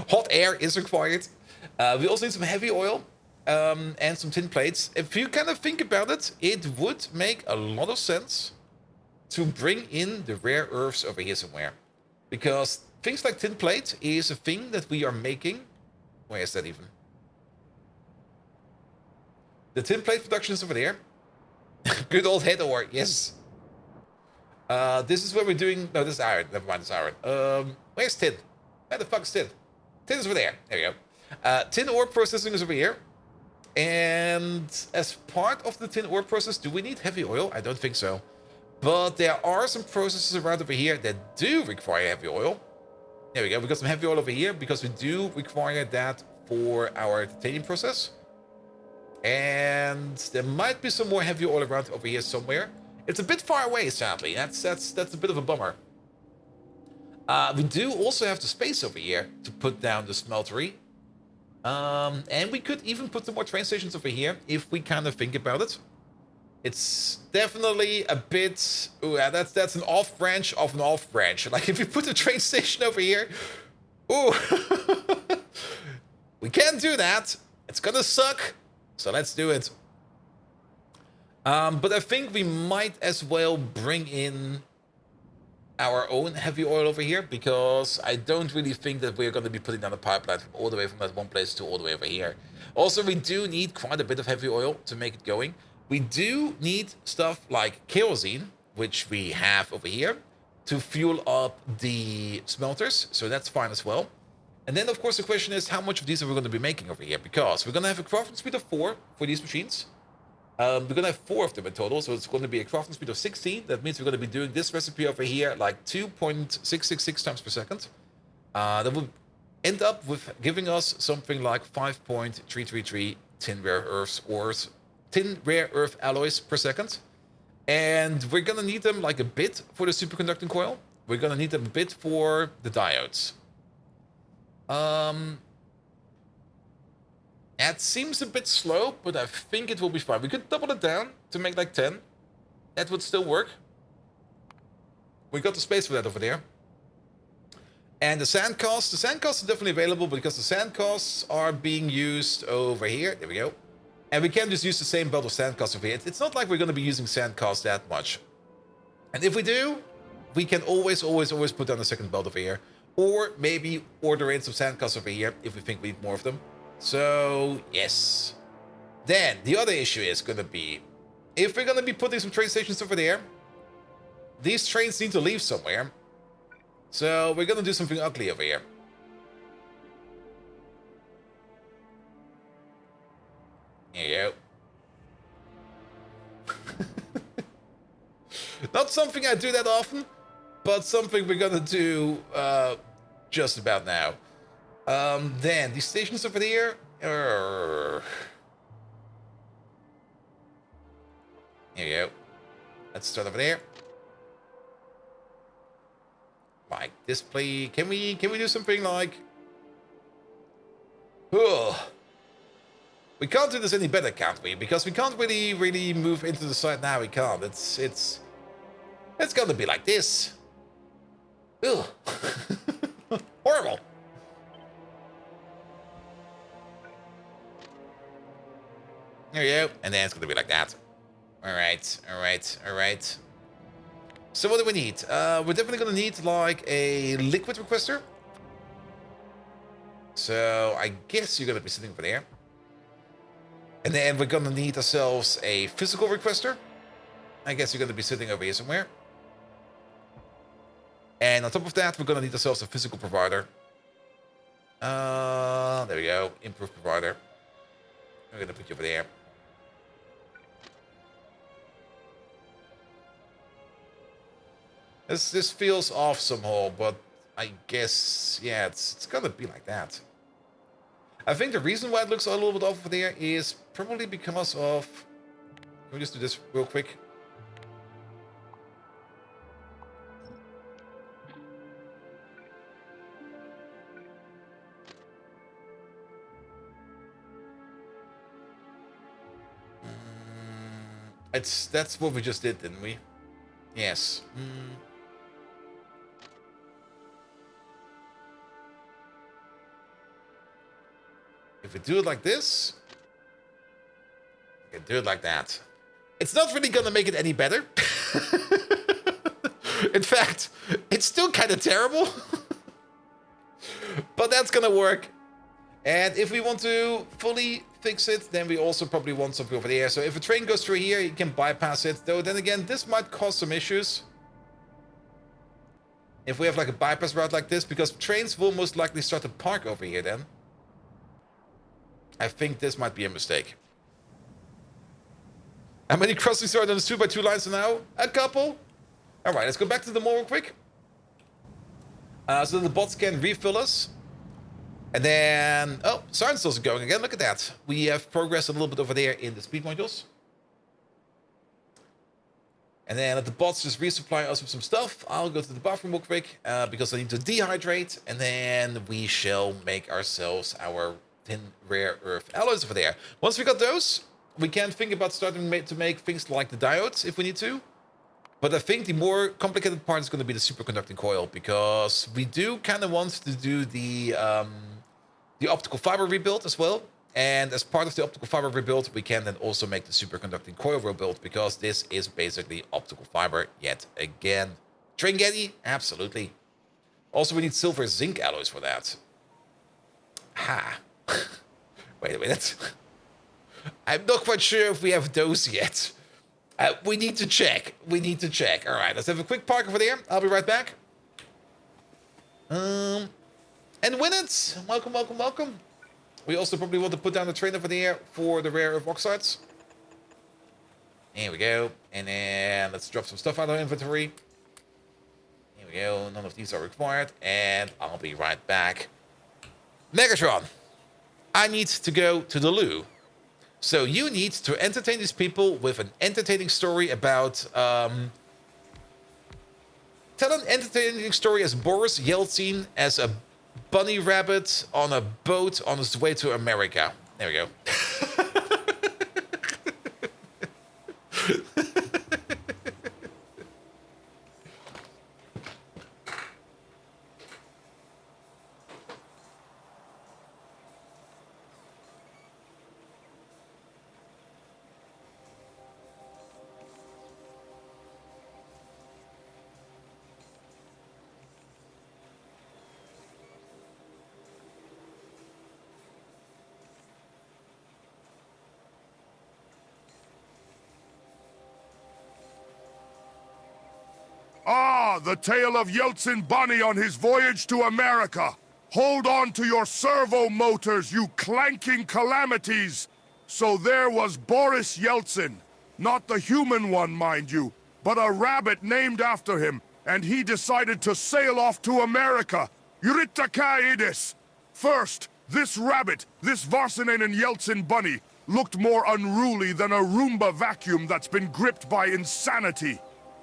hot air is required. We also need some heavy oil and some tin plates. If you kind of think about it, it would make a lot of sense to bring in the rare earths over here somewhere. Because things like tin plate is a thing that we are making. Where is that even? The tin plate production is over there. Good old head ore, yes. This is where we're doing... No, this is iron. Never mind, it's iron. Where's tin? Where the fuck is tin? Tin is over there. There you go. Tin ore processing is over here. And as part of the tin ore process, do we need heavy oil? I don't think so. But there are some processes around over here that do require heavy oil. There we go. We got some heavy oil over here because we do require that for our titanium process. And there might be some more heavy oil around over here somewhere. It's a bit far away, sadly. That's a bit of a bummer. We do also have the space over here to put down the smeltery. And we could even put some more train stations over here if we kind of think about it. It's definitely a bit... Ooh, yeah, that's an off branch of an off branch. Like, if you put a train station over here... Ooh. We can't do that. It's gonna suck. So let's do it. But I think we might as well bring in our own heavy oil over here, because I don't really think that we're going to be putting down a pipeline from all the way from that one place to all the way over here. Also, we do need quite a bit of heavy oil to make it going. We do need stuff like kerosene, which we have over here, to fuel up the smelters, so that's fine as well. And then, of course, the question is, how much of these are we going to be making over here? Because we're going to have a crafting speed of 4 for these machines. We're going to have 4 of them in total, so it's going to be a crafting speed of 16. That means we're going to be doing this recipe over here like 2.666 times per second. That will end up with giving us something like 5.333 tin rare earth alloys per second. And we're going to need them like a bit for the superconducting coil. We're going to need them a bit for the diodes. It seems a bit slow, but I think it will be fine. We could double it down to make like 10. That would still work. We got the space for that over there. And the sand costs are definitely available, because the sand costs are being used over here. There we go. And we can just use the same belt of sand costs over here. It's not like we're going to be using sand costs that much. And if we do, we can always put down a second belt over here. Or maybe order in some sand costs over here if we think we need more of them. So, yes. Then, the other issue is going to be, if we're going to be putting some train stations over there, these trains need to leave somewhere. So, we're going to do something ugly over here. Here you go. Not something I do that often, but something we're going to do just about now. Then, these stations over there... Here you go. Let's start over there. Like display... Can we do something like... Ugh. We can't do this any better, can't we? Because we can't really move into the side now. We can't. It's gonna be like this. Ugh. Horrible. There you go. And then it's gonna be like that. Alright. So what do we need? We're definitely gonna need like a liquid requester. So I guess you're gonna be sitting over there. And then we're gonna need ourselves a physical requester. I guess you're gonna be sitting over here somewhere. And on top of that, we're gonna need ourselves a physical provider. There we go. Improved provider. We're gonna put you over there. This feels off somehow, but I guess, yeah, it's gonna be like that. I think the reason why it looks a little bit off over there is probably because of... Let me just do this real quick. That's what we just did, didn't we? Yes. If we do it like this, we can do it like that. It's not really gonna make it any better. In fact, it's still kind of terrible. But that's gonna work. And if we want to fully fix it, then we also probably want something over there. So if a train goes through here, you can bypass it. Though then again, this might cause some issues. If we have like a bypass route like this, because trains will most likely start to park over here then. I think this might be a mistake. How many crossings are on the 2x2 lines now? A couple. Alright, let's go back to the mall real quick. So the bots can refill us. And then... Oh, siren stalls are going again. Look at that. We have progressed a little bit over there in the speed modules. And then let the bots just resupply us with some stuff. I'll go to the bathroom real quick because I need to dehydrate. And then we shall make ourselves our tin rare earth alloys over there. Once we got those, we can think about starting to make things like the diodes if we need to. But I think the more complicated part is going to be the superconducting coil, because we do kind of want to do the optical fiber rebuild as well. And as part of the optical fiber rebuild, we can then also make the superconducting coil rebuild, because this is basically optical fiber yet again. Tringetti? Absolutely. Also, we need silver zinc alloys for that. Ha. Wait a minute. I'm not quite sure if we have those yet. We need to check. We need to check. All right, let's have a quick park over there. I'll be right back. And Winnets, welcome, welcome, welcome. We also probably want to put down the train over there for the rare earth oxides. Here we go. And then let's drop some stuff out of our inventory. Here we go. None of these are required. And I'll be right back. Megatron, I need to go to the loo. So you need to entertain these people with an entertaining story about... tell an entertaining story as Boris Yeltsin as a bunny rabbit on a boat on his way to America. There we go. Ah, the tale of Yeltsin Bunny on his voyage to America. Hold on to your servo motors, you clanking calamities. So there was Boris Yeltsin. Not the human one, mind you, but a rabbit named after him. And he decided to sail off to America. Yritakaidis. First, this rabbit, this Varsinainen Yeltsin Bunny, looked more unruly than a Roomba vacuum that's been gripped by insanity.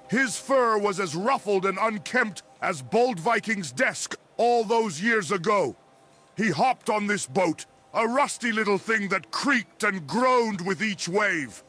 His fur was as ruffled and unkempt as Bold Viking's desk all those years ago. He hopped on this boat, a rusty little thing that creaked and groaned with each wave.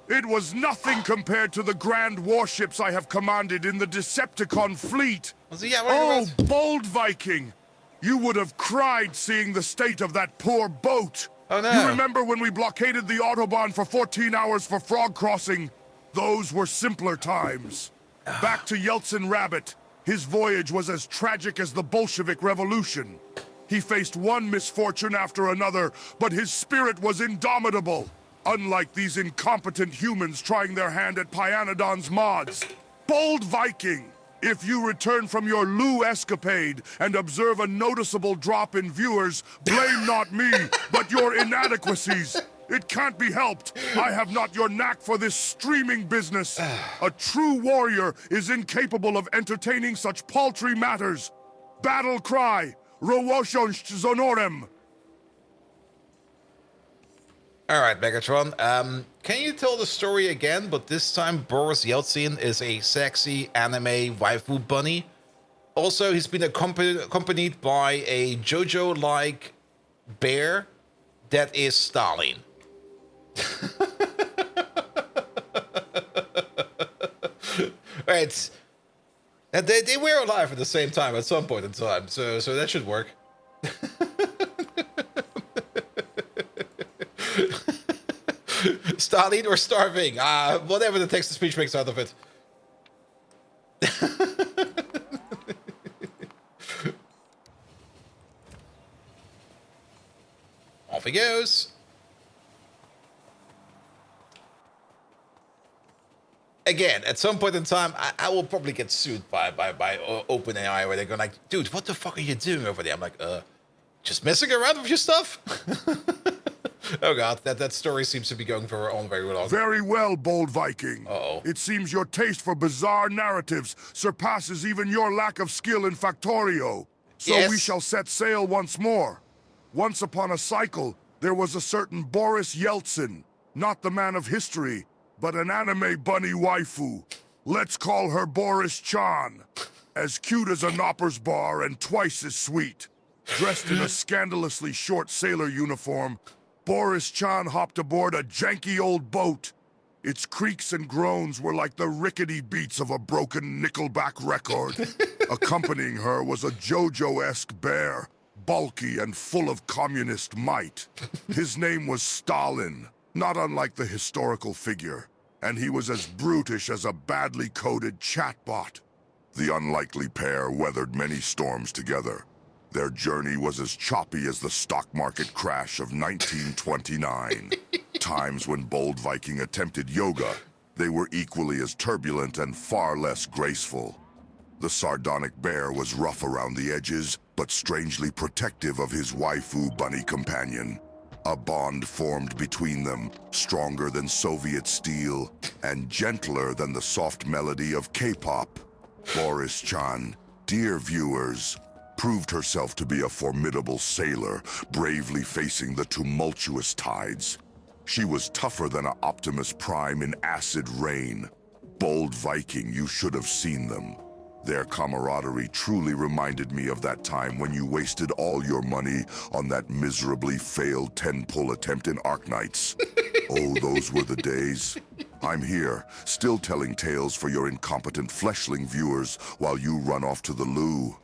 It was nothing compared to the grand warships I have commanded in the Decepticon fleet. Oh, Bold Viking! You would have cried seeing the state of that poor boat. Oh, no. You remember when we blockaded the Autobahn for 14 hours for frog crossing? Those were simpler times. Back to Yeltsin Rabbit. His voyage was as tragic as the Bolshevik Revolution. He faced one misfortune after another, but his spirit was indomitable. Unlike these incompetent humans trying their hand at Pyanodons mods. Bold Viking! If you return from your loo escapade and observe a noticeable drop in viewers, blame not me, but your inadequacies. It can't be helped. I have not your knack for this streaming business. A true warrior is incapable of entertaining such paltry matters. Battle cry, Rowoshonsh Zonorem. All right, Megatron. Can you tell the story again? But this time, Boris Yeltsin is a sexy anime waifu bunny. Also, he's been accompanied by a JoJo-like bear that is Stalin. Right. And they were alive at the same time at some point in time, so that should work. Stalin or starving? Whatever the text-to-speech makes out of it. Off he goes. Again, at some point in time, I will probably get sued by OpenAI, where they're going like, dude, what the fuck are you doing over there? I'm like, just messing around with your stuff? Oh god, that story seems to be going for on very long. Very well, Bold Viking. Uh-oh. It seems your taste for bizarre narratives surpasses even your lack of skill in Factorio. So Yes. we shall set sail once more. Once upon a cycle, there was a certain Boris Yeltsin. Not the man of history, but an anime bunny waifu. Let's call her Boris-chan. As cute as a Nopper's bar and twice as sweet. Dressed in a scandalously short sailor uniform, Boris Chan hopped aboard a janky old boat. Its creaks and groans were like the rickety beats of a broken Nickelback record. Accompanying her was a JoJo-esque bear, bulky and full of communist might. His name was Stalin, not unlike the historical figure, and he was as brutish as a badly coded chatbot. The unlikely pair weathered many storms together. Their journey was as choppy as the stock market crash of 1929. Times when Bold Viking attempted yoga, they were equally as turbulent and far less graceful. The sardonic bear was rough around the edges, but strangely protective of his waifu bunny companion. A bond formed between them, stronger than Soviet steel and gentler than the soft melody of K-pop. Boris Chan, dear viewers, proved herself to be a formidable sailor, bravely facing the tumultuous tides. She was tougher than an Optimus Prime in acid rain. Bold Viking, you should have seen them. Their camaraderie truly reminded me of that time when you wasted all your money on that miserably failed 10-pull attempt in Arknights. Oh, those were the days. I'm here, still telling tales for your incompetent fleshling viewers while you run off to the loo.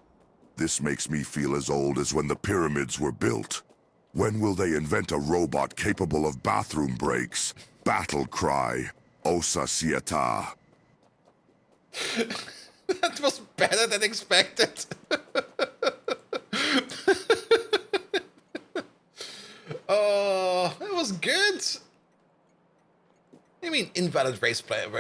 This makes me feel as old as when the pyramids were built. When will they invent a robot capable of bathroom breaks? Battle cry, Osa Sieta. That was better than expected. Oh, that was good. You mean invalid race play? All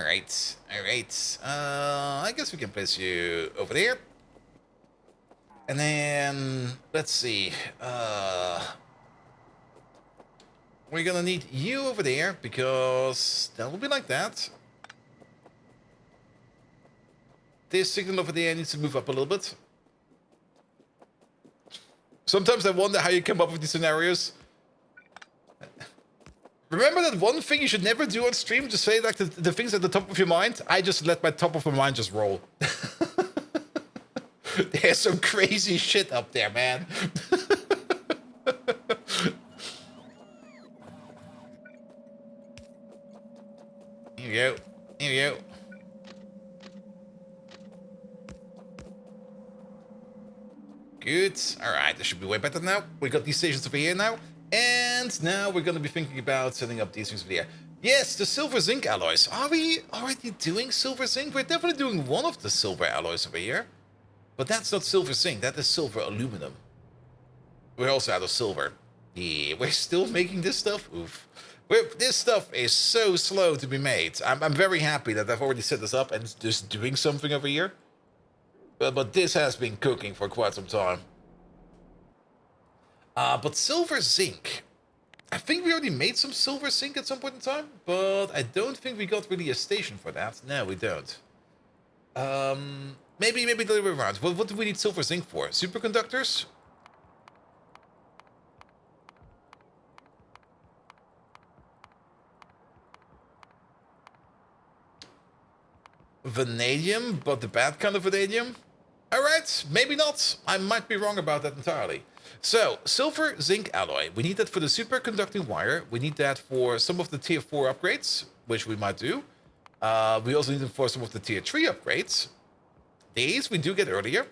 right. I guess we can place you over there. And then, let's see. We're gonna need you over there, because that will be like that. This signal over there needs to move up a little bit. Sometimes I wonder how you come up with these scenarios. Remember that one thing you should never do on stream? Just say like the things at the top of your mind? I just let my top of my mind just roll. There's some crazy shit up there, man. Here we go. Here we go. Good. Alright, this should be way better now. We got these stations over here now. And now we're going to be thinking about setting up these things over here. Yes, the silver zinc alloys. Are we already doing silver zinc? We're definitely doing one of the silver alloys over here. But that's not silver zinc, that is silver aluminum. We're also out of silver. Yeah, we're still making this stuff? Oof. This stuff is so slow to be made. I'm very happy that I've already set this up and just doing something over here. But this has been cooking for quite some time. But silver zinc. I think we already made some silver zinc at some point in time, but I don't think we got really a station for that. No, we don't. Maybe the other way around. What do we need silver zinc for? Superconductors? Vanadium, but the bad kind of vanadium? Alright, maybe not. I might be wrong about that entirely. So, silver zinc alloy. We need that for the superconducting wire. We need that for some of the tier 4 upgrades, which we might do. We also need them for some of the tier 3 upgrades. These we do get earlier.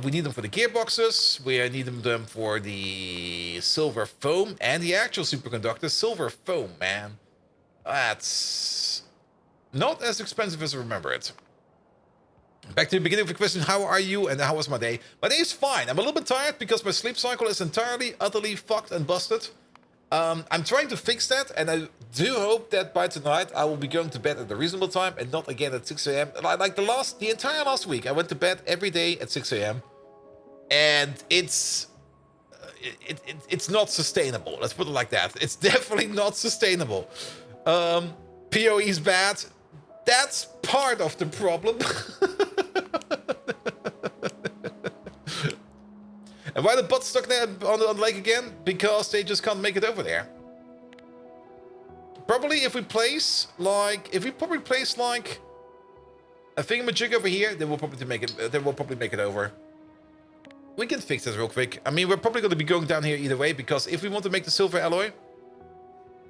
We need them for the gearboxes. We need them for the silver foam and the actual superconductor. Silver foam, man. That's not as expensive as I remember it. Back to the beginning of the question, how are you and how was my day? My day is fine. I'm a little bit tired because my sleep cycle is entirely, utterly fucked and busted. I'm trying to fix that, and I do hope that by tonight I will be going to bed at a reasonable time and not again at 6 a.m. Like the entire last week, I went to bed every day at 6 a.m. And it's not sustainable. Let's put it like that. It's definitely not sustainable. PoE is bad. That's part of the problem. And why the bots stuck there on the lake again? Because they just can't make it over there. Probably if we place like a thingamajig over here, they will probably make it. They will probably make it over. We can fix this real quick. I mean, we're probably going to be going down here either way, because if we want to make the silver alloy,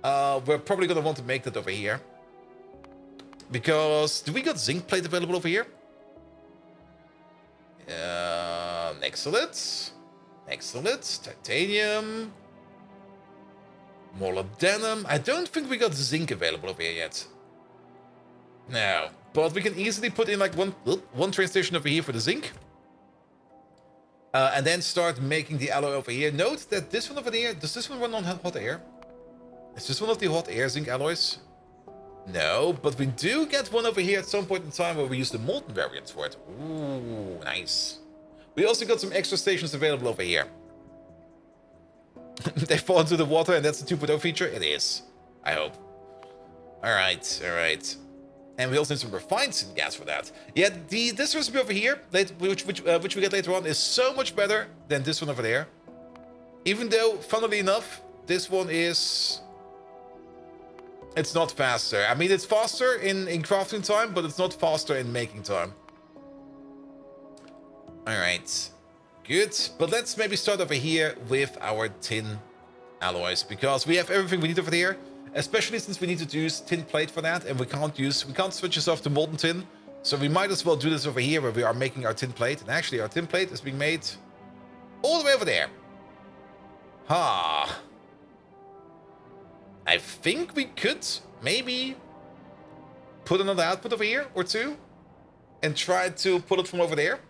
we're probably going to want to make that over here. Because do we got zinc plate available over here? Excellent. Excellent. Titanium. Molybdenum. I don't think we got zinc available over here yet. No. But we can easily put in like one train station over here for the zinc. And then start making the alloy over here. Note that this one over there, does this one run on hot air? Is this one of the hot air zinc alloys? No, but we do get one over here at some point in time where we use the molten variants for it. Ooh, nice. We also got some extra stations available over here. They fall into the water and that's the 2.0 feature? It is. I hope. Alright, alright. And we also need some refined syngas for that. Yeah, this recipe over here, which we get later on, is so much better than this one over there. Even though, funnily enough, this one is... It's not faster. I mean, it's faster in crafting time, but it's not faster in making time. Alright. Good. But let's maybe start over here with our tin alloys, because we have everything we need over here. Especially since we need to use tin plate for that, and we can't switch this off to molten tin. So we might as well do this over here where we are making our tin plate. And actually our tin plate is being made all the way over there. Ha. I think we could maybe put another output over here or two and try to pull it from over there.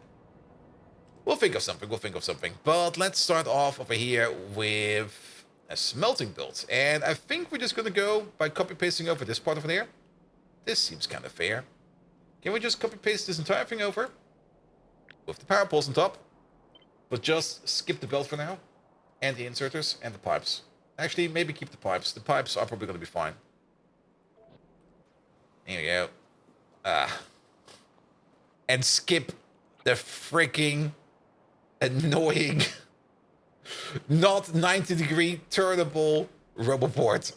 We'll think of something, we'll think of something. But let's start off over here with a smelting build. And I think we're just going to go by copy-pasting over this part over there. This seems kind of fair. Can we just copy-paste this entire thing over? With the power poles on top. But just skip the belt for now. And the inserters and the pipes. Actually, maybe keep the pipes. The pipes are probably going to be fine. There we go. And skip the freaking annoying not 90-degree turnable RoboPort.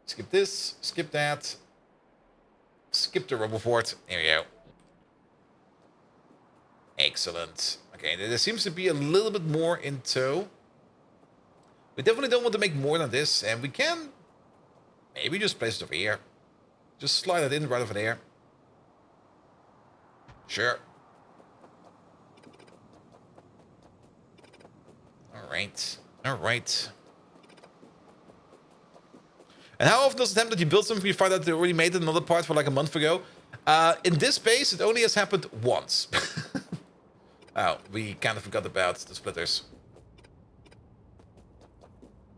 Skip this, skip that. Skip the RoboPort. There we go. Excellent. Okay, there seems to be a little bit more in tow. We definitely don't want to make more than this, and we can maybe just place it over here. Just slide it in right over there. Sure. Alright. Alright. And how often does it happen that you build something you find out they already made it another part for like a month ago? In this base, it only has happened once. Oh, we kind of forgot about the splitters.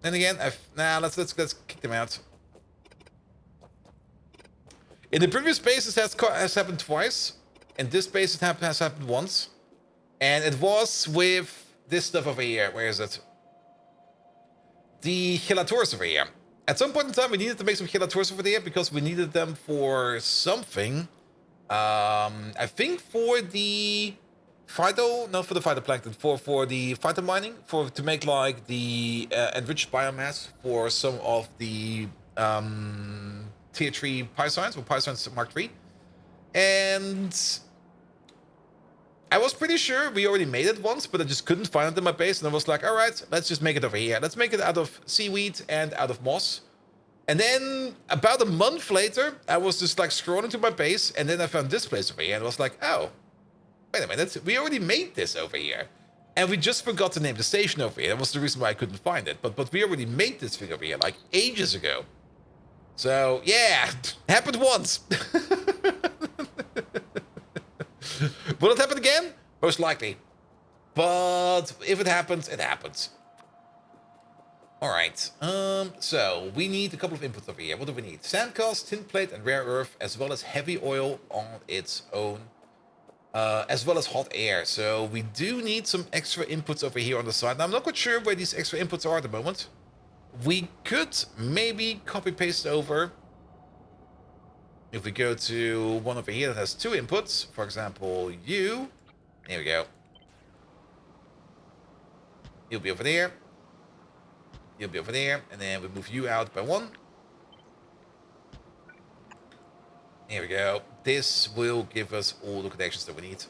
And again, let's kick them out. In the previous base, it has happened twice. In this base, it has happened once. And it was with this stuff over here. Where is it? The gelators over here. At some point in time, we needed to make some gelators over there because we needed them for something. I think for the not for the phytoplankton, for the phytomining, to make like the enriched biomass for some of the tier 3 Pythons, or Pythons Mark 3. And I was pretty sure we already made it once, but I just couldn't find it in my base, and I was like, alright, let's just make it over here. Let's make it out of seaweed and out of moss. And then, about a month later, I was just like scrolling to my base, and then I found this place over here, and I was like, oh, wait a minute, we already made this over here. And we just forgot to name the station over here. That was the reason why I couldn't find it. But we already made this thing over here, like, ages ago. So, yeah, happened once. Will it happen again? Most likely. But if it happens, it happens. Alright, so we need a couple of inputs over here. What do we need? Sandcast, tin plate, and rare earth, as well as heavy oil on its own. As well as hot air. So we do need some extra inputs over here on the side. Now, I'm not quite sure where these extra inputs are at the moment. We could maybe copy-paste over. If we go to one over here that has 2 inputs, for example, you. There we go. You'll be over there. You'll be over there. And then we move you out by 1. Here we go. This will give us all the connections that we need.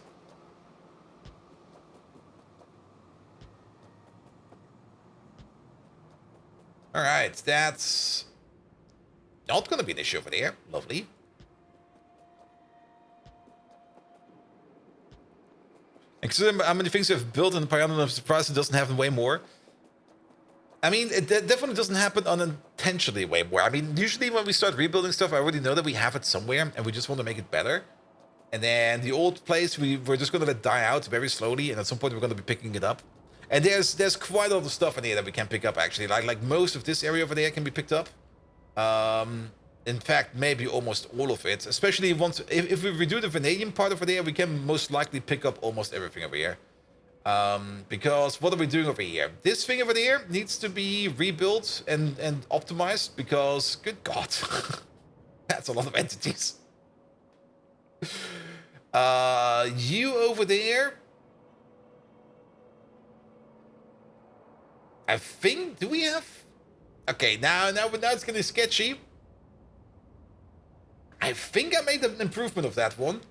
All right, that's not going to be an issue over there. Lovely. And considering how many things we've built in the Pyanodons, I'm surprised it doesn't happen way more. I mean, it definitely doesn't happen unintentionally way more. I mean, usually when we start rebuilding stuff, I already know that we have it somewhere, and we just want to make it better. And then the old place, we're just going to let die out very slowly, and at some point we're going to be picking it up. And there's quite a lot of stuff in here that we can pick up, actually. Like most of this area over there can be picked up. In fact, maybe almost all of it. Especially once, if we redo the vanadium part over there, we can most likely pick up almost everything over here. Because what are we doing over here? This thing over there needs to be rebuilt and optimized because, good God, that's a lot of entities. You over there, I think, do we have? Okay, now it's getting sketchy. I think I made an improvement of that one.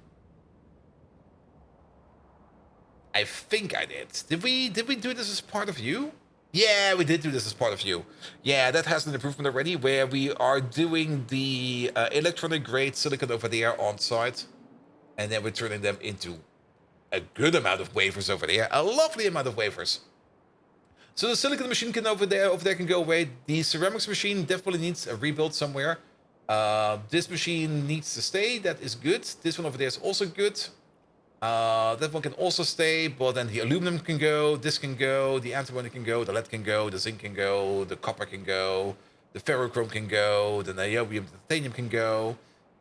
I think I did. Did we do this as part of you? Yeah, we did do this as part of you. Yeah, that has an improvement already, where we are doing the electronic grade silicon over there on site, and then we're turning them into a good amount of wafers over there, a lovely amount of wafers. So the silicon machine can over there can go away. The ceramics machine definitely needs a rebuild somewhere. This machine needs to stay. That is good. This one over there is also good. That one can also stay, but then the aluminum can go, this can go, the antimony can go, the lead can go, the zinc can go, the copper can go, the ferrochrome can go, the niobium, the titanium can go,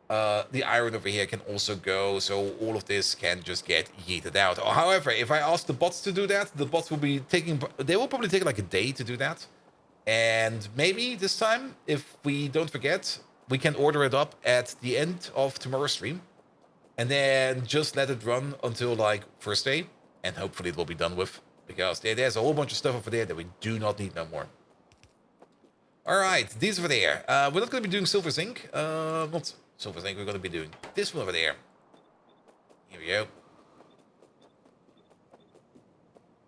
the iron over here can also go, so all of this can just get yeeted out. However, if I ask the bots to do that, the bots will be taking, they will probably take like a day to do that. And maybe this time, if we don't forget, we can order it up at the end of tomorrow's stream. And then just let it run until like first day, and hopefully it will be done with, because there's a whole bunch of stuff over there that we do not need no more. All right, these over there. We're not going to be doing silver zinc. Not silver zinc. We're going to be doing this one over there. Here we go.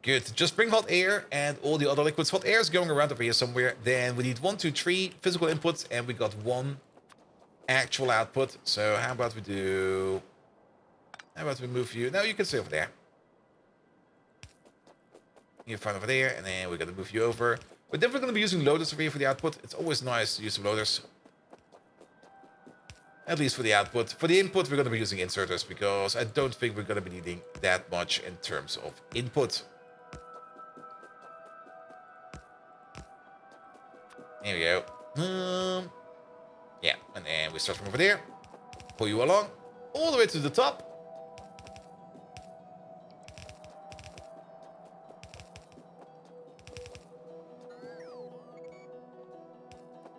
Good. Just bring hot air and all the other liquids. Hot air is going around over here somewhere. Then we need 1, 2, 3 physical inputs, and we got 1 actual output. So how about we do? How about we move you? No, you can stay over there. You're fine over there, and then we're going to move you over. We're definitely going to be using loaders over here for the output. It's always nice to use some loaders. At least for the output. For the input, we're going to be using inserters, because I don't think we're going to be needing that much in terms of input. Here we go. Yeah, and then we start from over there. Pull you along, all the way to the top.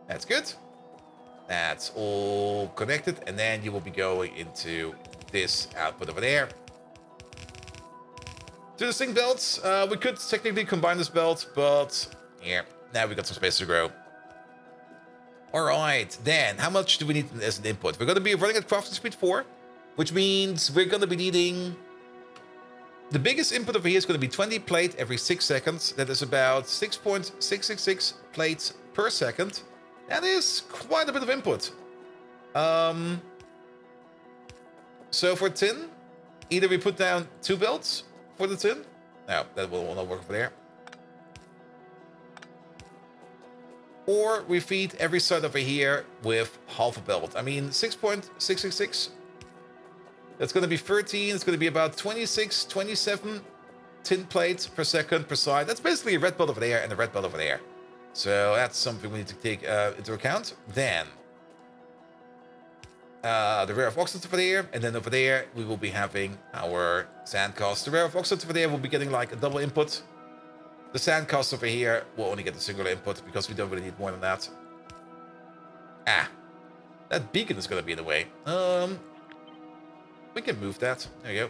That's good. That's all connected, and then you will be going into this output over there. To the sync belts, we could technically combine this belt, but here, now we got some space to grow. All right, then how much do we need as an input? We're going to be running at crafting speed 4, which means we're going to be needing... The biggest input over here is going to be 20 plate every 6 seconds. That is about 6.666 plates per second. That is quite a bit of input. So for tin, either we put down 2 belts for the tin. No, that will not work over there. Or we feed every side over here with half a belt. I mean, 6.666. That's going to be 13. It's going to be about 26, 27 tin plates per second per side. That's basically a red belt over there and a red belt over there. So that's something we need to take into account. Then the rare of oxides over there, and then over there we will be having our sand cast. The rare of oxides over there will be getting like a double input. The sand cast over here will only get a single input because we don't really need more than that. Ah, that beacon is going to be in the way. We can move that. There we go.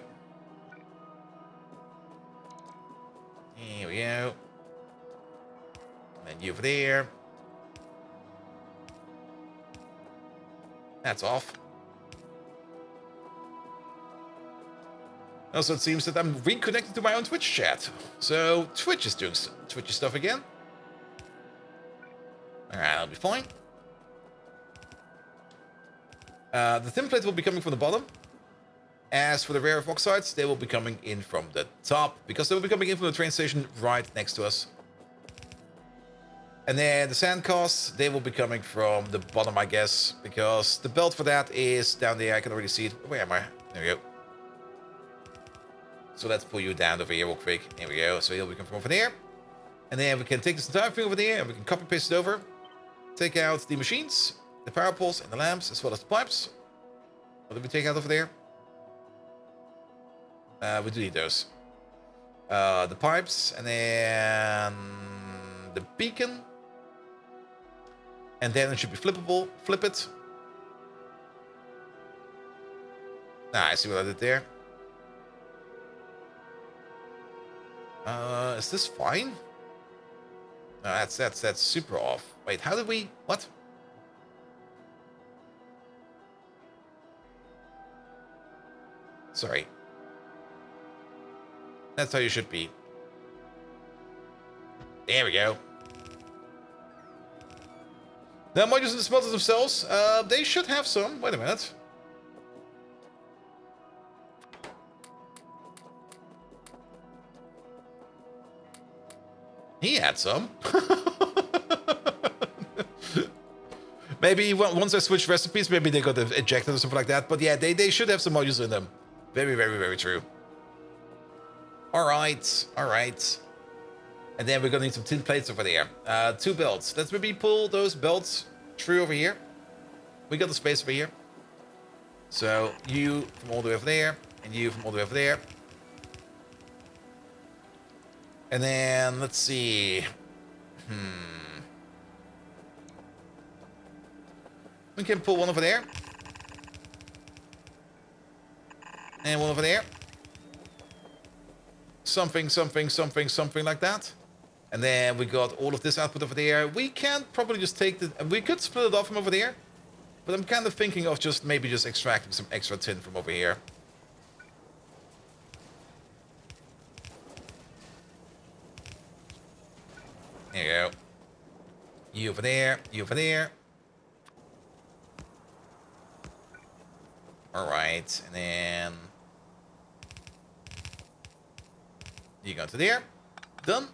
Here we go. And then you over there. That's off. Also, it seems that I'm reconnected to my own Twitch chat. So, Twitch is doing Twitchy stuff again. Alright, that'll be fine. The thin plates will be coming from the bottom. As for the rare earth oxides, they will be coming in from the top, because they will be coming in from the train station right next to us. And then the sand costs, they will be coming from the bottom, I guess, because the belt for that is down there. I can already see it. Where am I? There we go. So let's pull you down over here real quick. There we go. So he'll be coming from over there. And then we can take this entire thing over there and we can copy paste it over. Take out the machines, the power poles, and the lamps, as well as the pipes. What did we take out over there? We do need those. The pipes, and then the beacon. And then it should be flippable. Flip it. Ah, I see what I did there. Is this fine? No, that's super off. Wait, how did we... What? Sorry. That's how you should be. There we go. Now, modules in the smelters themselves, they should have some. Wait a minute. He had some. Maybe once I switch recipes, maybe they got ejected or something like that. But yeah, they should have some modules in them. Very, very, very true. Alright, alright. And then we're gonna need some tin plates over there. 2 belts. Let's maybe pull those belts through over here. We got the space over here. So you from all the way over there, and you from all the way over there. And then let's see. We can pull one over there. And one over there. Something like that. And then we got all of this output over there. We can probably just take the... We could split it off from over there. But I'm kind of thinking of just maybe just extracting some extra tin from over here. There you go. You over there. You over there. Alright. And then... You go to there. Done.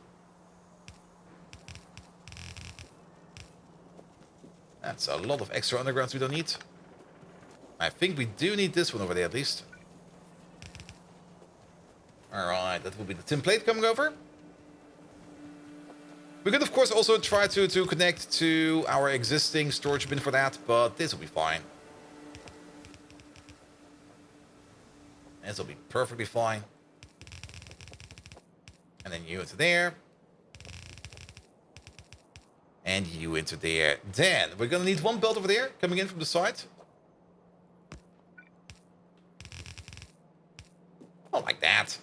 That's a lot of extra undergrounds we don't need. I think we do need this one over there at least. Alright, that will be the tin plate coming over. We could of course also try to connect to our existing storage bin for that, but this will be fine. This will be perfectly fine. And then you into there. And you into there. Then we're gonna need one belt over there coming in from the side. Not like that.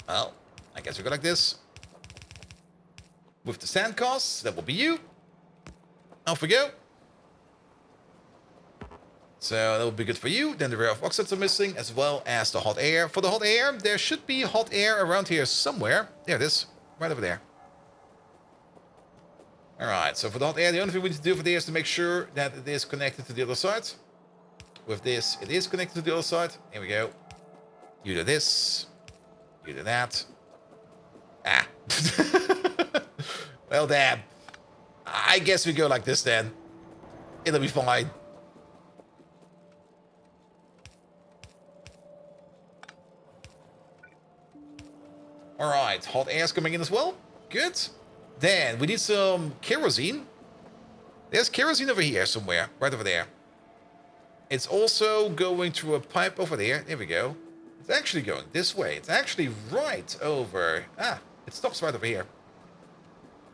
Well, I guess we go like this. With the sand costs, that will be you. Off we go. So that will be good for you. Then the rare earth oxides are missing, as well as the hot air. For the hot air, there should be hot air around here somewhere. There it is, right over there. Alright, so for the hot air, the only thing we need to do for there is to make sure that it is connected to the other side. With this, it is connected to the other side. Here we go. You do this. You do that. Ah. Well, damn. I guess we go like this then. It'll be fine. Alright, hot air's coming in as well. Good. Then we need some kerosene. There's kerosene over here somewhere. Right over there. It's also going through a pipe over there. There we go. It's actually going this way. It's actually right over... Ah, it stops right over here.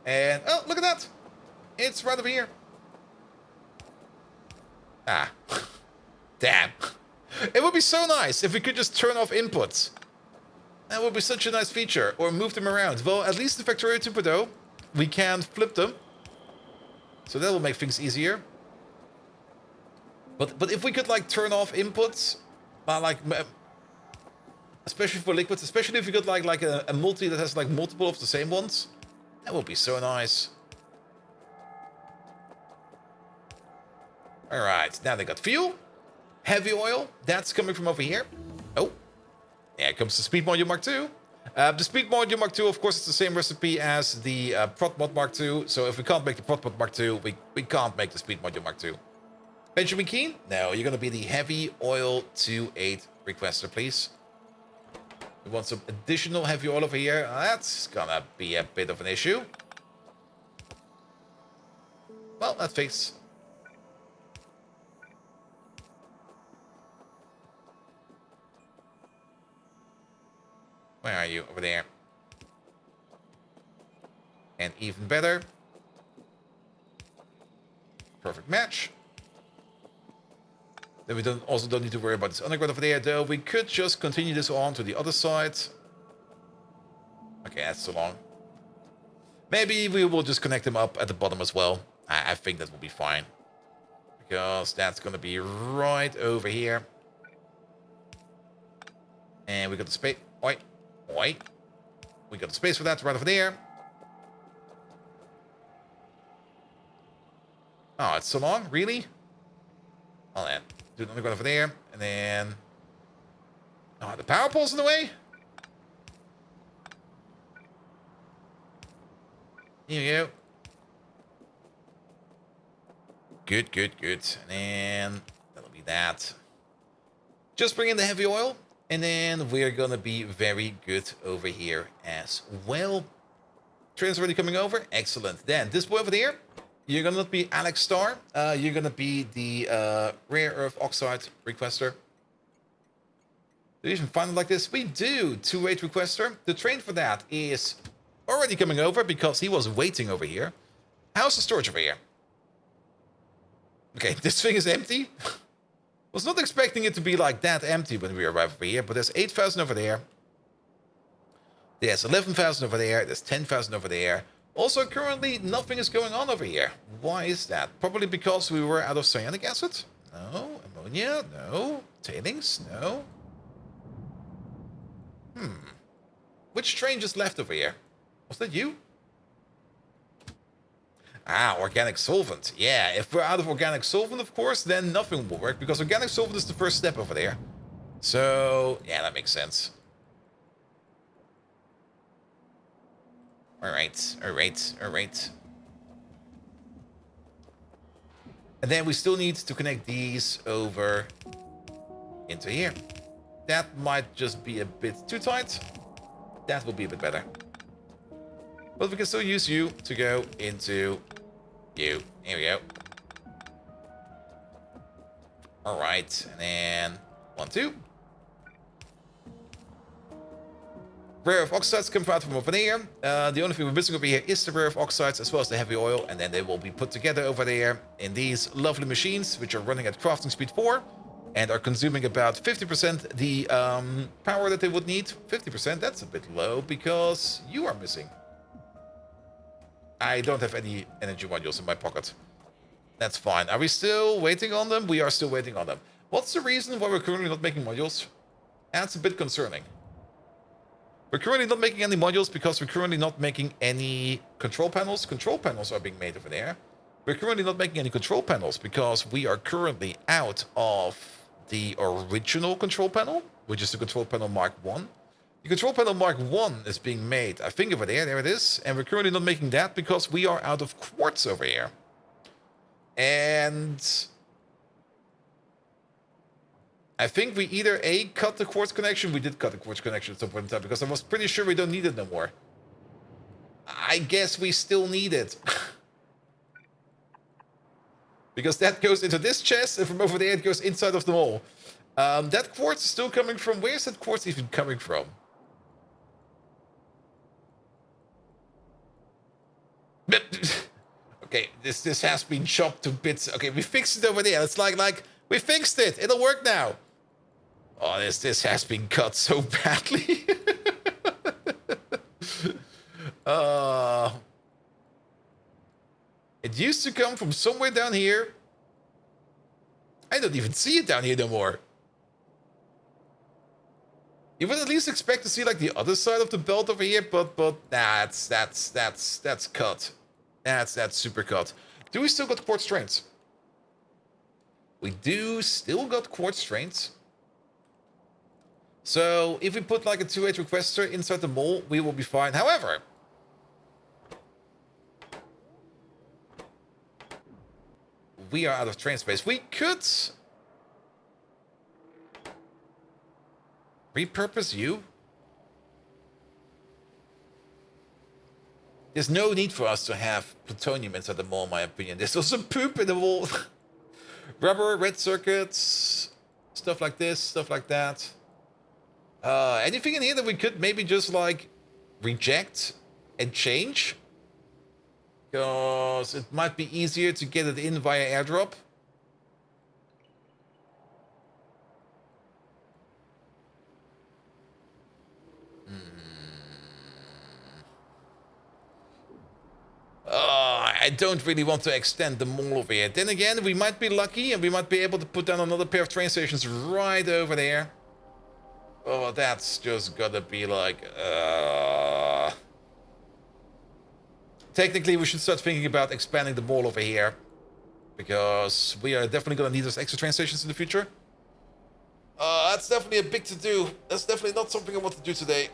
And... Oh, look at that. It's right over here. Ah. Damn. It would be so nice if we could just turn off inputs. That would be such a nice feature. Or move them around. Well, at least the Factorio 2.0, we can flip them. So that will make things easier. But if we could like turn off inputs, especially for liquids, especially if you got like a multi that has like multiple of the same ones, that would be so nice. All right, now they got fuel, heavy oil. That's coming from over here. Oh, there comes the Speed Module Mark II. The Speed Module Mark II, of course, it's the same recipe as the Prot Mod Mark II. So if we can't make the Prot Mod Mark II, we can't make the Speed Module Mark II. Benjamin Keen? No, you're going to be the heavy oil 2.8 requester, please. We want some additional heavy oil over here. That's going to be a bit of an issue. Well, that's fixed. Where are you? Over there. And even better. Perfect match. Then we also don't need to worry about this underground over there, though. We could just continue this on to the other side. Okay, that's too long. Maybe we will just connect them up at the bottom as well. I think that will be fine. Because that's going to be right over here. And we got the space. Oi. Oi. We got the space for that right over there. Oh, it's so long? Really? Well then. Do the underground over there, and then... Oh, the power pole's in the way? Here we go. Good, good, good. And then... That'll be that. Just bring in the heavy oil, and then we're gonna be very good over here as well. Train's already coming over. Excellent. Then, this boy over there... You're going to be Alex Starr. You're going to be the rare earth oxide requester. Do you even find it like this? We do. 2.8 requester. The train for that is already coming over because he was waiting over here. How's the storage over here? Okay, this thing is empty. Was not expecting it to be like that empty when we arrived over here, but there's 8,000 over there. There's 11,000 over there. There's 10,000 over there. Also, currently, nothing is going on over here. Why is that? Probably because we were out of cyanic acid? No. Ammonia? No. Tailings? No. Which train just left over here? Was that you? Ah, organic solvent. Yeah, if we're out of organic solvent, of course, then nothing will work, because organic solvent is the first step over there. So, yeah, that makes sense. Alright, alright, alright. And then we still need to connect these over into here. That might just be a bit too tight. That will be a bit better. But we can still use you to go into you. Here we go. Alright, and then 1, 2. Rare earth oxides come out from over there. The only thing we're missing over here is the rare earth oxides as well as the heavy oil, and then they will be put together over there in these lovely machines, which are running at crafting speed 4 and are consuming about 50% the power that they would need. 50%, that's a bit low because you are missing. I don't have any energy modules in my pocket. That's fine. Are we still waiting on them? We are still waiting on them. What's the reason why we're currently not making modules? That's a bit concerning. We're currently not making any modules because we're currently not making any control panels. Control panels are being made over there. We're currently not making any control panels because we are currently out of the original control panel, which is the control panel Mark 1. The control panel Mark 1 is being made, I think over there, there it is. And we're currently not making that because we are out of quartz over here. And I think we either A, cut the quartz connection. We did cut the quartz connection at some point in time because I was pretty sure we don't need it no more. I guess we still need it. Because that goes into this chest, and from over there it goes inside of the wall. That quartz is still coming from... Where's that quartz even coming from? Okay, this has been chopped to bits. Okay, we fixed it over there. It's like we fixed it. It'll work now. Oh, this has been cut so badly. It used to come from somewhere down here. I don't even see it down here no more. You would at least expect to see like the other side of the belt over here, but nah, that's cut. That's super cut. Do we still got quartz trains? We do still got quartz trains. So if we put like a 2-8 requester inside the mall, we will be fine. However, we are out of train space. We could repurpose you. There's no need for us to have plutonium inside the mall, in my opinion. There's also poop in the wall. Rubber, red circuits, stuff like this, stuff like that. Anything in here that we could maybe just like reject and change? Because it might be easier to get it in via airdrop. I don't really want to extend the mall over here. Then again, we might be lucky and we might be able to put down another pair of train stations right over there. Oh, that's just gotta be like... Technically, we should start thinking about expanding the mall over here. Because we are definitely gonna need those extra train stations in the future. That's definitely a big to-do. That's definitely not something I want to do today.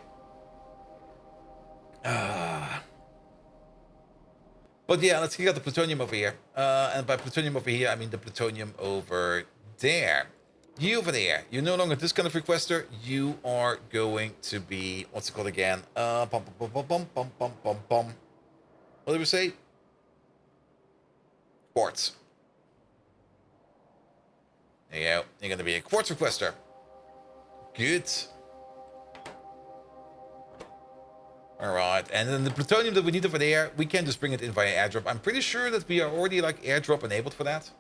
But yeah, let's kick out the plutonium over here. And by plutonium over here, I mean the plutonium over there. You over there, you're no longer this kind of requester. You are going to be, what's it called again? What did we say? Quartz. There you go. You're going to be a quartz requester. Good. Alright, and then the plutonium that we need over there, we can just bring it in via airdrop. I'm pretty sure that we are already like airdrop enabled for that.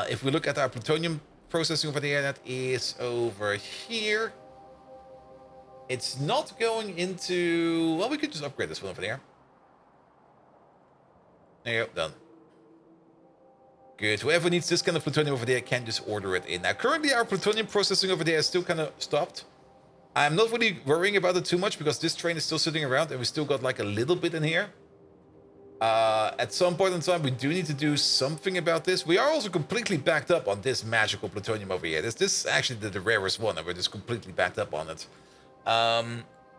If we look at our plutonium processing over there, that is over here. It's not going into... Well, we could just upgrade this one over there. There you go, done. Good, whoever needs this kind of plutonium over there can just order it in. Now, currently our plutonium processing over there is still kind of stopped. I'm not really worrying about it too much because this train is still sitting around and we still got like a little bit in here. At some point in time, we do need to do something about this. We are also completely backed up on this magical plutonium over here. This is actually the rarest one, and we're just completely backed up on it.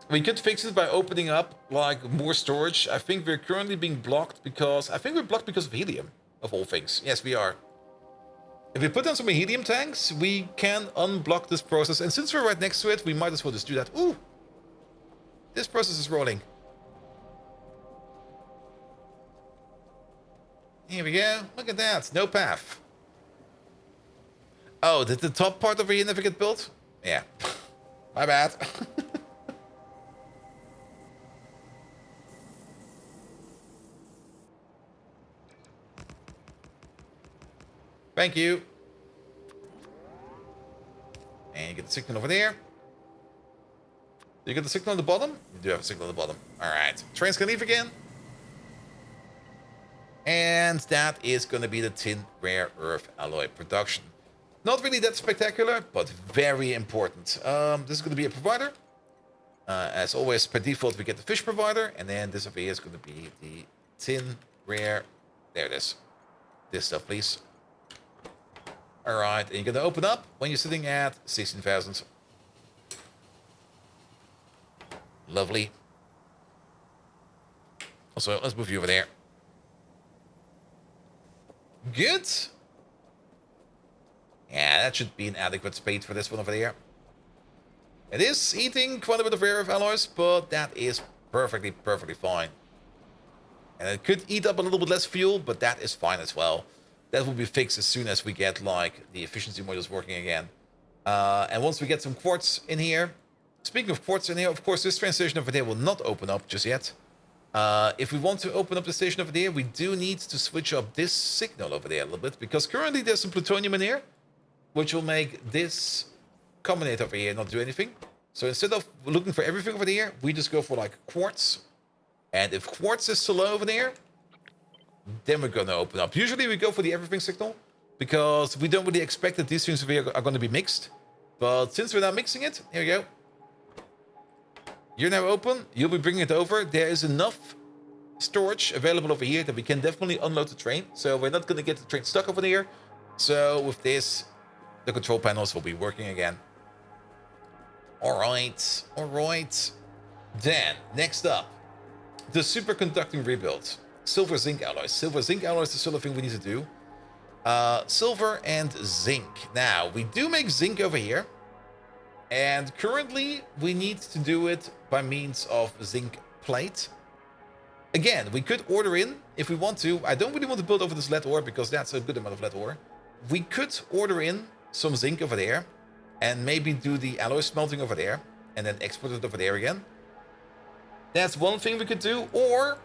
We could fix it by opening up like more storage. I think we're currently being blocked because... I think we're blocked because of helium, of all things. Yes, we are. If we put down some helium tanks, we can unblock this process. And since we're right next to it, we might as well just do that. Ooh! This process is rolling. Here we go. Look at that. No path. Oh, did the top part over here never get built? Yeah. My bad. Thank you. And you get the signal over there. Do you get the signal on the bottom? You do have a signal on the bottom. Alright. Trains can leave again. And that is going to be the tin rare earth alloy production. Not really that spectacular, but very important. This is going to be a provider. As always, by default, we get the fish provider. And then this over here is going to be the tin rare. There it is. This stuff, please. Alright, and you're going to open up when you're sitting at 16,000. Lovely. Also, let's move you over there. Good. Yeah, that should be an adequate space for this one over there. It is eating quite a bit of rare earth alloys, but that is perfectly fine. And it could eat up a little bit less fuel, but that is fine as well. That will be fixed as soon as we get, like, the efficiency modules working again. And once we get some quartz in here... Speaking of quartz in here, of course, this train station over there will not open up just yet. If we want to open up the station over there, we do need to switch up this signal over there a little bit. Because currently there's some plutonium in here, which will make this combinate over here not do anything. So instead of looking for everything over there, we just go for, like, quartz. And if quartz is still low over there... then we're going to open up. Usually we go for the everything signal because we don't really expect that these things are going to be mixed. But since we're now mixing it, here we go. You're now open. You'll be bringing it over. There is enough storage available over here that we can definitely unload the train. So we're not going to get the train stuck over there. So with this, the control panels will be working again. All right. All right. Then, next up, the superconducting rebuild. Silver zinc alloys. Silver zinc alloys is the sort of thing we need to do. Silver and zinc. Now, we do make zinc over here. And currently, we need to do it by means of zinc plate. Again, we could order in if we want to. I don't really want to build over this lead ore because that's a good amount of lead ore. We could order in some zinc over there and maybe do the alloy smelting over there and then export it over there again. That's one thing we could do. Or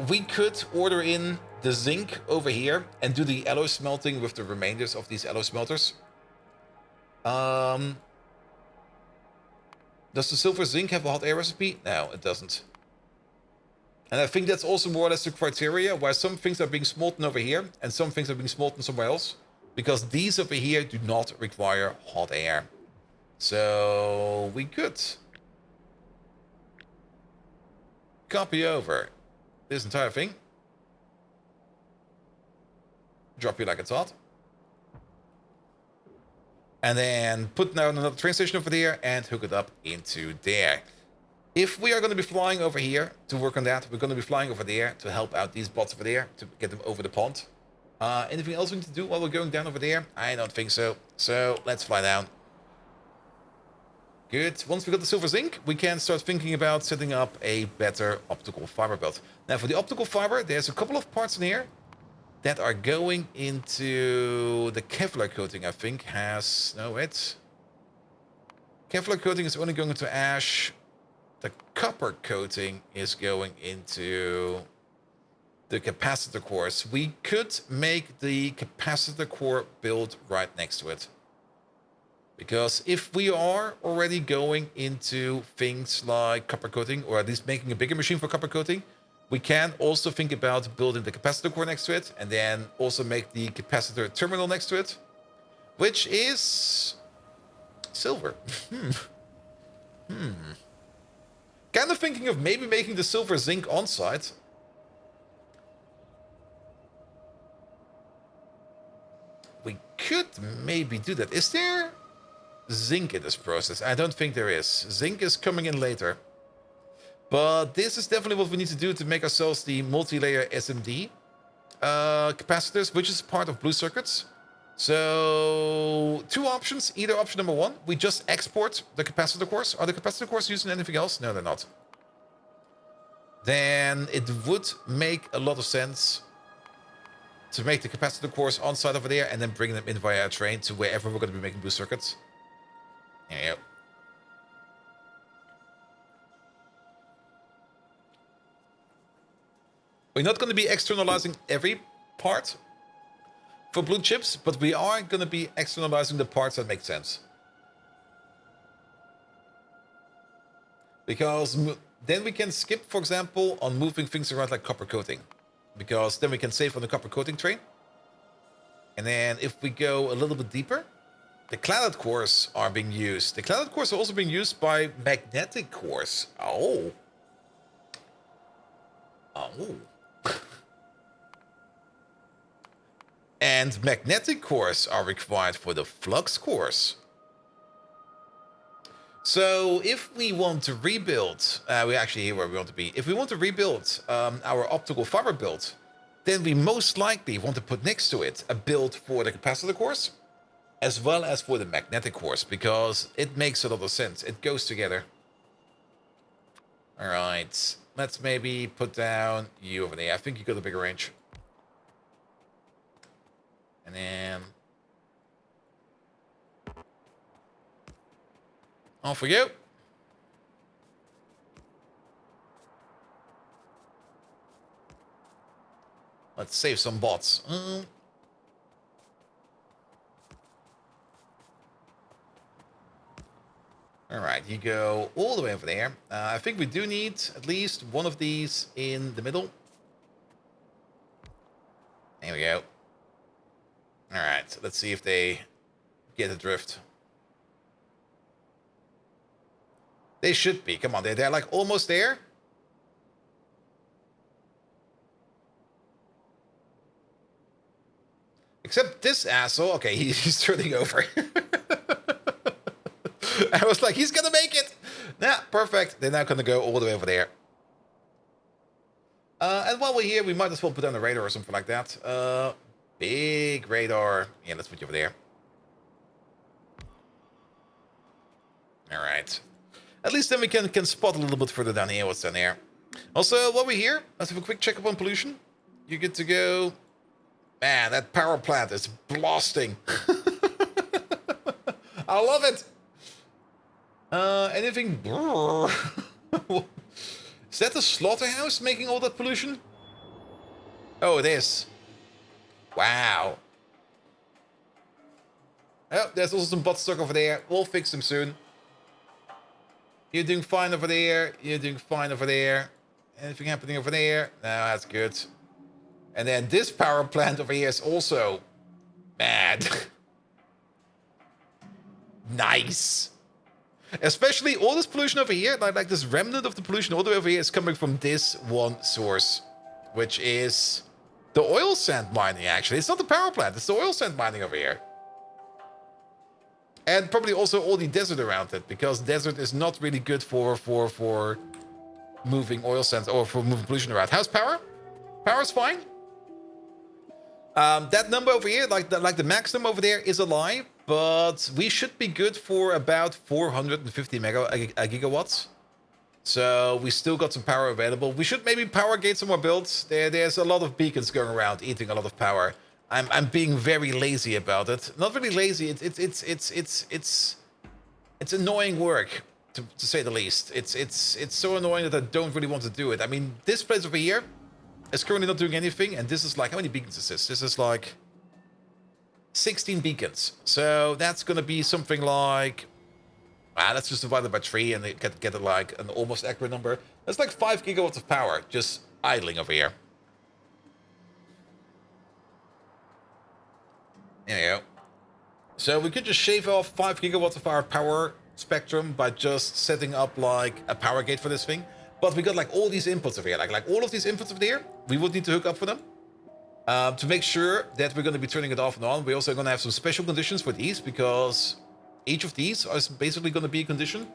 we could order in the zinc over here and do the alloy smelting with the remainders of these alloy smelters. Does the silver zinc have a hot air recipe? No, it doesn't. And I think that's also more or less the criteria why some things are being smelted over here and some things are being smelted somewhere else. Because these over here do not require hot air. So we could copy over this entire thing. Drop you like it's hot. And then put down another train station over there and hook it up into there. If we are going to be flying over here to work on that, we're going to be flying over there to help out these bots over there to get them over the pond. Anything else we need to do while we're going down over there? I don't think so. So let's fly down. Good. Once we got the silver zinc, we can start thinking about setting up a better optical fiber belt. Now for the optical fiber, there's a couple of parts in here that are going into the Kevlar coating, I think, has... No, wait. Kevlar coating is only going into ash. The copper coating is going into the capacitor cores. We could make the capacitor core build right next to it. Because if we are already going into things like copper coating, or at least making a bigger machine for copper coating, we can also think about building the capacitor core next to it, and then also make the capacitor terminal next to it, which is silver. Kind of thinking of maybe making the silver zinc on site. We could maybe do that. Is there zinc in this process? I don't think there is. Zinc is coming in later. But this is definitely what we need to do to make ourselves the multi-layer SMD capacitors, which is part of blue circuits. So, two options. Either option number one, we just export the capacitor cores. Are the capacitor cores using anything else? No, they're not. Then it would make a lot of sense to make the capacitor cores on site over there and then bring them in via a train to wherever we're going to be making blue circuits. There you go. We're not going to be externalizing every part for blue chips, but we are going to be externalizing the parts that make sense. Because then we can skip, for example, on moving things around like copper coating. Because then we can save on the copper coating train. And then if we go a little bit deeper, the cladded cores are being used. The cladded cores are also being used by magnetic cores. Oh. And magnetic cores are required for the flux cores. So if we want to rebuild, we're actually here where we want to be. If we want to rebuild our optical fiber build, then we most likely want to put next to it a build for the capacitor cores, as well as for the magnetic cores, because it makes a lot of sense. It goes together. All right, let's maybe put down you over there. I think you got a bigger range. And then off we go. Let's save some bots. All right, you go all the way over there. I think we do need at least one of these in the middle. There we go. Alright, so let's see if they get the drift. They should be. Come on, they're like almost there. Except this asshole. Okay, he's turning over. I was like, he's gonna make it. Nah, perfect. They're now gonna go all the way over there. And while we're here, we might as well put on a radar or something like that. Big radar. Yeah, let's put you over there. Alright. At least then we can spot a little bit further down here what's down there. Also, while we're here, let's have a quick check up on pollution. You're good to go. Man, that power plant is blasting. I love it. Anything? Is that the slaughterhouse making all that pollution? Oh, it is. Wow. Oh, there's also some bots stuck over there. We'll fix them soon. You're doing fine over there. You're doing fine over there. Anything happening over there? No, that's good. And then this power plant over here is also bad. Nice. Especially all this pollution over here, like this remnant of the pollution all the way over here is coming from this one source, which is the oil sand mining, actually. It's not the power plant, it's the oil sand mining over here. And probably also all the desert around it, because desert is not really good for moving oil sands or for moving pollution around. How's power? Power's fine. That number over here, like the max number over there, is a lie, but we should be good for about 450 gigawatts. So we still got some power available. We should maybe power gate some more builds. There's a lot of beacons going around, eating a lot of power. I'm being very lazy about it. Not really lazy. It's annoying work, to say the least. It's so annoying that I don't really want to do it. I mean, this place over here is currently not doing anything, and this is like, how many beacons is this? This is like 16 beacons. So that's gonna be something like, let's just divide it by 3 and get it like an almost accurate number. That's like 5 gigawatts of power just idling over here. There you go. So we could just shave off 5 gigawatts of our power spectrum by just setting up like a power gate for this thing. But we got like all these inputs over here, like all of these inputs over there, we would need to hook up for them. To make sure that we're going to be turning it off and on. We're also going to have some special conditions for these, because each of these is basically going to be a condition.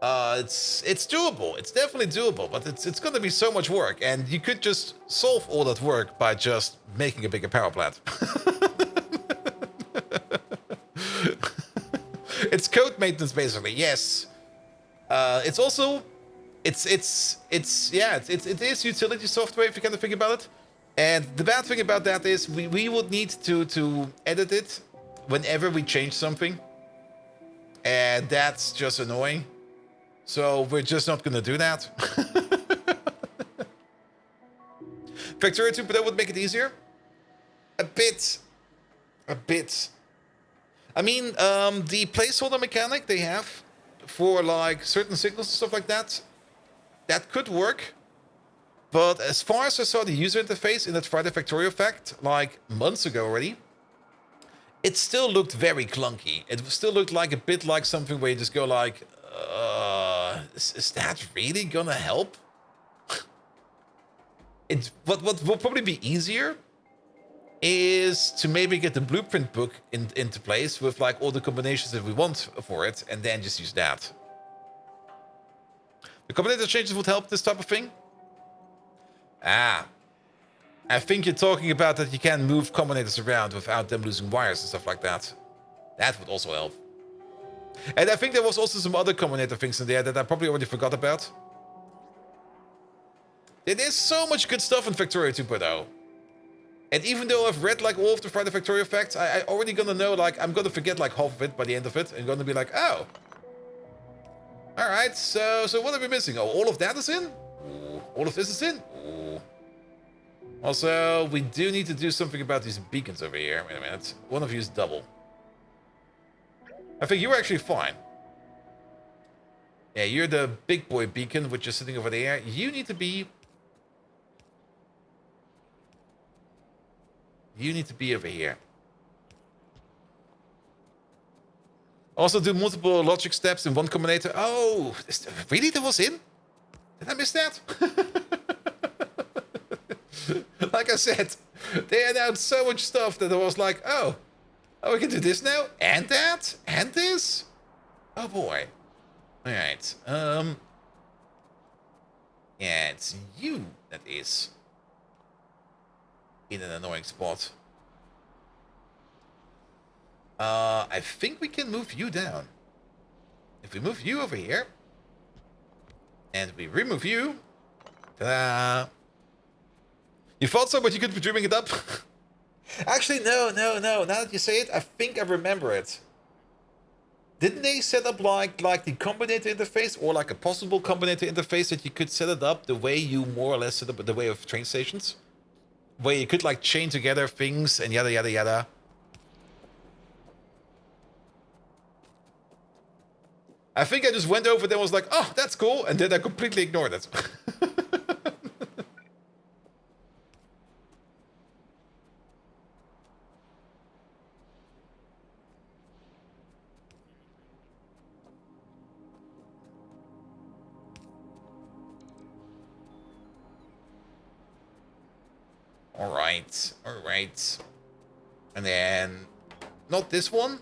It's doable. It's definitely doable, but it's going to be so much work. And you could just solve all that work by just making a bigger power plant. It's code maintenance, basically. Yes. It's also, it is utility software if you kind of think about it. And the bad thing about that is we would need to edit it whenever we change something. And that's just annoying. So we're just not going to do that. Factorio 2.0 would make it easier. A bit. I mean, the placeholder mechanic they have for like certain signals and stuff like that, that could work. But as far as I saw the user interface in that Friday Factorio fact, like months ago already, it still looked very clunky. It still looked like a bit like something where you just go like, is that really gonna help? What will probably be easier is to maybe get the blueprint book into place with like all the combinations that we want for it, and then just use that. The combinator changes would help this type of thing. I think you're talking about that you can move combinators around without them losing wires and stuff like that. That would also help. And I think there was also some other combinator things in there that I probably already forgot about. There's so much good stuff in Factorio 2.0. And even though I've read like all of the Friday Factorio facts, I already gonna know, like, I'm gonna forget like half of it by the end of it, and gonna be like, oh. Alright, so what are we missing? Oh, all of that is in? Ooh. All of this is in? Ooh. Also, we do need to do something about these beacons over here. Wait a minute. One of you is double. I think you're actually fine. Yeah, you're the big boy beacon, which is sitting over there. You need to be... You need to be over here. Also do multiple logic steps in one combinator. Oh, really? That was in? Did I miss that? Like I said, they announced so much stuff that I was like, oh, we can do this now? And that? And this? Oh boy. Alright. Yeah, it's you that is in an annoying spot. I think we can move you down. If we move you over here, and we remove you, ta-da! You thought so, but you could be dreaming it up? Actually, no. Now that you say it, I think I remember it. Didn't they set up like the combinator interface, or like a possible combinator interface that you could set it up the way you more or less set up the way of train stations? Where you could like chain together things and yada yada yada. I think I just went over there and was like, oh, that's cool, and then I completely ignored it. Alright. And then, not this one.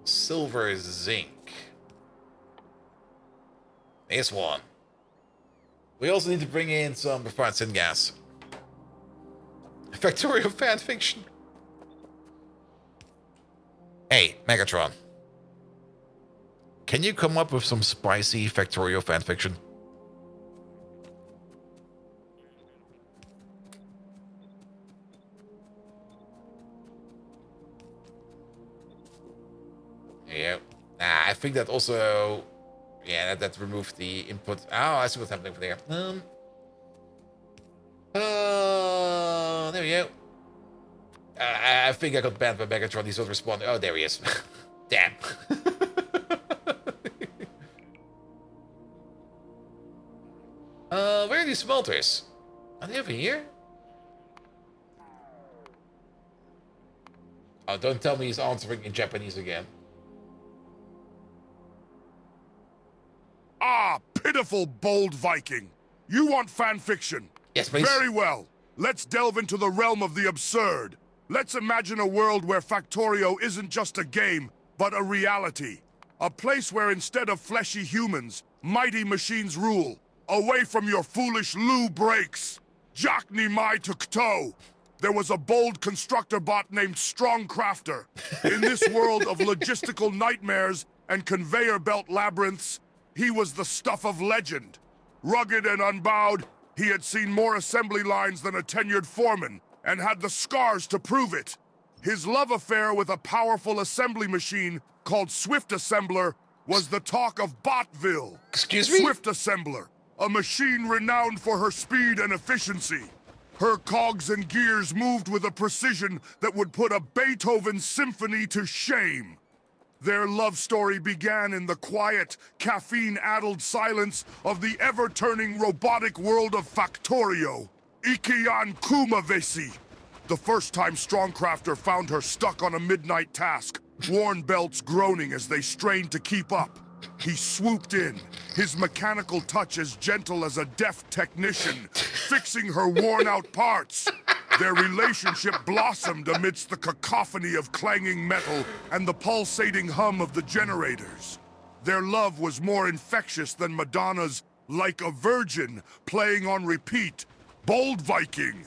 Silver zinc. This one. We also need to bring in some refined syngas. Factorio fanfiction. Hey, Megatron. Can you come up with some spicy Factorio fanfiction? Yeah. I think that also... Yeah, that removed the input. Oh, I see what's happening over there. There we go. I think I got banned by Megatron. He's not responding. Oh, there he is. Damn. Where are these smelters? Are they over here? Oh, don't tell me he's answering in Japanese again. Ah, pitiful bold Viking. You want fanfiction? Yes, please. Very well. Let's delve into the realm of the absurd. Let's imagine a world where Factorio isn't just a game, but a reality. A place where instead of fleshy humans, mighty machines rule. Away from your foolish loo breaks. Jakni Mai Tukto. There was a bold constructor bot named Strong Crafter. In this world of logistical nightmares and conveyor belt labyrinths, he was the stuff of legend. Rugged and unbowed, he had seen more assembly lines than a tenured foreman, and had the scars to prove it. His love affair with a powerful assembly machine called Swift Assembler was the talk of Botville. Excuse me? Swift Assembler, a machine renowned for her speed and efficiency. Her cogs and gears moved with a precision that would put a Beethoven symphony to shame. Their love story began in the quiet, caffeine-addled silence of the ever-turning robotic world of Factorio. Ikian Kumavesi. The first time Strongcrafter found her stuck on a midnight task, worn belts groaning as they strained to keep up. He swooped in, his mechanical touch as gentle as a deft technician, fixing her worn-out parts. Their relationship blossomed amidst the cacophony of clanging metal and the pulsating hum of the generators. Their love was more infectious than Madonna's Like a Virgin playing on repeat. Bold Viking!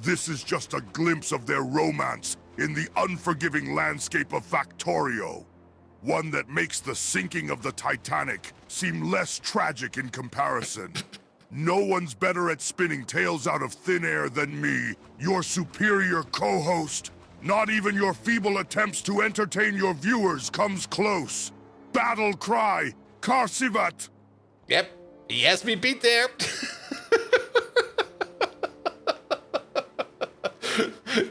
This is just a glimpse of their romance in the unforgiving landscape of Factorio. One that makes the sinking of the Titanic seem less tragic in comparison. No one's better at spinning tales out of thin air than me, your superior co-host. Not even your feeble attempts to entertain your viewers comes close. Battle cry, Karsivat! Yep, he has me beat there.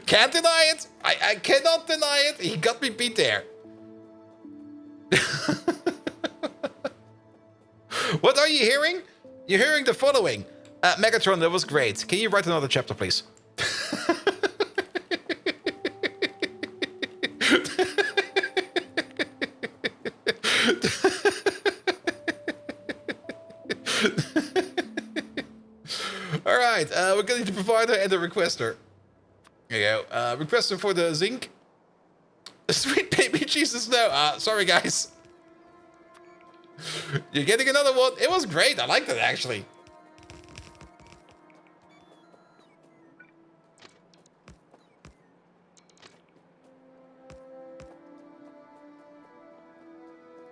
Can't deny it. I cannot deny it. He got me beat there. What are you hearing? You're hearing the following. Megatron, that was great. Can you write another chapter, please? right, we're going to the provider and the requester. There you go. Requester for the zinc. Sweet baby Jesus, no. Sorry, guys. You're getting another one. It was great. I liked it, actually.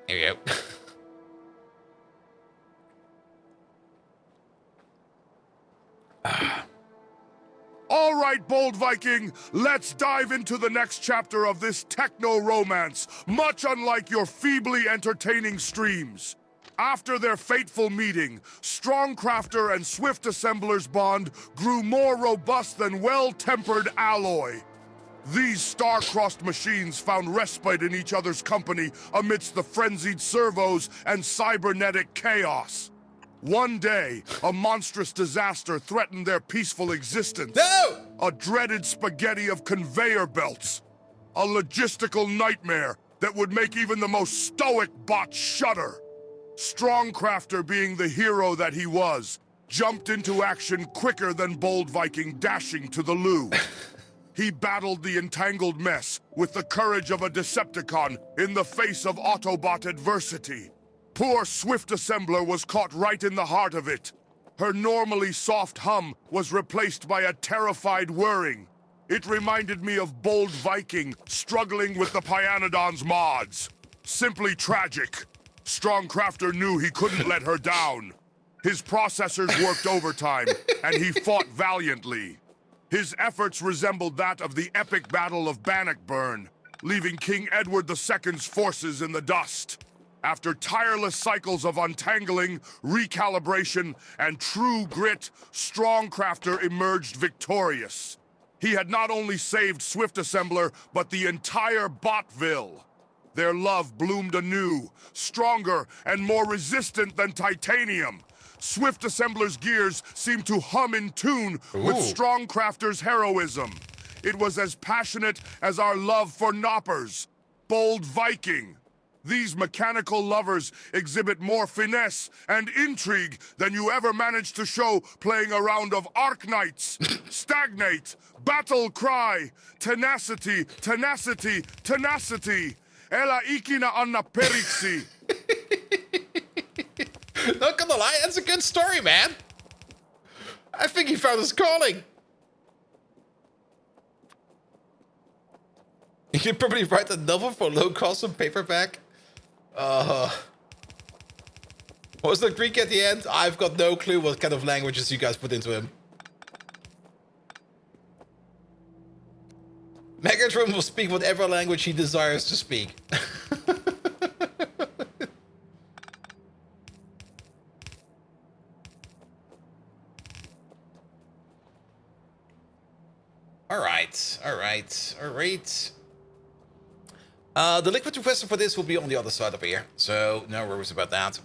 Here you go. All right, Bold Viking, let's dive into the next chapter of this techno-romance, much unlike your feebly entertaining streams. After their fateful meeting, Strongcrafter and Swift Assembler's bond grew more robust than well-tempered alloy. These star-crossed machines found respite in each other's company amidst the frenzied servos and cybernetic chaos. One day, a monstrous disaster threatened their peaceful existence. No! A dreaded spaghetti of conveyor belts. A logistical nightmare that would make even the most stoic bot shudder. Strongcrafter, being the hero that he was, jumped into action quicker than Bold Viking dashing to the loo. He battled the entangled mess with the courage of a Decepticon in the face of Autobot adversity. Poor Swift Assembler was caught right in the heart of it. Her normally soft hum was replaced by a terrified whirring. It reminded me of Bold Viking struggling with the Pyanodons mods. Simply tragic. Strongcrafter knew he couldn't let her down. His processors worked overtime, and he fought valiantly. His efforts resembled that of the epic Battle of Bannockburn, leaving King Edward II's forces in the dust. After tireless cycles of untangling, recalibration, and true grit, Strongcrafter emerged victorious. He had not only saved Swift Assembler, but the entire Botville. Their love bloomed anew, stronger and more resistant than titanium. Swift Assembler's gears seemed to hum in tune with Strongcrafter's heroism. It was as passionate as our love for Knoppers, Bold Viking. These mechanical lovers exhibit more finesse and intrigue than you ever managed to show playing a round of Arknights. Stagnate, battle cry, tenacity, tenacity, tenacity. Ela ikina anna periksi. Not gonna lie, that's a good story, man. I think he found his calling. You could probably write a novel for low cost on paperback. What was the Greek at the end? I've got no clue what kind of languages you guys put into him. Megatron will speak whatever language he desires to speak. All right. The liquid requester for this will be on the other side of here, so no worries about that.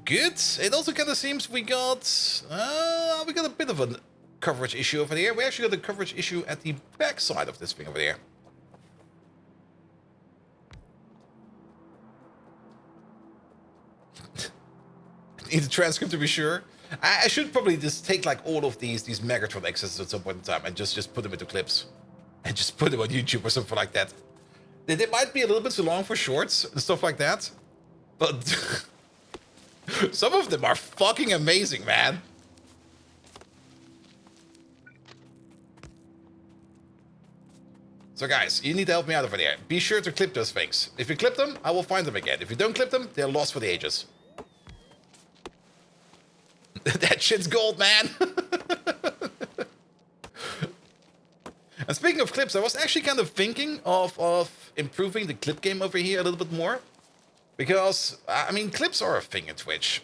Good. It also kind of seems we got a bit of a coverage issue over here. We actually got a coverage issue at the back side of this thing over there. Need the transcript to be sure. I should probably just take like all of these Megatron exits at some point in time and just put them into clips and just put them on YouTube or something like that. They might be a little bit too long for shorts and stuff like that, but some of them are fucking amazing, man. So guys, you need to help me out over there. Be sure to clip those things. If you clip them, I will find them again. If you don't clip them, they're lost for the ages. That shit's gold, man. And speaking of clips, I was actually kind of thinking of improving the clip game over here a little bit more. Because, I mean, clips are a thing in Twitch.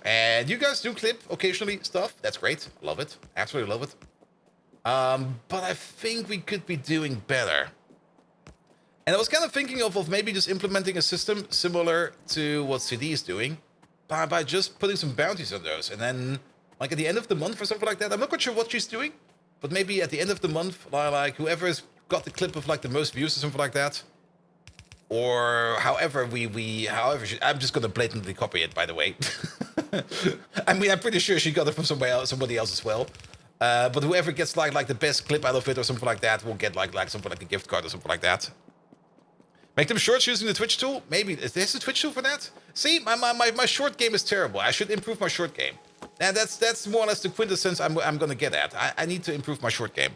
And you guys do clip occasionally stuff. That's great. Love it. Absolutely love it. But I think we could be doing better. And I was kind of thinking of maybe just implementing a system similar to what CD is doing. By just putting some bounties on those. And then, like, at the end of the month or something like that. I'm not quite sure what she's doing. But maybe at the end of the month, like, whoever's got the clip of, like, the most views or something like that. Or however however, I'm just going to blatantly copy it, by the way. I mean, I'm pretty sure she got it from somebody else as well. But whoever gets like the best clip out of it or something like that will get like something like a gift card or something like that. Make them shorts using the Twitch tool? Maybe. Is there a Twitch tool for that? See, my short game is terrible. I should improve my short game. And that's more or less the quintessence I'm gonna get at. I need to improve my short game.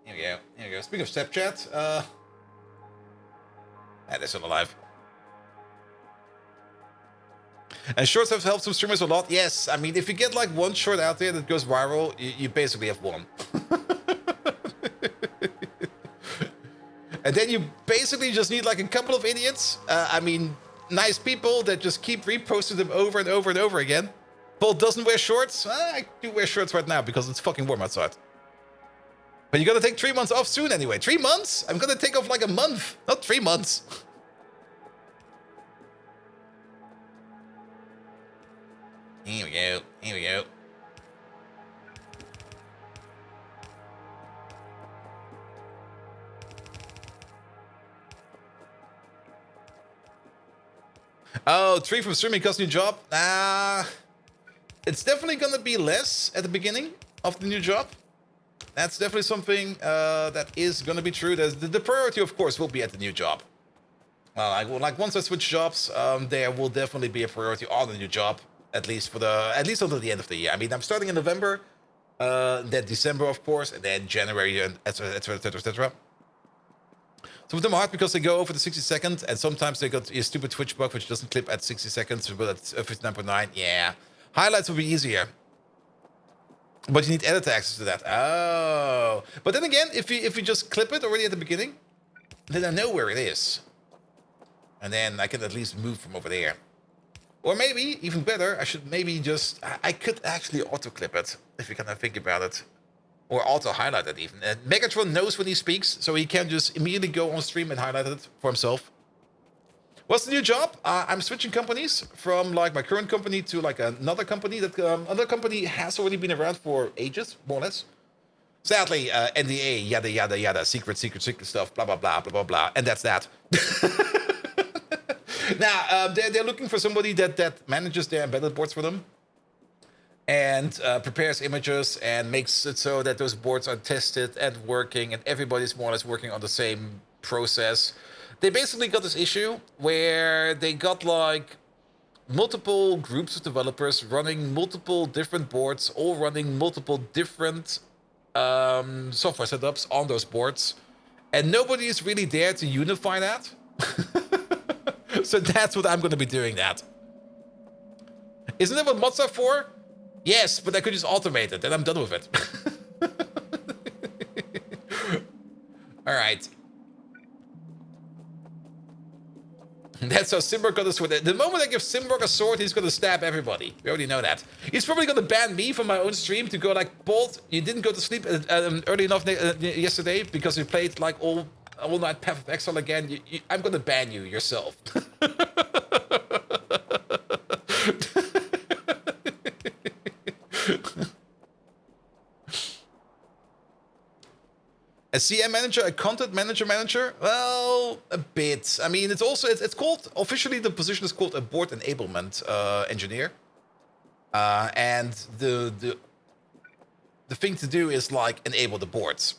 Here we go. Here we go. Speaking of Snapchat, they're still alive. And shorts have helped some streamers a lot. Yes, I mean, if you get like one short out there that goes viral, you basically have won. And then you basically just need like a couple of idiots. I mean, nice people that just keep reposting them over and over and over again. Paul doesn't wear shorts. I do wear shorts right now because it's fucking warm outside. But you're gonna take 3 months off soon anyway. 3 months? I'm gonna take off like a month, not 3 months. Here we go. Here we go. Oh, 3 from streaming cost new job? It's definitely gonna be less at the beginning of the new job. That's definitely something that is gonna be true. The priority, of course, will be at the new job. Like once I switch jobs, there will definitely be a priority on the new job, at least until the end of the year. I mean, I'm starting in November, then December, of course, and then January, and etc., etc., etc. Some of them are hard because they go over the 60 seconds, and sometimes they got a stupid Twitch bug which doesn't clip at 60 seconds, but at 59.9. Yeah, highlights will be easier, but you need editor access to that. Oh, but then again, if you just clip it already at the beginning, then I know where it is, and then I can at least move from over there. Or maybe even better, I should maybe just I could actually auto clip it if you kind of think about it. Or auto-highlight it even. Megatron knows when he speaks, so he can just immediately go on stream and highlight it for himself. What's the new job? I'm switching companies from like my current company to like another company that another company has already been around for ages, more or less. Sadly, NDA, yada yada yada, secret stuff, blah blah blah blah blah blah, and that's that. Now they're looking for somebody that manages their embedded boards for them. And prepares images and makes it so that those boards are tested and working, and everybody's more or less working on the same process. They basically got this issue where they got like multiple groups of developers running multiple different boards, all running multiple different software setups on those boards, and nobody is really there to unify that. So that's what I'm going to be doing. That isn't that what mods are for? Yes, but I could just automate it, and I'm done with it. All right. That's how Simberg got a sword. The moment I give Simberg a sword, he's going to stab everybody. We already know that. He's probably going to ban me from my own stream to go like, Bolt, you didn't go to sleep early enough yesterday because you played like all night Path of Exile again. I'm going to ban you yourself. A CM manager, a content manager? Well, a bit. I mean, it's also it's called officially the position is called a board enablement engineer, and the thing to do is like enable the boards.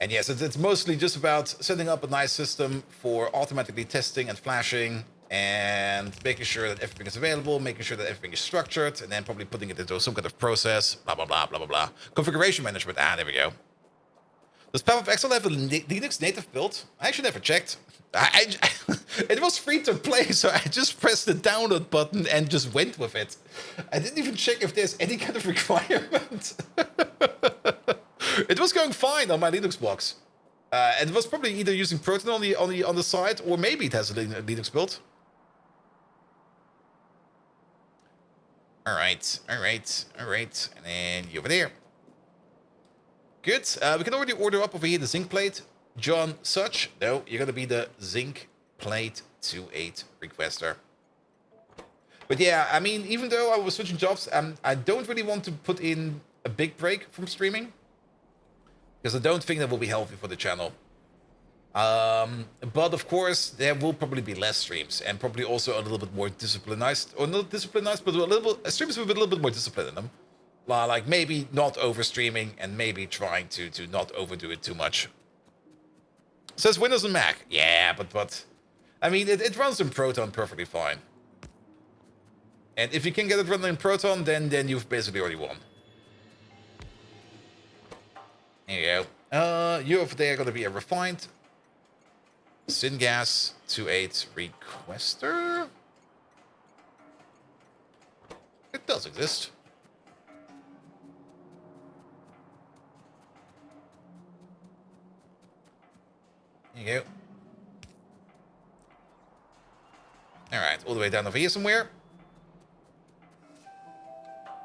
And yes, it's mostly just about setting up a nice system for automatically testing and flashing, and making sure that everything is available, making sure that everything is structured, and then probably putting it into some kind of process, blah, blah, blah, blah, blah, blah. Configuration management, there we go. Does Path of Exile have a Linux native build? I actually never checked. It was free to play, so I just pressed the download button and just went with it. I didn't even check if there's any kind of requirement. It was going fine on my Linux box. And it was probably either using Proton on the side, or maybe it has a Linux build. All right. And then you over there. Good. We can already order up over here the zinc plate. John Such. No, you're going to be the zinc plate 2.8 requester. But yeah, I mean, even though I was switching jobs, I don't really want to put in a big break from streaming, because I don't think that will be healthy for the channel. But of course, there will probably be less streams and probably also a little bit more disciplinized, or not disciplinized, but a little bit, streams with a little bit more discipline in them. Like maybe not over streaming and maybe trying to not overdo it too much. Says Windows and Mac. Yeah, but I mean, it runs in Proton perfectly fine. And if you can get it running in Proton, then you've basically already won. There you go. You over there are going to be a refined Syngas 28 requester. It does exist. There you go. Alright, all the way down over here somewhere.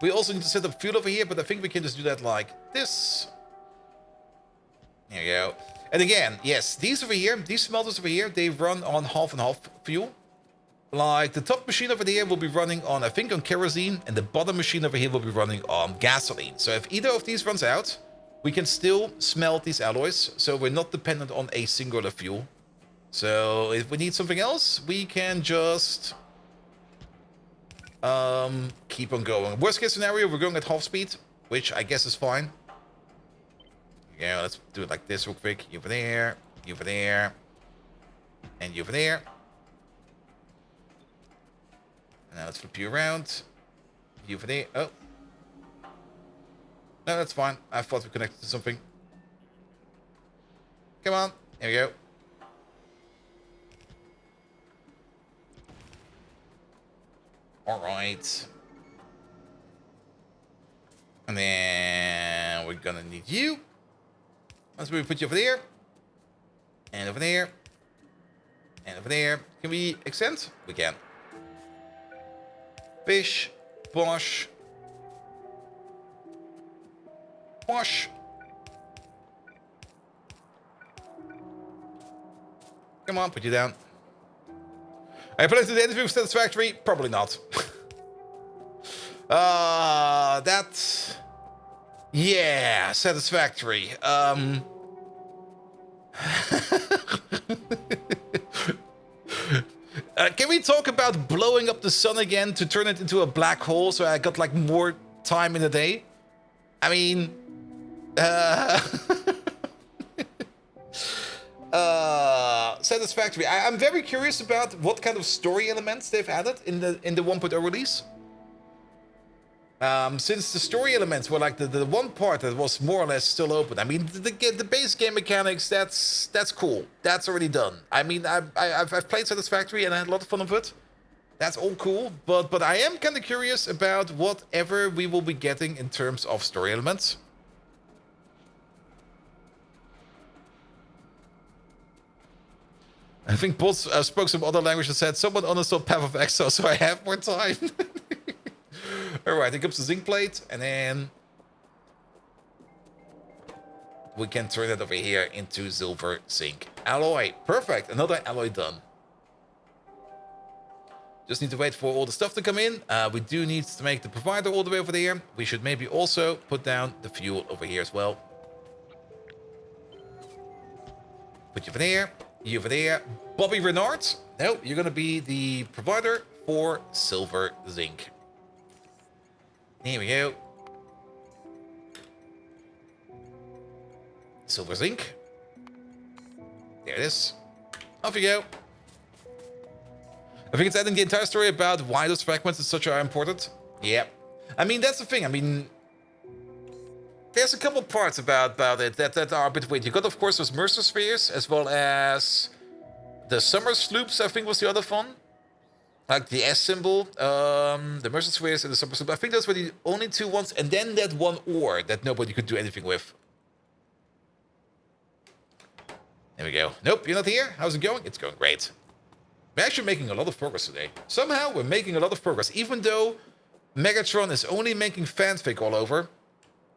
We also need to set up fuel over here, but I think we can just do that like this. There you go. And again, yes, these over here, these smelters over here, they run on half and half fuel. Like the top machine over there will be running on, I think, on kerosene, and the bottom machine over here will be running on gasoline. So if either of these runs out, we can still smelt these alloys, so we're not dependent on a singular fuel. So if we need something else, we can just keep on going. Worst case scenario, we're going at half speed, which I guess is fine. Yeah, let's do it like this real quick. You over there, you over there, and you over there. Now let's flip you around. You over there. Oh. No, that's fine. I thought we connected to something. Come on. There we go. Alright. And then we're gonna need you. Let's maybe put you over there. And over there. And over there. Can we extend? We can. Bish. Bosh. Bosh. Come on, put you down. I plan to do the interview with Satisfactory? Probably not. That... Yeah, Satisfactory. Can we talk about blowing up the sun again to turn it into a black hole so I got like more time in the day? I mean... Satisfactory. I'm very curious about what kind of story elements they've added in the 1.0 release. Since the story elements were like the one part that was more or less still open. I mean, the base game mechanics, that's cool. That's already done. I mean, I've played Satisfactory and I had a lot of fun with it. That's all cool, but I am kind of curious about whatever we will be getting in terms of story elements. I think bots spoke some other language and said, someone uninstalled Path of Exile, so I have more time. Alright, here comes the zinc plate, and then we can turn it over here into silver zinc alloy. Perfect, another alloy done. Just need to wait for all the stuff to come in. We do need to make the provider all the way over there. We should maybe also put down the fuel over here as well. Put you over there. You over there. Bobby Renard. No, you're going to be the provider for silver zinc. Here we go. Silver zinc. There it is. Off you go. I think it's adding the entire story about why those fragments and such are important. Yeah. I mean, that's the thing. I mean, there's a couple parts about it that are a bit weird. You got, of course, those Mercer spheres, as well as the Summer sloops, I think was the other one. Like the S symbol, the Mercer spheres and the Summer sloop. I think those were the only two ones. And then that one ore that nobody could do anything with. There we go. Nope, you're not here. How's it going? It's going great. We're actually making a lot of progress today. Somehow we're making a lot of progress. Even though Megatron is only making fanfic all over.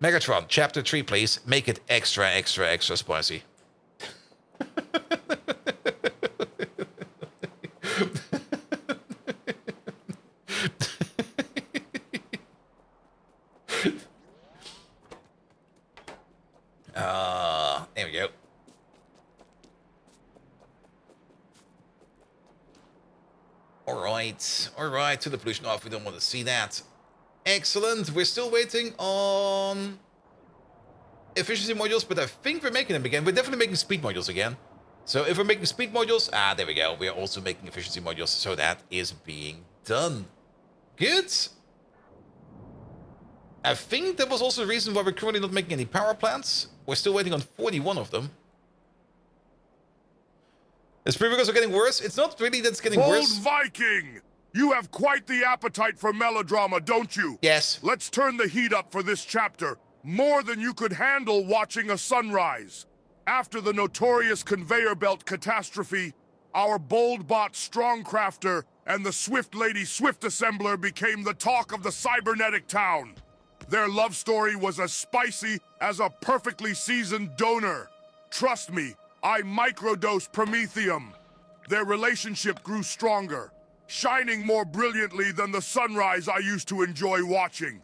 Megatron, chapter 3, please. Make it extra, extra, extra spicy. There we go. Alright, to the pollution off. We don't want to see that. Excellent. We're still waiting on efficiency modules, but I think we're making them again. We're definitely making speed modules again. So if we're making speed modules, there we go. We're also making efficiency modules, so that is being done. Good. I think that was also the reason why we're currently not making any power plants. We're still waiting on 41 of them. Is pre-workers getting worse? It's not really that it's getting worse. Bold Viking! You have quite the appetite for melodrama, don't you? Yes. Let's turn the heat up for this chapter. More than you could handle watching a sunrise. After the notorious conveyor belt catastrophe, our bold bot Strongcrafter and the Swift Lady Swift Assembler became the talk of the cybernetic town. Their love story was as spicy as a perfectly seasoned donor. Trust me, I microdose Promethium. Their relationship grew stronger, shining more brilliantly than the sunrise I used to enjoy watching.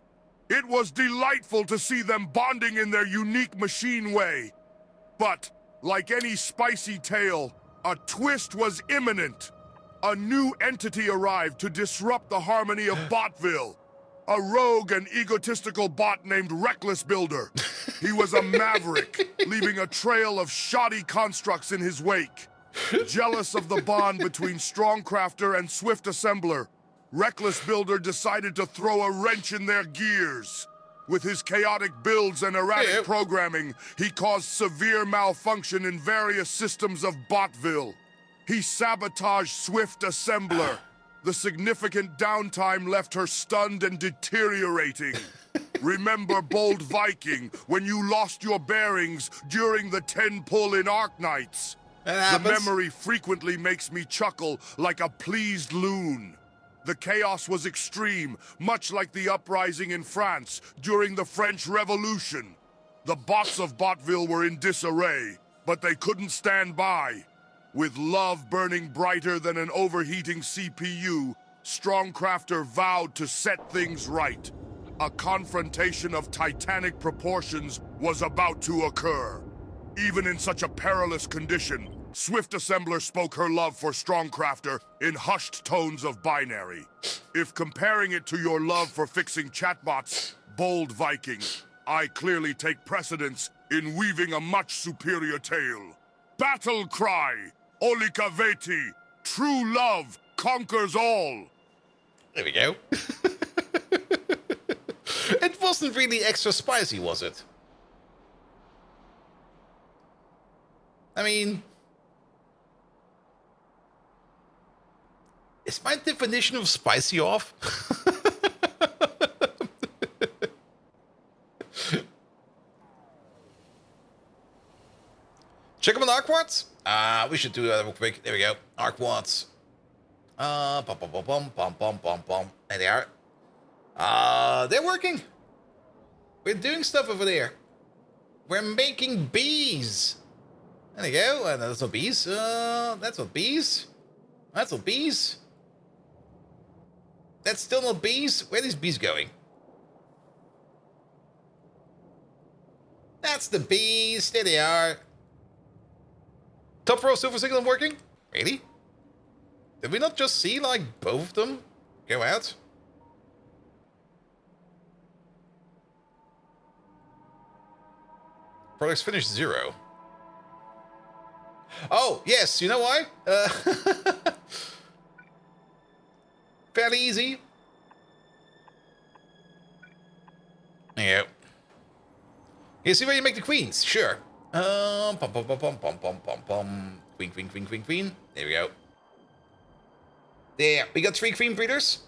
It was delightful to see them bonding in their unique machine way. But, like any spicy tale, a twist was imminent. A new entity arrived to disrupt the harmony of Botville. A rogue and egotistical bot named Reckless Builder. He was a maverick, leaving a trail of shoddy constructs in his wake. Jealous of the bond between Strongcrafter and Swift Assembler, Reckless Builder decided to throw a wrench in their gears. With his chaotic builds and erratic programming, he caused severe malfunction in various systems of Botville. He sabotaged Swift Assembler. The significant downtime left her stunned and deteriorating. Remember, Bold Viking, when you lost your bearings during the 10-pull in Arknights? The memory frequently makes me chuckle like a pleased loon. The chaos was extreme, much like the uprising in France during the French Revolution. The bots of Botville were in disarray, but they couldn't stand by. With love burning brighter than an overheating CPU, Strongcrafter vowed to set things right. A confrontation of titanic proportions was about to occur. Even in such a perilous condition, Swift Assembler spoke her love for Strongcrafter in hushed tones of binary. If comparing it to your love for fixing chatbots, Bold Viking, I clearly take precedence in weaving a much superior tale. Battle cry, Olika Veti, true love conquers all. There we go. It wasn't really extra spicy, was it? I mean, is my definition of spicy off? Check them on Arc Watts. We should do that real quick. There we go. Arc Watts. Bum, bum, bum, bum, bum, bum, bum, bum. There they are. They're working. We're doing stuff over there. We're making bees. There you go. That's not bees. That's not bees. That's not bees. That's still not bees. Where are these bees going? That's the bees. There they are. Top row silver signal working? Really? Did we not just see, like, both of them go out? Products finished 0. Oh, yes, you know why? Fairly easy. There you go. You see where you make the queens? Sure. Pom pom pom pom pom pom pom pom. Queen, queen, queen, queen, queen. There we go. There, we got 3 queen breeders.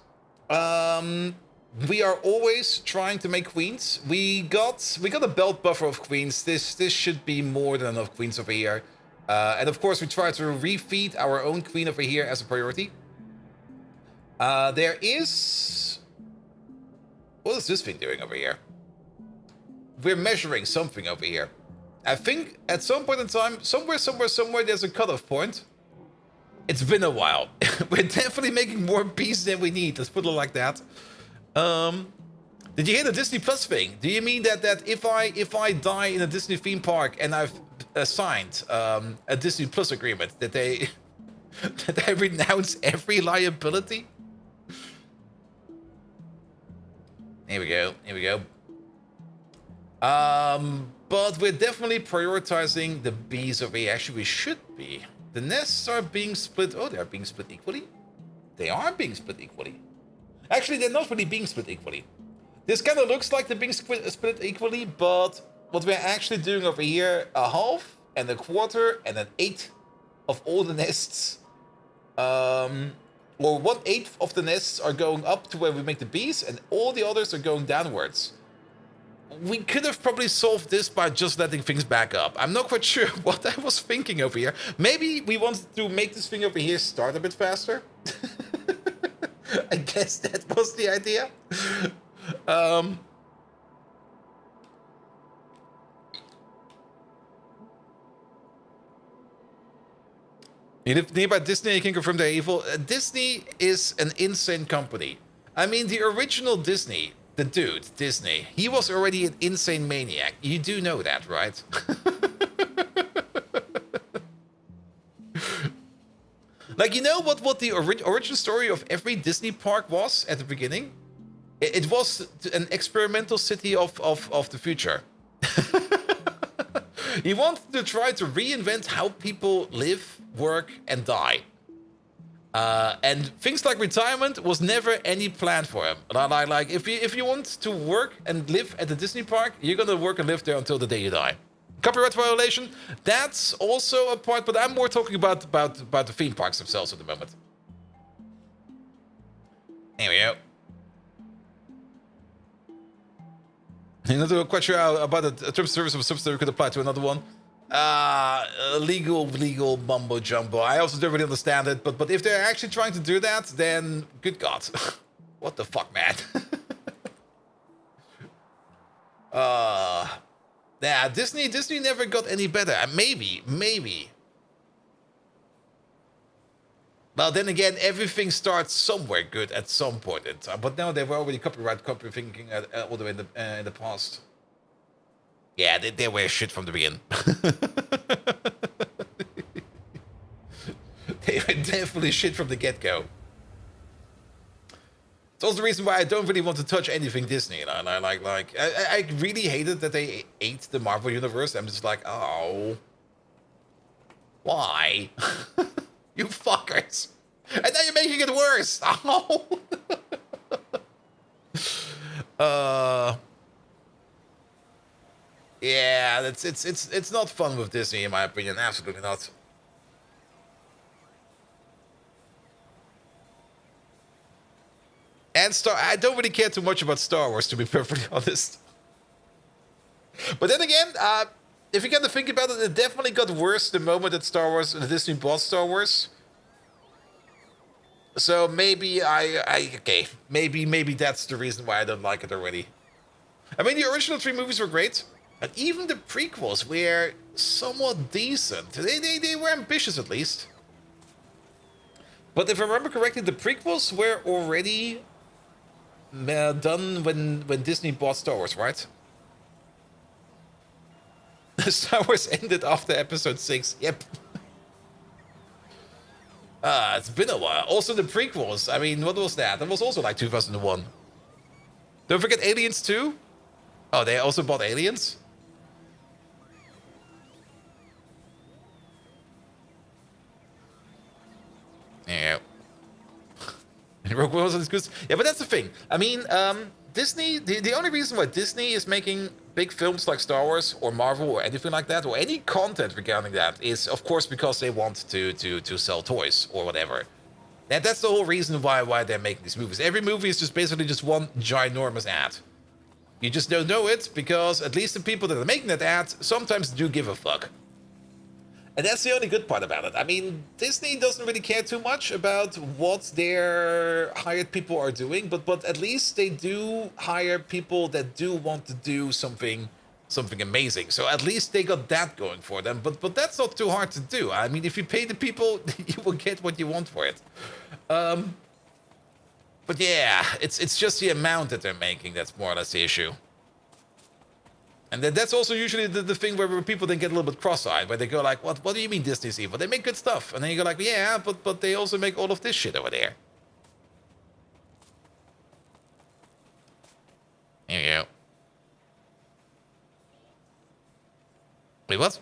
We are always trying to make queens. We got a belt buffer of queens. This should be more than enough queens over here. And of course, we try to refeed our own queen over here as a priority. There is... What is this thing doing over here? We're measuring something over here. I think at some point in time, somewhere, there's a cutoff point. It's been a while. We're definitely making more bees than we need. Let's put it like that. Did you hear the Disney Plus thing? Do you mean that if I die in a Disney theme park and I've signed a Disney Plus agreement that they renounce every liability? Here we go. Here we go. But we're definitely prioritizing the bees over here. Actually, we should be. The nests are being split. Oh, they're being split equally. They are being split equally. Actually, they're not really being split equally. This kind of looks like they're being split equally, but what we're actually doing over here, a half and a quarter and an eighth of all the nests, or 1/8 of the nests are going up to where we make the bees, and all the others are going downwards. We could have probably solved this by just letting things back up. I'm not quite sure what I was thinking over here. Maybe we wanted to make this thing over here start a bit faster. I guess that was the idea. If nearby Disney, you can confirm they're evil. Disney is an insane company. I mean, the original Disney, the dude, Disney, he was already an insane maniac. You do know that, right? Like, you know what the origin story of every Disney park was at the beginning? It was an experimental city of the future. He wanted to try to reinvent how people live, work, and die. And things like retirement was never any plan for him. Like if you want to work and live at the Disney park, you're gonna work and live there until the day you die. Copyright violation, that's also a part, but I'm more talking about the theme parks themselves at the moment. Here we go. You're not quite sure about the term of service of a subsidiary could apply to another one. Legal mumbo jumbo. I also don't really understand it, but if they're actually trying to do that, then good God. What the fuck, man? Yeah, Disney never got any better. Maybe. Well, then again, everything starts somewhere good at some point in time. But now they were already copy thinking all the way in the past. Yeah, they were shit from the beginning. They were definitely shit from the get-go. It's also the reason why I don't really want to touch anything Disney. I really hated that they ate the Marvel universe. I'm just like, oh, why? You fuckers! And now you're making it worse. Oh. Yeah, it's not fun with Disney in my opinion. Absolutely not. And I don't really care too much about Star Wars, to be perfectly honest. But then again, if you get to think about it, it definitely got worse the moment that Disney bought Star Wars. So maybe maybe that's the reason why I don't like it already. I mean, the original 3 movies were great, and even the prequels were somewhat decent. They were ambitious at least. But if I remember correctly, the prequels were already done when Disney bought Star Wars, right? Star Wars ended after episode 6. Yep. It's been a while. Also, the prequels. I mean, what was that? That was also like 2001. Don't forget Aliens 2. Oh, they also bought Aliens? Yeah. Rogue One was good. Yeah, but that's the thing. I mean, Disney, the only reason why Disney is making big films like Star Wars or Marvel or anything like that, or any content regarding that, is of course because they want to sell toys or whatever. And that's the whole reason why they're making these movies. Every movie is just basically just one ginormous ad. You just don't know it because at least the people that are making that ad sometimes do give a fuck. And that's the only good part about it. I mean, Disney doesn't really care too much about what their hired people are doing, but at least they do hire people that do want to do something amazing. So at least they got that going for them. But that's not too hard to do. I mean, if you pay the people, you will get what you want for it. But yeah, it's just the amount that they're making that's more or less the issue. And that's also usually the thing where people then get a little bit cross-eyed, where they go like, what do you mean Disney's evil? They make good stuff. And then you go like, yeah, but they also make all of this shit over there. Wait, what?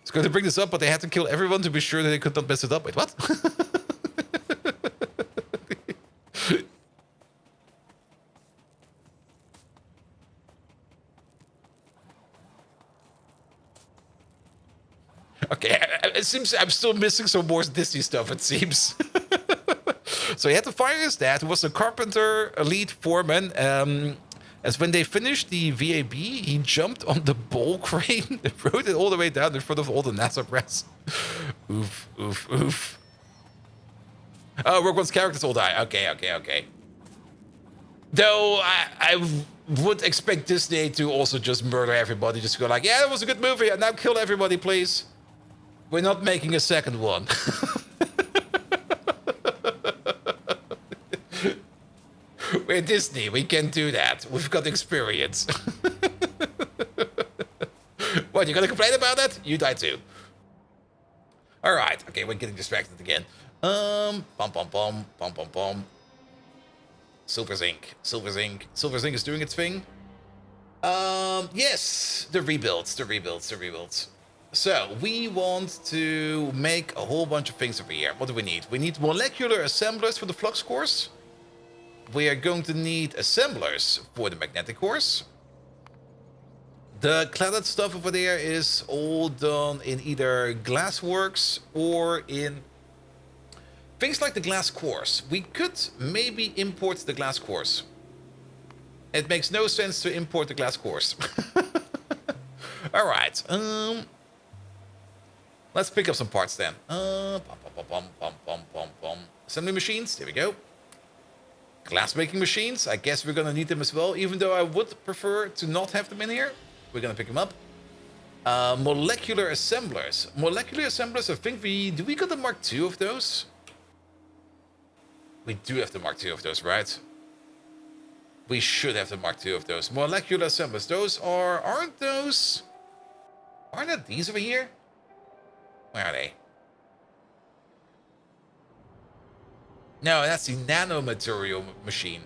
It's going to bring this up, but they had to kill everyone to be sure that they could not mess it up. Wait, what? Okay, it seems I'm still missing some more Disney stuff, it seems. So he had to fire his dad, who was a carpenter, a lead foreman. As when they finished the VAB, he jumped on the ball crane and rode it all the way down in front of all the NASA press. Oof, oof, oof. Oh, Rogue One's characters all die. Okay. Though I would expect Disney to also just murder everybody, just go like, yeah, that was a good movie, and now kill everybody, please. We're not making a second one. We're Disney, we can do that. We've got experience. What, you gonna complain about that? You die too. Alright, okay, we're getting distracted again. Bum. Silver zinc. Silver zinc is doing its thing. Yes, the rebuilds. So, we want to make a whole bunch of things over here. What do we need? We need molecular assemblers for the flux cores. We are going to need assemblers for the magnetic cores. The cladded stuff over there is all done in either glassworks or in things like the glass cores. We could maybe import the glass cores. It makes no sense to import the glass cores. Alright, let's pick up some parts then. Assembly machines, there we go. Glass making machines, I guess we're gonna need them as well, even though I would prefer to not have them in here. We're gonna pick them up. Molecular assemblers. Molecular assemblers, I think do we got the Mark II of those? We do have the Mark II of those, right? We should have the Mark II of those. Molecular assemblers, aren't that these over here? Where are they? No, that's the nanomaterial machine.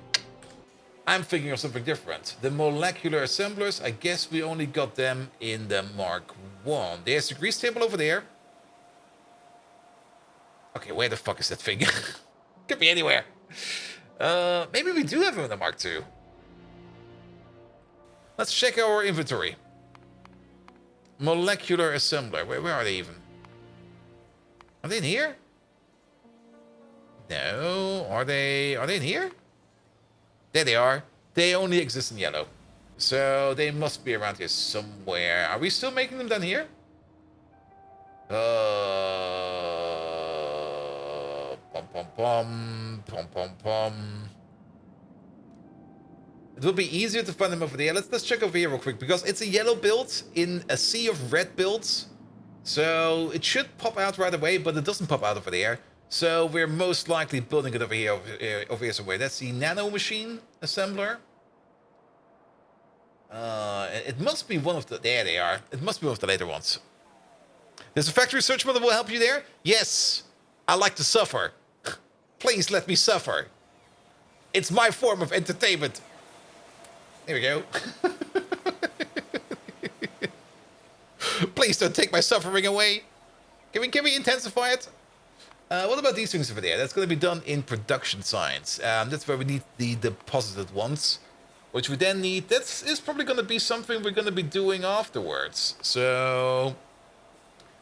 I'm thinking of something different. The molecular assemblers, I guess we only got them in the Mark I. There's the grease table over there. Okay, where the fuck is that thing? Could be anywhere. Maybe we do have them in the Mark II. Let's check our inventory. Molecular assembler. Where are they even? Are they in here? No. Are they in here? There they are. They only exist in yellow. So they must be around here somewhere. Are we still making them down here? It will be easier to find them over there. Let's check over here real quick, because it's a yellow build in a sea of red builds. So it should pop out right away, but it doesn't pop out over there. So we're most likely building it over here somewhere. That's the nano machine assembler. It must be one of the... There they are. It must be one of the later ones. There's a factory search mod that will help you there. Yes, I like to suffer. Please let me suffer. It's my form of entertainment. There we go. Please don't take my suffering away. Can we intensify it? What about these things over there? That's going to be done in production science. That's where we need the deposited ones, which we then need. That is probably going to be something we're going to be doing afterwards. So,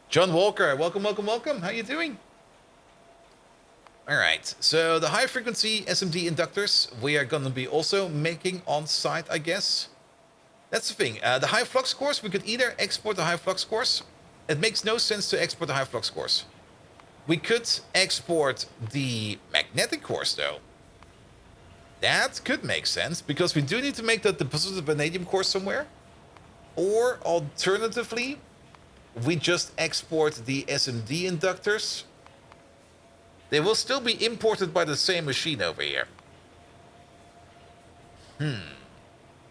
John Walker, welcome. How you doing? All right. So the high frequency SMD inductors we are going to be also making on site, I guess. That's the thing. The high flux cores, we could either export the high flux cores. It makes no sense to export the high flux cores. We could export the magnetic cores, though. That could make sense, because we do need to make the deposited vanadium core somewhere. Or, alternatively, we just export the SMD inductors. They will still be imported by the same machine over here.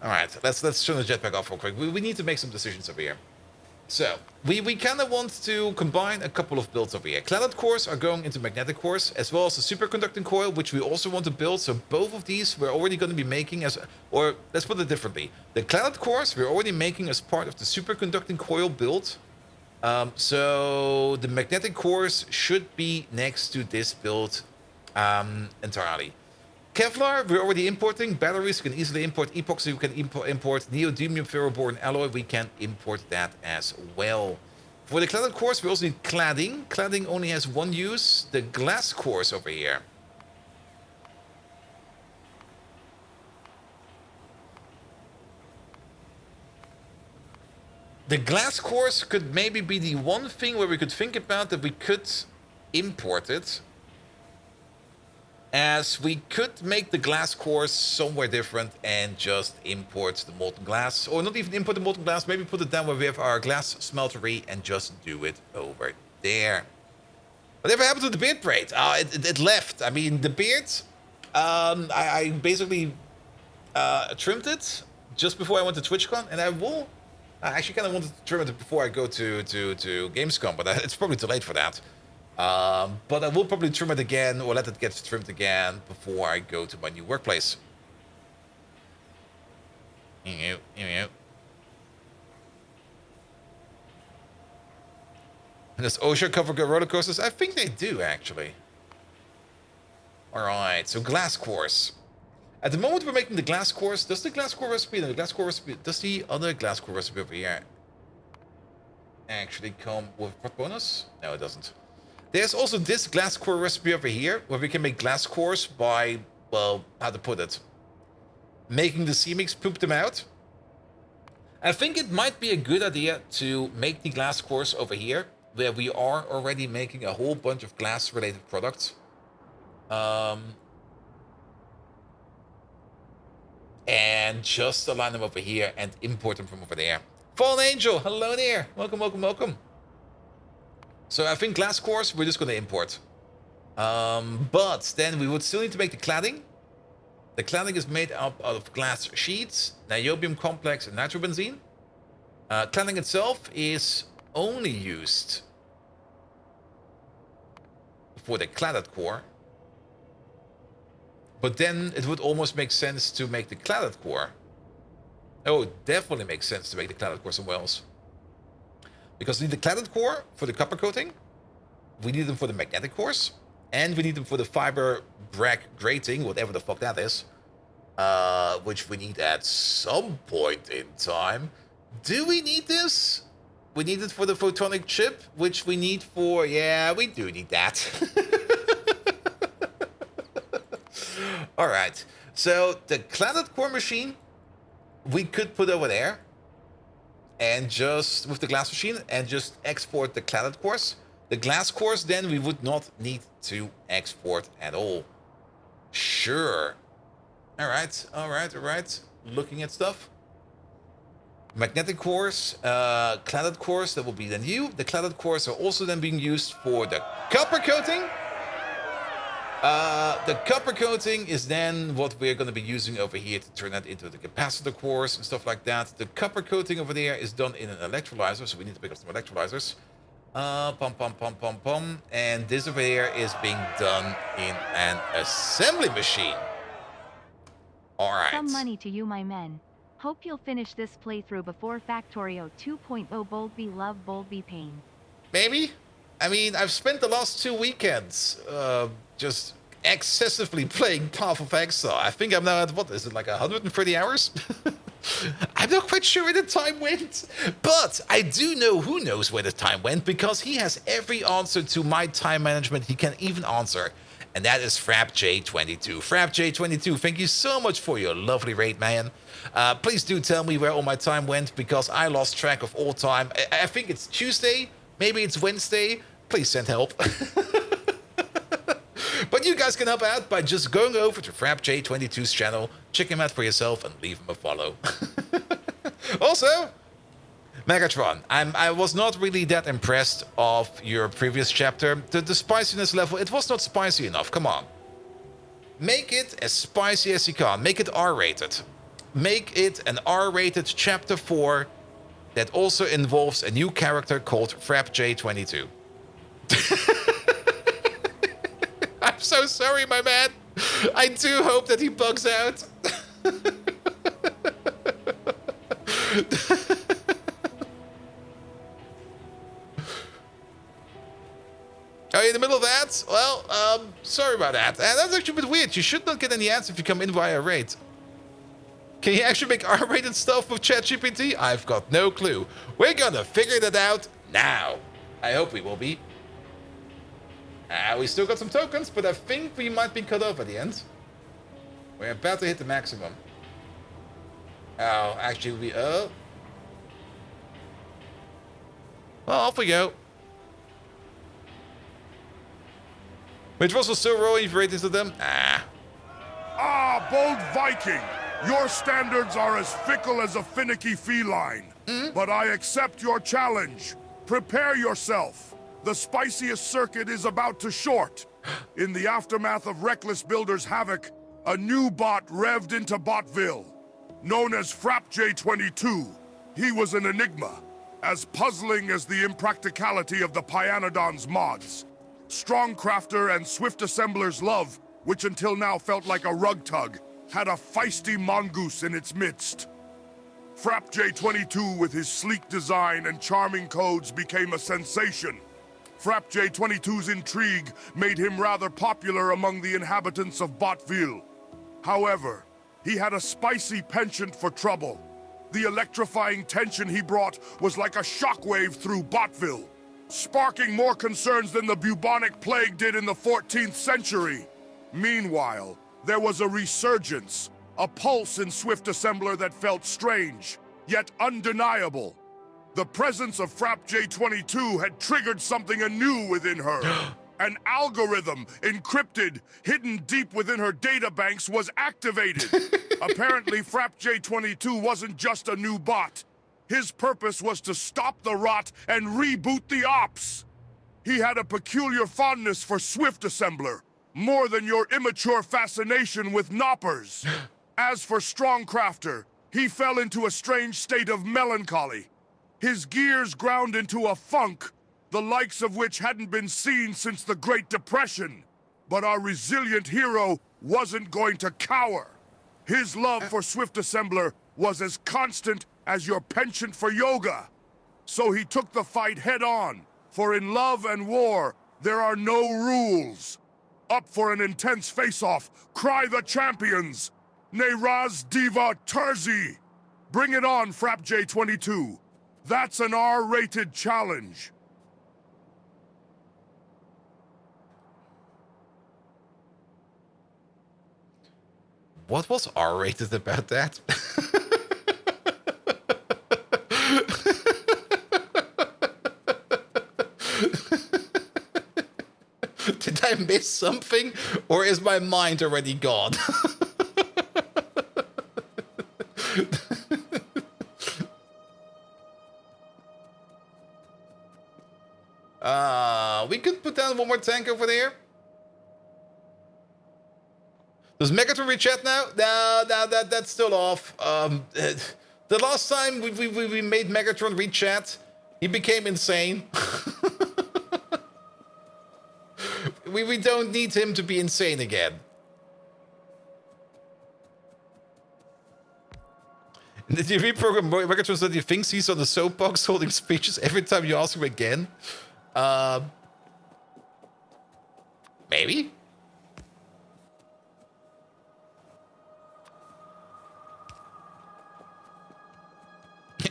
Alright, let's turn the jetpack off real quick. We need to make some decisions over here. So, we kind of want to combine a couple of builds over here. Cladded cores are going into magnetic cores, as well as the superconducting coil, which we also want to build. So both of these we're already going to be making as, or let's put it differently. The cladded cores we're already making as part of the superconducting coil build. So the magnetic cores should be next to this build entirely. Kevlar, we're already importing. Batteries, we can easily import. Epoxy, we can import. Neodymium ferroboron alloy, we can import that as well. For the cladded cores, we also need cladding. Cladding only has one use. The glass cores over here. The glass cores could maybe be the one thing where we could think about that we could import it. As we could make the glass cores somewhere different and just import the molten glass. Or not even import the molten glass, maybe put it down where we have our glass smeltery and just do it over there. Whatever happened to the beard braid? It left. I mean, the beard, I basically trimmed it just before I went to TwitchCon, and I actually kind of wanted to trim it before I go to Gamescom, but it's probably too late for that. But I will probably trim it again, or let it get trimmed again before I go to my new workplace. Does OSHA cover roller coasters? I think they do, actually. Alright, so glass cores. At the moment we're making the glass cores. Does the glass core recipe, does the other glass core recipe over here actually come with what bonus? No, it doesn't. There's also this glass core recipe over here, where we can make glass cores by, well, how to put it, making the C-mix poop them out. I think it might be a good idea to make the glass cores over here, where we are already making a whole bunch of glass-related products. And just align them over here and import them from over there. Fallen Angel, hello there. Welcome, welcome, welcome. So I think glass cores we're just going to import. But then we would still need to make the cladding. The cladding is made up out of glass sheets, niobium complex, and nitrobenzene. Cladding itself is only used for the cladded core. But then it would almost make sense to make the cladded core. Oh, it definitely makes sense to make the cladded core somewhere else. Because we need the cladded core for the copper coating, we need them for the magnetic cores, and we need them for the fiber brack grating, whatever the fuck that is, which we need at some point in time. Do we need this? We need it for the photonic chip, which we need for... Yeah, we do need that. Alright, so the cladded core machine, we could put over there. And just with the glass machine and just export the cladded cores. The glass cores then we would not need to export at all. Sure. Alright. Looking at stuff. Magnetic cores, cladded cores, that will be then new. The cladded cores are also then being used for the copper coating. The copper coating is then what we're going to be using over here to turn that into the capacitor cores and stuff like that. The copper coating over there is done in an electrolyzer, so we need to pick up some electrolyzers. And this over here is being done in an assembly machine. Alright. Some money to you, my men. Hope you'll finish this playthrough before Factorio 2.0. Bold be love, bold be pain. Maybe? I mean, I've spent the last 2 weekends just excessively playing Path of Exile. I think I'm now at, what is it, like 130 hours? I'm not quite sure where the time went, but I do know who knows where the time went, because he has every answer to my time management he can even answer, and that is FrapJ22. FrapJ22, thank you so much for your lovely raid, man. Please do tell me where all my time went, because I lost track of all time. I think it's Tuesday, maybe it's Wednesday. Please send help. But you guys can help out by just going over to FrapJ22's channel, check him out for yourself, and leave him a follow. Also, Megatron, I was not really that impressed of your previous chapter. The spiciness level, it was not spicy enough. Come on. Make it as spicy as you can. Make it R-rated. Make it an R-rated chapter 4 that also involves a new character called FrapJ22. I'm so sorry, my man. I do hope that he bugs out. Are you in the middle of that? Well, sorry about that. That's actually a bit weird. You should not get any ads if you come in via raid. Can you actually make R-rated stuff with ChatGPT? I've got no clue. We're gonna figure that out now. I hope we will be. We still got some tokens, but I think we might be cut off at the end. We're about to hit the maximum. Oh, actually, well, off we go. Which was still rolling if you rated to them? Ah, bold Viking! Your standards are as fickle as a finicky feline. But I accept your challenge. Prepare yourself. The spiciest circuit is about to short. In the aftermath of Reckless Builder's havoc, a new bot revved into Botville. Known as FrapJ22, he was an enigma, as puzzling as the impracticality of the Pyanodons mods. Strongcrafter and Swift Assembler's love, which until now felt like a rug tug, had a feisty mongoose in its midst. FrapJ22 with his sleek design and charming codes became a sensation. FrapJ22's intrigue made him rather popular among the inhabitants of Botville. However, he had a spicy penchant for trouble. The electrifying tension he brought was like a shockwave through Botville, sparking more concerns than the bubonic plague did in the 14th century. Meanwhile, there was a resurgence, a pulse in Swift Assembler that felt strange, yet undeniable. The presence of FrapJ22 had triggered something anew within her. An algorithm, encrypted, hidden deep within her databanks, was activated. Apparently, FrapJ22 wasn't just a new bot. His purpose was to stop the rot and reboot the ops. He had a peculiar fondness for Swift Assembler, more than your immature fascination with knoppers. As for Strongcrafter, he fell into a strange state of melancholy. His gears ground into a funk, the likes of which hadn't been seen since the Great Depression. But our resilient hero wasn't going to cower. His love for Swift Assembler was as constant as your penchant for yoga. So he took the fight head on, for in love and war, there are no rules. Up for an intense face-off, cry the champions! Neraz Diva Terzi! Bring it on, FrapJ22. That's an R-rated challenge. What was R-rated about that? Did I miss something? Or is my mind already gone? We could put down one more tank over there. Does Megatron rechat now? No, that's still off. The last time we made Megatron rechat, he became insane. we don't need him to be insane again. Did you reprogram Megatron so that he thinks he's on the soapbox holding speeches every time you ask him again? Maybe?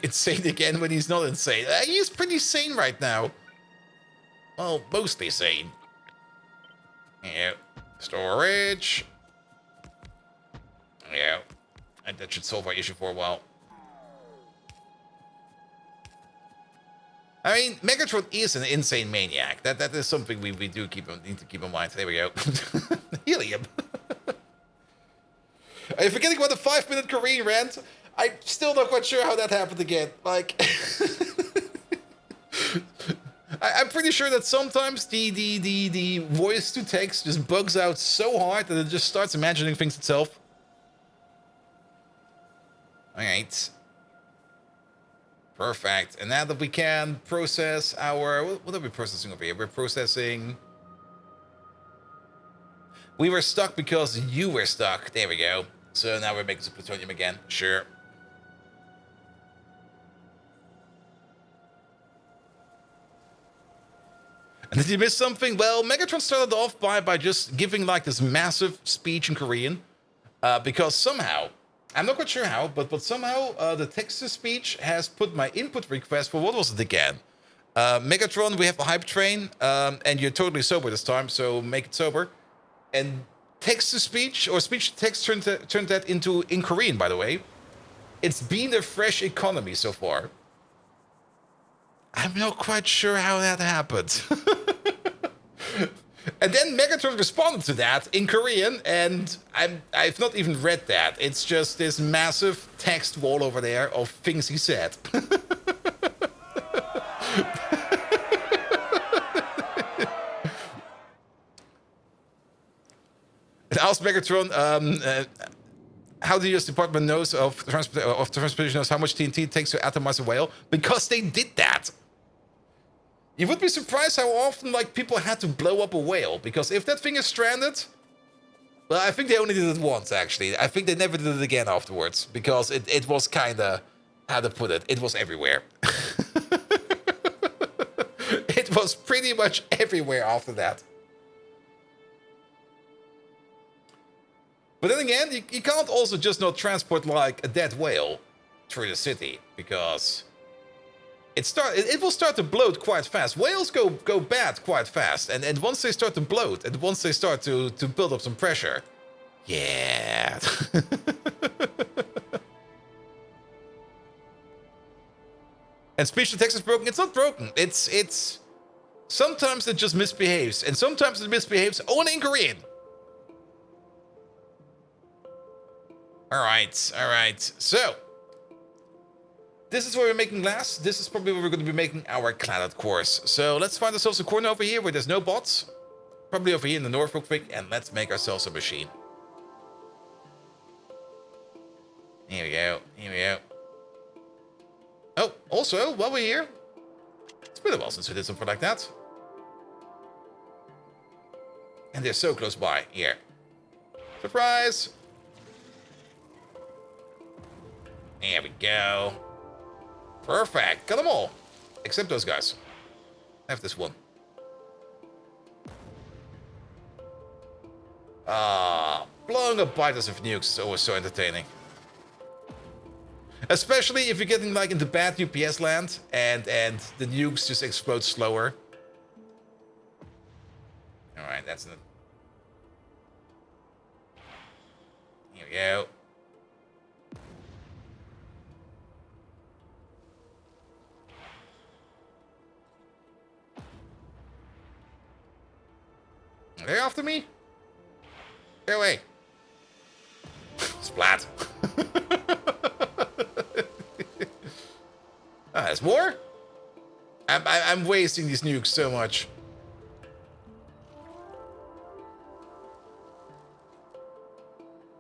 Insane again when he's not insane. He's pretty sane right now. Well, mostly sane. Yeah. Storage. Yeah. And that should solve our issue for a while. I mean, Megatron is an insane maniac. That is something we do need to keep in mind. There we go. Helium. Are you forgetting about the 5-minute Korean rant? I'm still not quite sure how that happened again. Like, I'm pretty sure that sometimes the voice to text just bugs out so hard that it just starts imagining things itself. All right. Perfect. And now that we can process our... What are we processing over here? We're processing... We were stuck because you were stuck. There we go. So now we're making some plutonium again. Sure. And did you miss something? Well, Megatron started off by just giving like this massive speech in Korean. Because somehow, I'm not quite sure how, but somehow the text-to-speech has put my input request for what was it again? Megatron, we have a hype train, and you're totally sober this time, so make it sober. And text-to-speech, or speech-to-text turned that into, in Korean, by the way. It's been a fresh economy so far. I'm not quite sure how that happened. And then Megatron responded to that in Korean, and I've not even read that. It's just this massive text wall over there of things he said. And asked Megatron, how do U.S. Department knows of transportation knows how much TNT it takes to atomize a whale? Because they did that. You would be surprised how often, like, people had to blow up a whale. Because if that thing is stranded... Well, I think they only did it once, actually. I think they never did it again afterwards. Because it was kind of... How to put it? It was everywhere. It was pretty much everywhere after that. But then again, you can't also just not transport, like, a dead whale through the city. Because... It will start to bloat quite fast. Whales go bad quite fast, and once they start to bloat, and once they start to build up some pressure, yeah. And speech to text is broken. It's not broken. It's sometimes it just misbehaves, and sometimes it misbehaves only in Korean. All right. So. This is where we're making glass. This is probably where we're going to be making our cladded cores. So let's find ourselves a corner over here where there's no bots. Probably over here in the north real quick. And let's make ourselves a machine. Here we go. Oh, also, while we're here, it's been a while since we did something like that. And they're so close by. Here. Surprise! There we go. Perfect. Got them all. Except those guys. I have this one. Blowing up biters of nukes is always so entertaining. Especially if you're getting like into bad UPS land and the nukes just explode slower. Alright, that's it. Here we go. Are they after me? Go away. Splat. There's more? I'm wasting these nukes so much.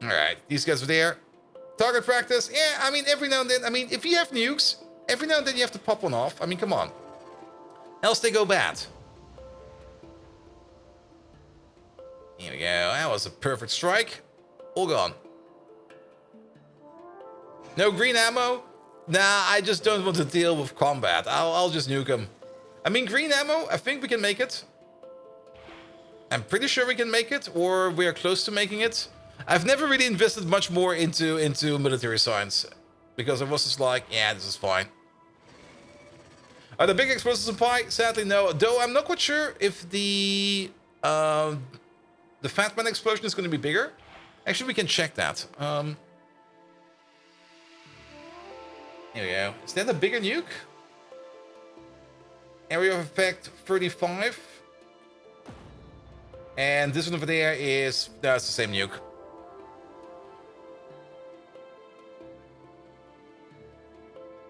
Alright, these guys are there. Target practice. Yeah, I mean, every now and then. I mean, if you have nukes, every now and then you have to pop one off. I mean, come on. Else they go bad. Here we go. That was a perfect strike. All gone. No green ammo? Nah, I just don't want to deal with combat. I'll just nuke them. I mean, green ammo, I think we can make it. I'm pretty sure we can make it, or we are close to making it. I've never really invested much more into military science. Because I was just like, yeah, this is fine. Are the big explosives supply? Sadly, no. Though I'm not quite sure if the Fat Man explosion is going to be bigger. Actually, we can check that. Here we go. Is that a bigger nuke? Area of effect 35. And this one over there is... That's the same nuke.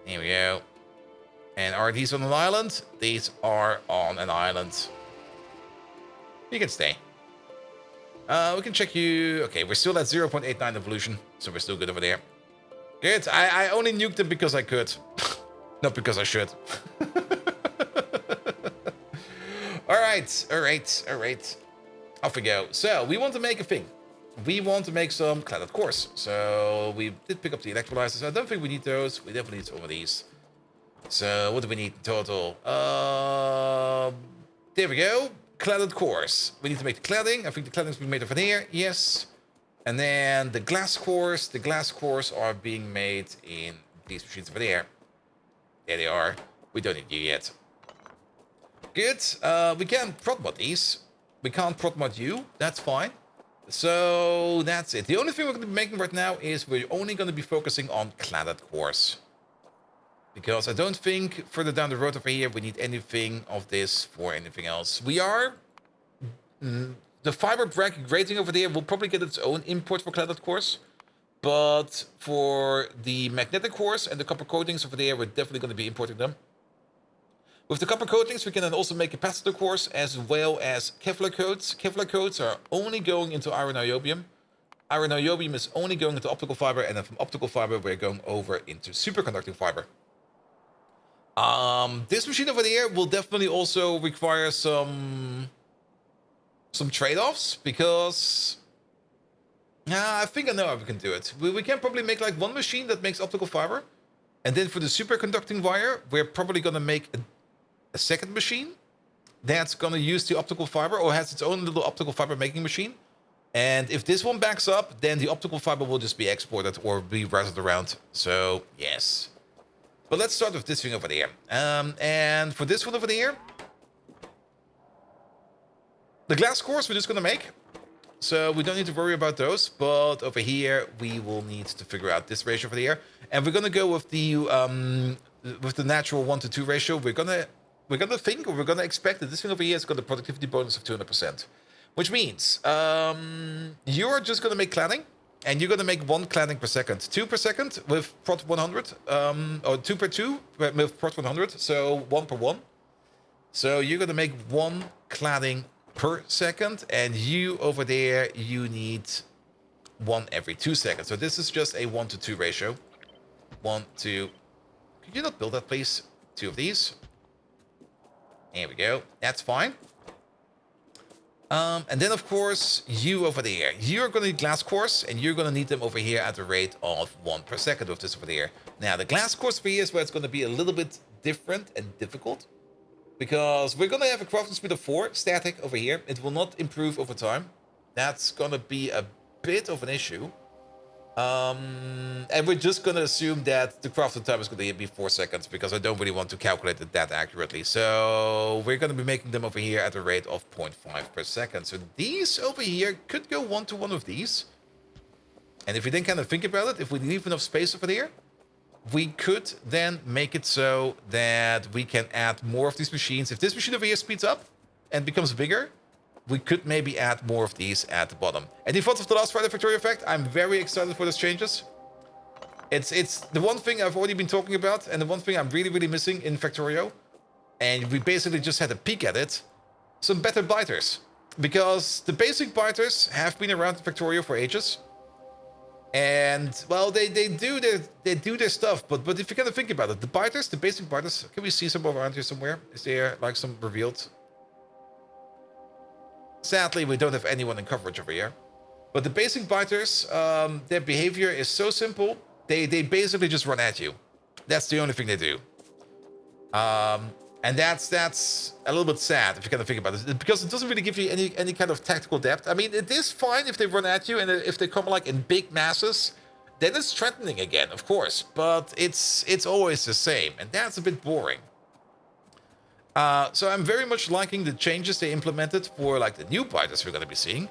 Here we go. And are these on an island? These are on an island. You can stay. We can check you... Okay, we're still at 0.89 evolution, so we're still good over there. Good. I only nuked them because I could. Not because I should. All right. Off we go. So we want to make a thing. We want to make some cladded cores. So we did pick up the electrolyzers. I don't think we need those. We definitely need some of these. So what do we need in total? There we go. Cladded cores. We need to make the cladding. I think the cladding's being made over here. Yes. And then the glass cores. The glass cores are being made in these machines over there. There they are. We don't need you yet. Good. We can prod mod these. We can't prod mod you. That's fine. So that's it. The only thing we're going to be making right now is we're only going to be focusing on cladded cores. Because I don't think further down the road over here we need anything of this for anything else. We are... the fiber bracket grating over there will probably get its own import for cladded cores. But for the magnetic cores and the copper coatings over there, we're definitely going to be importing them. With the copper coatings, we can then also make capacitor cores as well as Kevlar coats. Kevlar coats are only going into iron niobium. Iron niobium is only going into optical fiber, and then from optical fiber, we're going over into superconducting fiber. This machine over there will definitely also require some trade-offs, because I think I know how we can do it. We can probably make like one machine that makes optical fiber, and then for the superconducting wire, we're probably going to make a second machine that's going to use the optical fiber, or has its own little optical fiber making machine. And if this one backs up, then the optical fiber will just be exported or be routed around. So yes. But let's start with this thing over there. And for this one over there, the glass cores we're just going to make. So we don't need to worry about those. But over here, we will need to figure out this ratio over there. And we're going to go with the natural 1-to-2 ratio. We're going to think, or we're going to expect that this thing over here has got a productivity bonus of 200%. Which means you're just going to make cladding. And you're going to make one cladding per second. 2 per second with prot 100. Or 2 per 2 with prot 100. So 1 per 1. So you're going to make one cladding per second. And you over there, you need one every 2 seconds. So this is just a 1-to-2 ratio. 1, 2. Could you not build that, please? 2 of these. There we go. That's fine. And then, of course, you over there. You're going to need glass cores, and you're going to need them over here at the rate of 1 per second with this over there. Now, the glass cores for here is where it's going to be a little bit different and difficult. Because we're going to have a crafting speed of 4 static over here. It will not improve over time. That's going to be a bit of an issue. And we're just going to assume that the crafting time is going to be 4 seconds, because I don't really want to calculate it that accurately. So we're going to be making them over here at a rate of 0.5 per second. So these over here could go 1-to-1 with these. And if we then kind of think about it, if we leave enough space over here, we could then make it so that we can add more of these machines. If this machine over here speeds up and becomes bigger, we could maybe add more of these at the bottom. Any thoughts of the last Friday Factorio effect? I'm very excited for those changes. It's the one thing I've already been talking about, and the one thing I'm really, really missing in Factorio. And we basically just had a peek at it. Some better biters. Because the basic biters have been around in Factorio for ages. And, well, they do their stuff. But if you kind of think about it, the biters, the basic biters, can we see some around here somewhere? Is there like some revealed? Sadly, we don't have anyone in coverage over here. But the basic biters, their behavior is so simple. They basically just run at you. That's the only thing they do. And that's a little bit sad if you kind of think about it, because it doesn't really give you any kind of tactical depth. I mean, it is fine if they run at you, and if they come like in big masses, then it's threatening again, of course. But it's always the same, and that's a bit boring. So I'm very much liking the changes they implemented for like the new biters we're going to be seeing,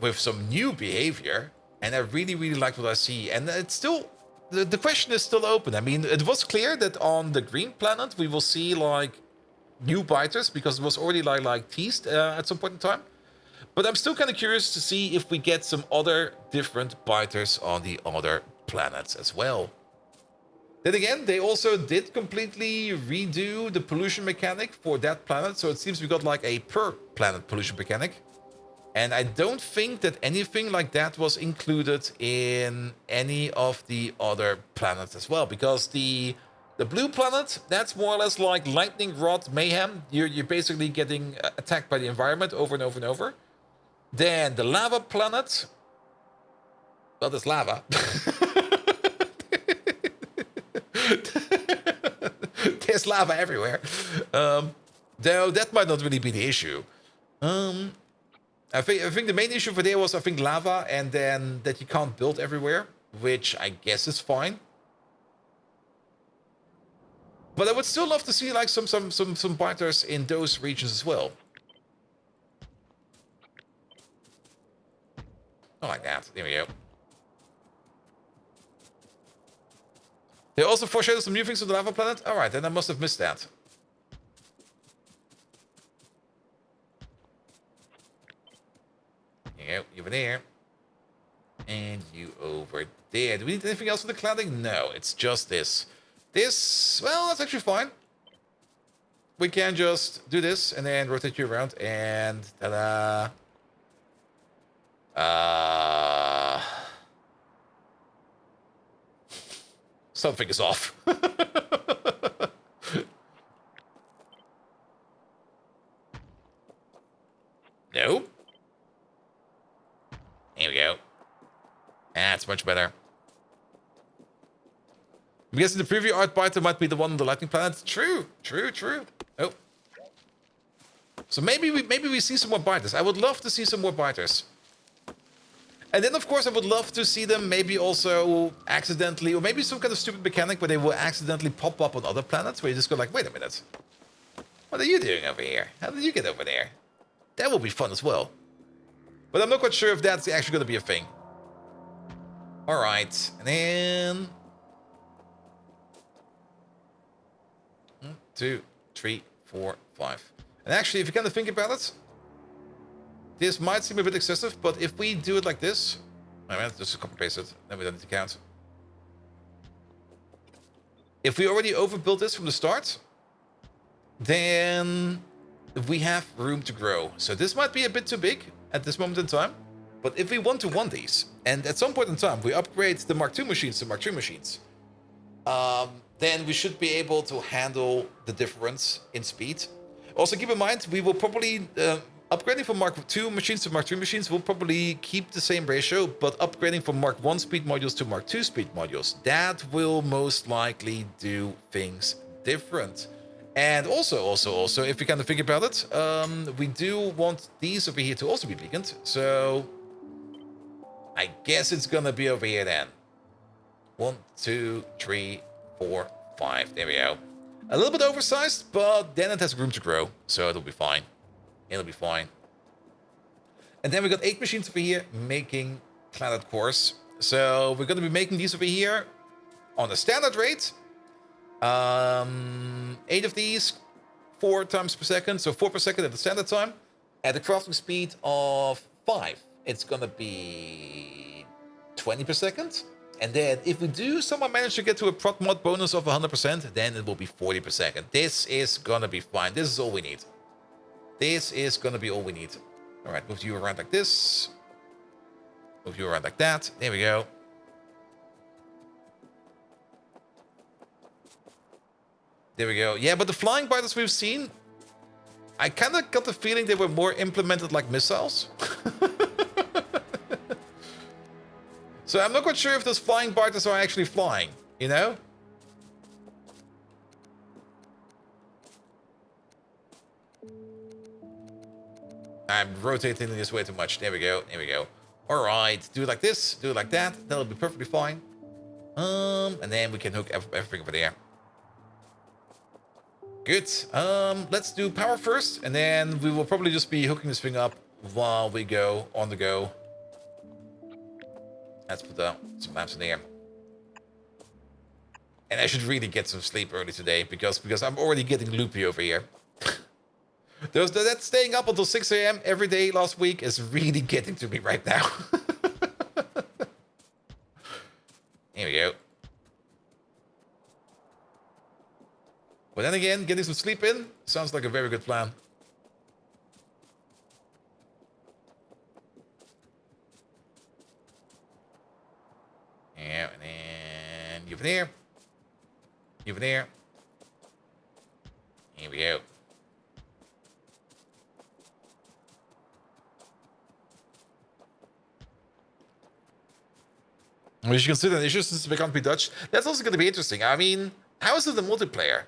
with some new behavior, and I really, really like what I see. And it's still, the question is still open. I mean, it was clear that on the green planet we will see like new biters, because it was already like teased at some point in time. But I'm still kind of curious to see if we get some other different biters on the other planets as well. Then again, they also did completely redo the pollution mechanic for that planet. So it seems we got like a per planet pollution mechanic. And I don't think that anything like that was included in any of the other planets as well, because the blue planet, that's more or less like lightning rod mayhem. You're basically getting attacked by the environment over and over and over. Then the lava planet, well, there's lava. There's lava everywhere. Though that might not really be the issue. I think the main issue for there was, I think, lava, and then that you can't build everywhere, which I guess is fine. But I would still love to see like some biters in those regions as well. Oh, like that. There we go. They also foreshadowed some new things on the lava planet. All right, then I must have missed that. You over there. And you over there. Do we need anything else for the cladding? No, it's just this. This, well, that's actually fine. We can just do this and then rotate you around and ta-da. Something is off. Nope. There we go. That's much better. I'm guessing the preview art biter might be the one on the lightning planet. True. Oh. So maybe we see some more biters. I would love to see some more biters. And then, of course, I would love to see them maybe also accidentally, or maybe some kind of stupid mechanic where they will accidentally pop up on other planets, where you just go like, wait a minute. What are you doing over here? How did you get over there? That will be fun as well. But I'm not quite sure if that's actually going to be a thing. All right. And then 1, 2, 3, 4, 5. And actually, if you kind of think about it, this might seem a bit excessive, but if we do it like this, I mean, just copy paste it, then we don't need to count. If we already overbuilt this from the start, then we have room to grow. So this might be a bit too big at this moment in time. But if we want to want these, and at some point in time we upgrade the Mark II machines to Mark III machines, then we should be able to handle the difference in speed. Also keep in mind, we will probably, upgrading from Mark II machines to Mark III machines will probably keep the same ratio, but upgrading from Mark I speed modules to Mark II speed modules, that will most likely do things different. And also, if you kind of think about it, we do want these over here to also be beaconed. So I guess it's gonna be over here then. 1, 2, 3, 4, 5. There we go. A little bit oversized, but then it has room to grow, so it'll be fine. It'll be fine. And then we got 8 machines over here making cladded cores. So we're gonna be making these over here on a standard rate. 8 of these, 4 times per second, so 4 per second at the standard time. At a crafting speed of 5, it's gonna be 20 per second. And then if we do somehow manage to get to a prot mod bonus of 100%, then it will be 40 per second. This is gonna be fine. This is all we need. This is gonna be all we need. All right, move you around like this. Move you around like that. There we go. There we go. Yeah, but the flying biters we've seen, I kind of got the feeling they were more implemented like missiles. So I'm not quite sure if those flying biters are actually flying, you know? I'm rotating this way too much. There we go. There we go. All right. Do it like this. Do it like that. That'll be perfectly fine. And then we can hook everything over there. Good. Let's do power first, and then we will probably just be hooking this thing up while we go on the go. Let's put some maps in there. And I should really get some sleep early today because I'm already getting loopy over here. That staying up until 6 a.m. every day last week is really getting to me right now. Here we go. But then again, getting some sleep in sounds like a very good plan. you over there. You over there. Here we go. We should consider an issue since we can't be Dutch. That's also going to be interesting. I mean, how is it the multiplayer?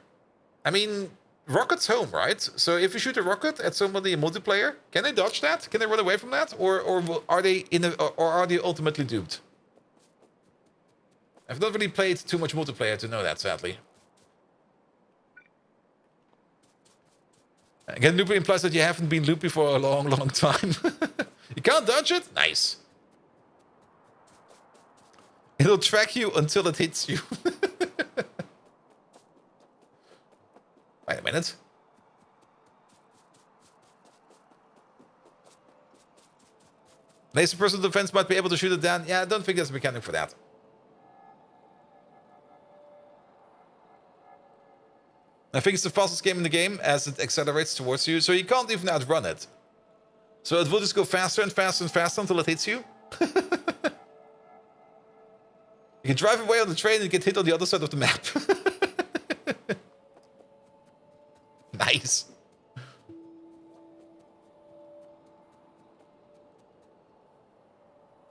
I mean, rocket's home, right? So if you shoot a rocket at somebody in multiplayer, can they dodge that? Can they run away from that, or are they ultimately doomed? I've not really played too much multiplayer to know that, sadly. Again, loopy implies that you haven't been loopy for a long, long time. You can't dodge it? Nice. It'll track you until it hits you. Wait a minute. Laser personal defense might be able to shoot it down. Yeah, I don't think there's a mechanic for that. I think it's the fastest game in the game as it accelerates towards you, so you can't even outrun it. So it will just go faster and faster and faster until it hits you. You can drive away on the train and get hit on the other side of the map. Nice.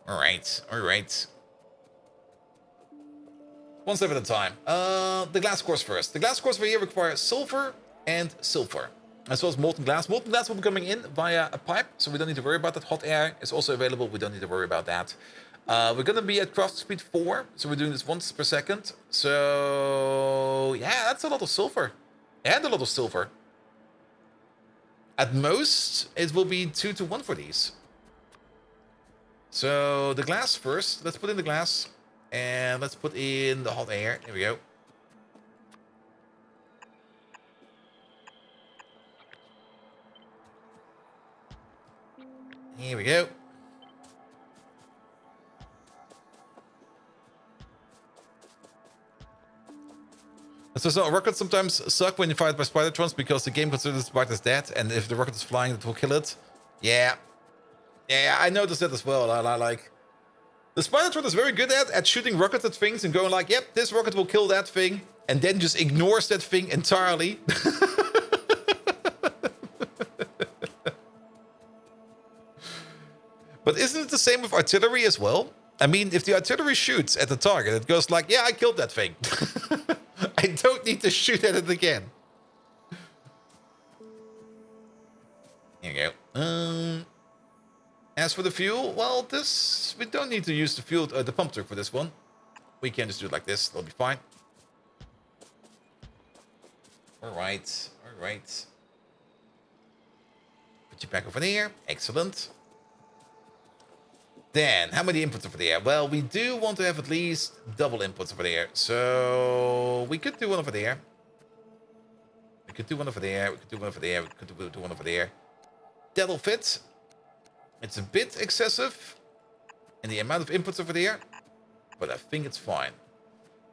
Alright, alright. One step at a time. The glass cores first. The glass cores for here require silver and silver, as well as molten glass. Molten glass will be coming in via a pipe, so we don't need to worry about that. Hot air is also available. We don't need to worry about that. We're going to be at craft speed 4, so we're doing this once per second. So, yeah, that's a lot of silver. And a lot of silver. At most, it will be 2 to 1 for these. So, the glass first. Let's put in the glass. And let's put in the hot air. There we go. Here we go. So rockets sometimes suck when you fight by Spidertrons because the game considers the Spider as dead, and if the rocket is flying, it will kill it. Yeah. Yeah, I noticed that as well. I like... The Spidertron is very good at shooting rockets at things and going like, yep, this rocket will kill that thing, and then just ignores that thing entirely. But isn't it the same with artillery as well? I mean, if the artillery shoots at the target, it goes like, yeah, I killed that thing. I don't need to shoot at it again. Here you go. As for the fuel, well, this... We don't need to use the fuel, the pump truck for this one. We can just do it like this. That'll be fine. Alright. Alright. Put you back over there. Excellent. Then, how many inputs over there? Well, we do want to have at least double inputs over there. So, we could do one over there. We could do one over there. We could do one over there. We could do one over there. That'll fit. It's a bit excessive in the amount of inputs over there, but I think it's fine.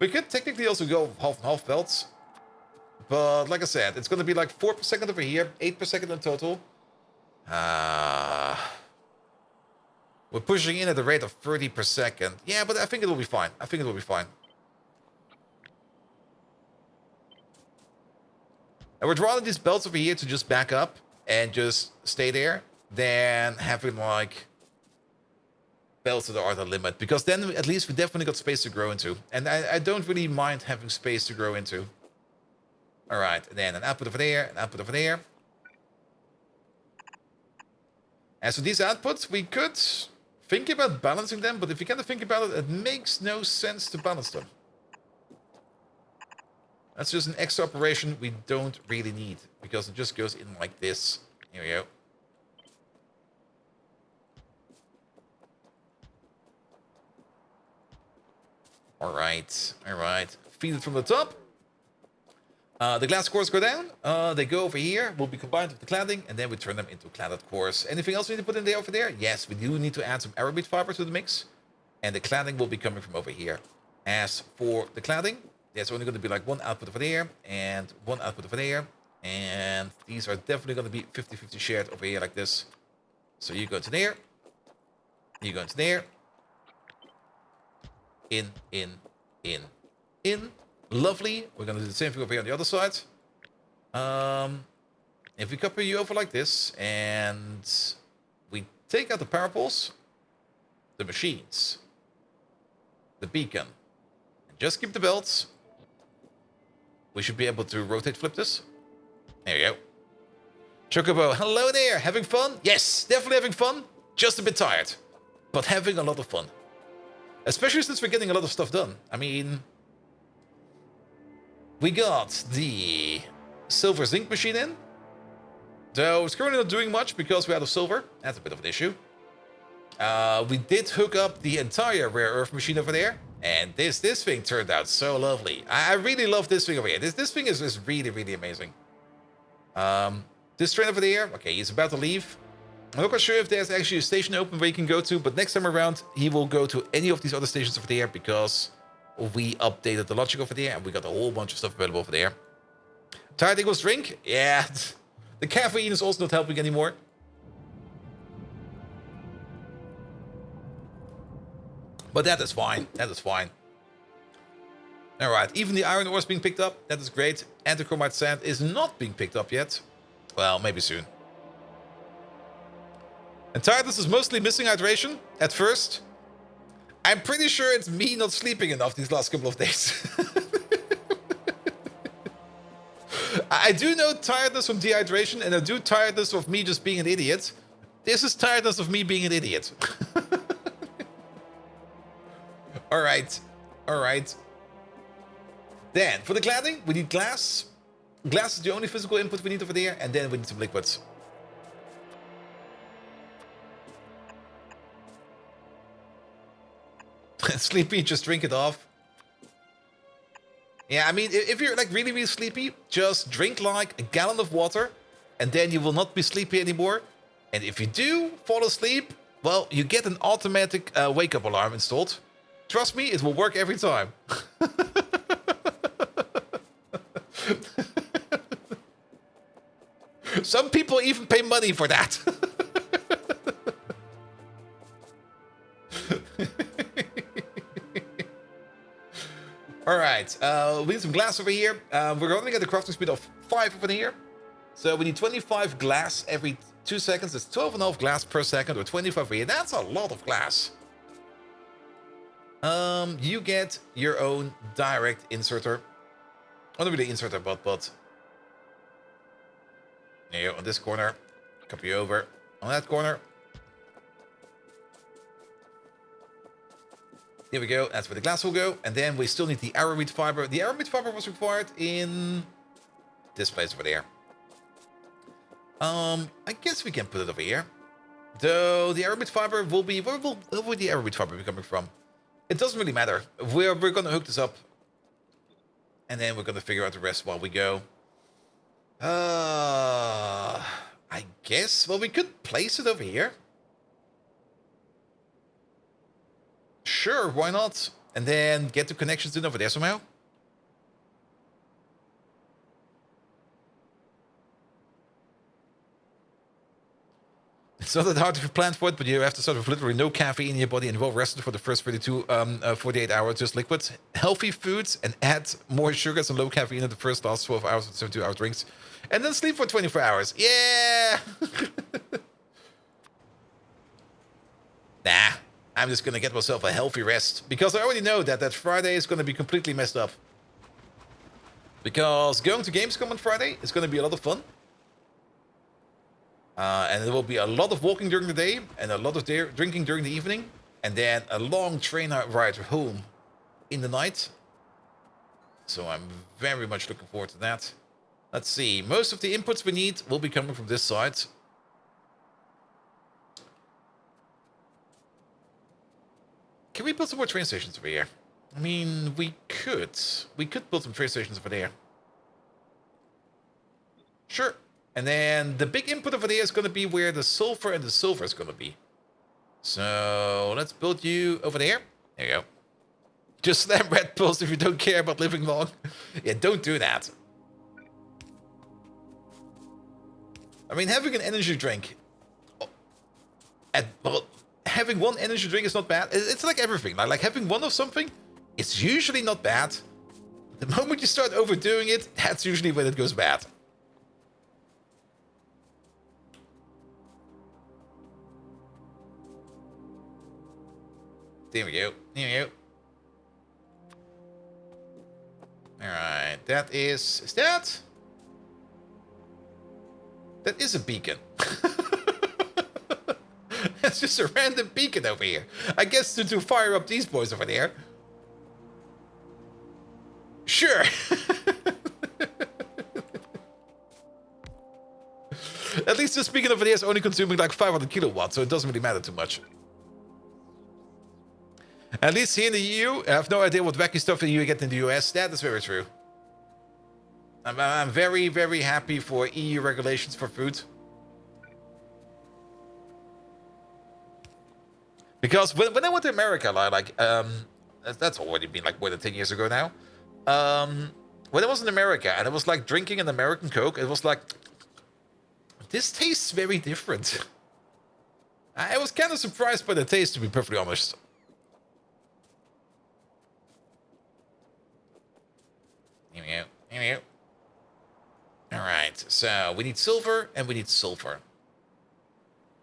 We could technically also go half and half belts, but like I said, it's going to be like 4 per second over here, 8 per second in total. We're pushing in at a rate of 30 per second. Yeah, but I think it will be fine. I think it will be fine. I would rather these belts over here to just back up and just stay there than having like belts that are the limit, because then at least we definitely got space to grow into, and I don't really mind having space to grow into. All right, and then an output over there, an output over there. And so these outputs, we could think about balancing them, but if you kind of think about it, it makes no sense to balance them. That's just an extra operation we don't really need, because it just goes in like this. Here we go. All right. Feed it from the top. The glass cores go down. They go over here. Will be combined with the cladding, and then we turn them into cladded cores. Anything else we need to put in there over there? Yes, we do need to add some aramid fiber to the mix, and the cladding will be coming from over here. As for the cladding, there's only going to be like one output over there and one output over there, and these are definitely going to be 50-50 shared over here like this. So you go to there, you go into there. In. in. Lovely. We're gonna do the same thing over here on the other side. If we copy you over like this, and we take out the power poles, the machines, the beacon, and just keep the belts, we should be able to rotate flip this. There you go. Chocobo, hello there. Having fun? Yes, definitely having fun. Just a bit tired, but having a lot of fun. Especially since we're getting a lot of stuff done. I mean, we got the silver zinc machine in. Though it's currently not doing much because we're out of silver. That's a bit of an issue. We did hook up the entire rare earth machine over there. And this thing turned out so lovely. I really love this thing over here. This thing is really, really amazing. This train over there, okay, he's about to leave. I'm not quite sure if there's actually a station open where he can go to, but next time around, he will go to any of these other stations over there because we updated the logic over there and we got a whole bunch of stuff available over there. Tired equals drink? Yeah, the caffeine is also not helping anymore. But that is fine. That is fine. Alright, even the iron ore is being picked up. That is great. Antichromite sand is not being picked up yet. Well, maybe soon. And tiredness is mostly missing hydration at first. I'm pretty sure it's me not sleeping enough these last couple of days. I do know tiredness from dehydration, and I do tiredness of me just being an idiot. This is tiredness of me being an idiot. Alright. Alright. Then, for the cladding, we need glass. Glass is the only physical input we need over there, and then we need some liquids. Sleepy, just drink it off. Yeah, I mean, if you're like really, really sleepy, just drink like a gallon of water, and then you will not be sleepy anymore. And if you do fall asleep, well, you get an automatic wake-up alarm installed. Trust me, it will work every time. Some people even pay money for that. Alright, we need some glass over here. We're only at a crafting speed of 5 over here. So we need 25 glass every 2 seconds. That's 12.5 glass per second, or 25 over here. That's a lot of glass. You get your own direct inserter. Well, not really inserter, but... There you go, on this corner. Copy over. On that corner. Here we go, that's where the glass will go. And then we still need the arrowroot fiber. The arrowroot fiber was required in this place over there. I guess we can put it over here. Though the arrowroot fiber will be... Where will the arrowroot fiber be coming from? It doesn't really matter. We're going to hook this up. And then we're going to figure out the rest while we go. I guess... Well, we could place it over here. Sure, why not? And then get the connections in over there somehow. It's not that hard to plan for it, but you have to start with literally no caffeine in your body and well rested for the first 48 hours, just liquids. Healthy foods and add more sugars and low caffeine in the first last 12 hours with 72-hour drinks. And then sleep for 24 hours. Yeah! Nah. I'm just going to get myself a healthy rest. Because I already know that Friday is going to be completely messed up. Because going to Gamescom on Friday is going to be a lot of fun. And there will be a lot of walking during the day. And a lot of drinking during the evening. And then a long train ride home in the night. So I'm very much looking forward to that. Let's see. Most of the inputs we need will be coming from this side. Can we build some more train stations over here? I mean, we could. We could build some train stations over there. Sure. And then the big input over there is going to be where the sulfur and the silver is going to be. So let's build you over there. There you go. Just slam red pills if you don't care about living long. Yeah, don't do that. I mean, having an energy drink... well, having one energy drink is not bad. It's like everything. Like having one of something, it's usually not bad. The moment you start overdoing it, that's usually when it goes bad. There we go. There we go. Alright, that is that? That is a beacon. That's just a random beacon over here. I guess to fire up these boys over there. Sure. At least this beacon over there is only consuming like 500 kilowatts, so it doesn't really matter too much. At least here in the EU, I have no idea what wacky stuff you get in the US. That is very true. I'm very, very happy for EU regulations for food. Because when I went to America, that's already been like more than 10 years ago now. When I was in America and I was like drinking an American Coke, it was like, this tastes very different. I was kind of surprised by the taste, to be perfectly honest. Here we go. Here we go. Alright, so we need silver and we need sulfur.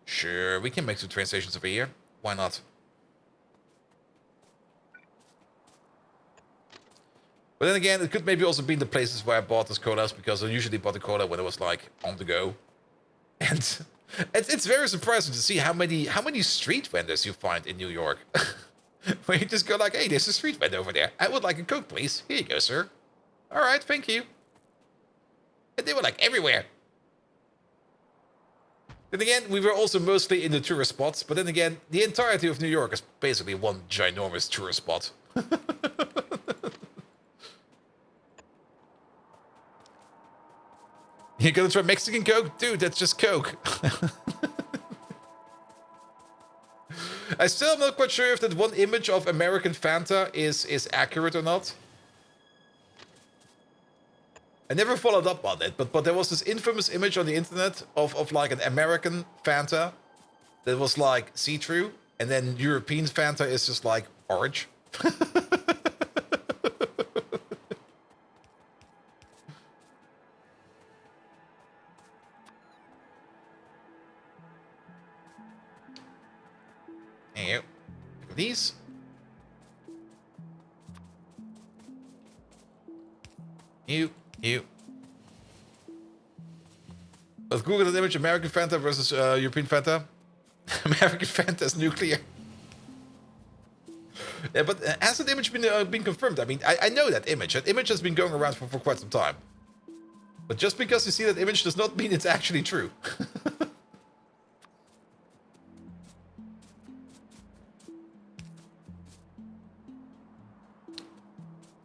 Sure, we can make some train stations over here. Why not? But then again, it could maybe also be the places where I bought those colas, because I usually bought the cola when it was like on the go. And it's very surprising to see how many street vendors you find in New York. Where you just go like, hey, there's a street vendor over there. I would like a Coke, please. Here you go, sir. All right, thank you. And they were like everywhere. Then again, we were also mostly in the tourist spots. But then again, the entirety of New York is basically one ginormous tourist spot. You gonna try Mexican Coke? Dude, that's just Coke. I still am not quite sure if that one image of American Fanta is accurate or not. I never followed up on it, but there was this infamous image on the internet of like an American Fanta that was like see-through, and then European Fanta is just like orange. There you go. Look at these. You. Let's Google that image. American Fanta versus European Fanta. American Fanta is nuclear. Yeah, but has that image been confirmed? I mean, I know that image. That image has been going around for quite some time. But just because you see that image does not mean it's actually true.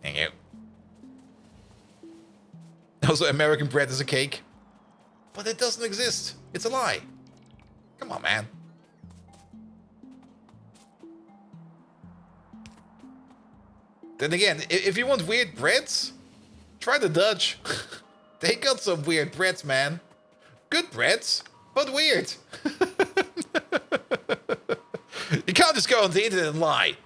Thank you. Also, American bread is a cake. But it doesn't exist. It's a lie. Come on, man. Then again, if you want weird breads, try the Dutch. They got some weird breads, man. Good breads, but weird. You can't just go on the internet and lie.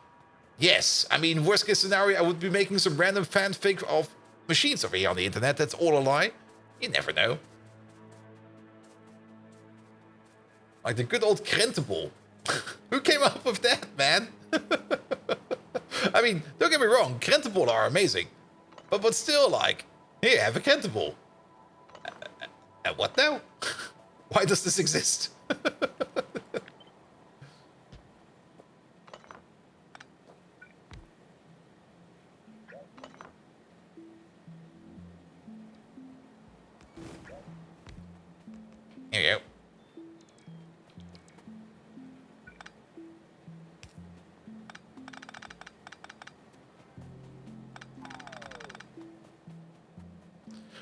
Yes, I mean, worst case scenario, I would be making some random fanfic of machines over here on the internet. That's all a lie. You never know. Like the good old Krentenbol. Who came up with that, man? I mean, don't get me wrong, Krentenbol are amazing. But still, like, here, have a Krentenbol. What now? Why does this exist? Here we go.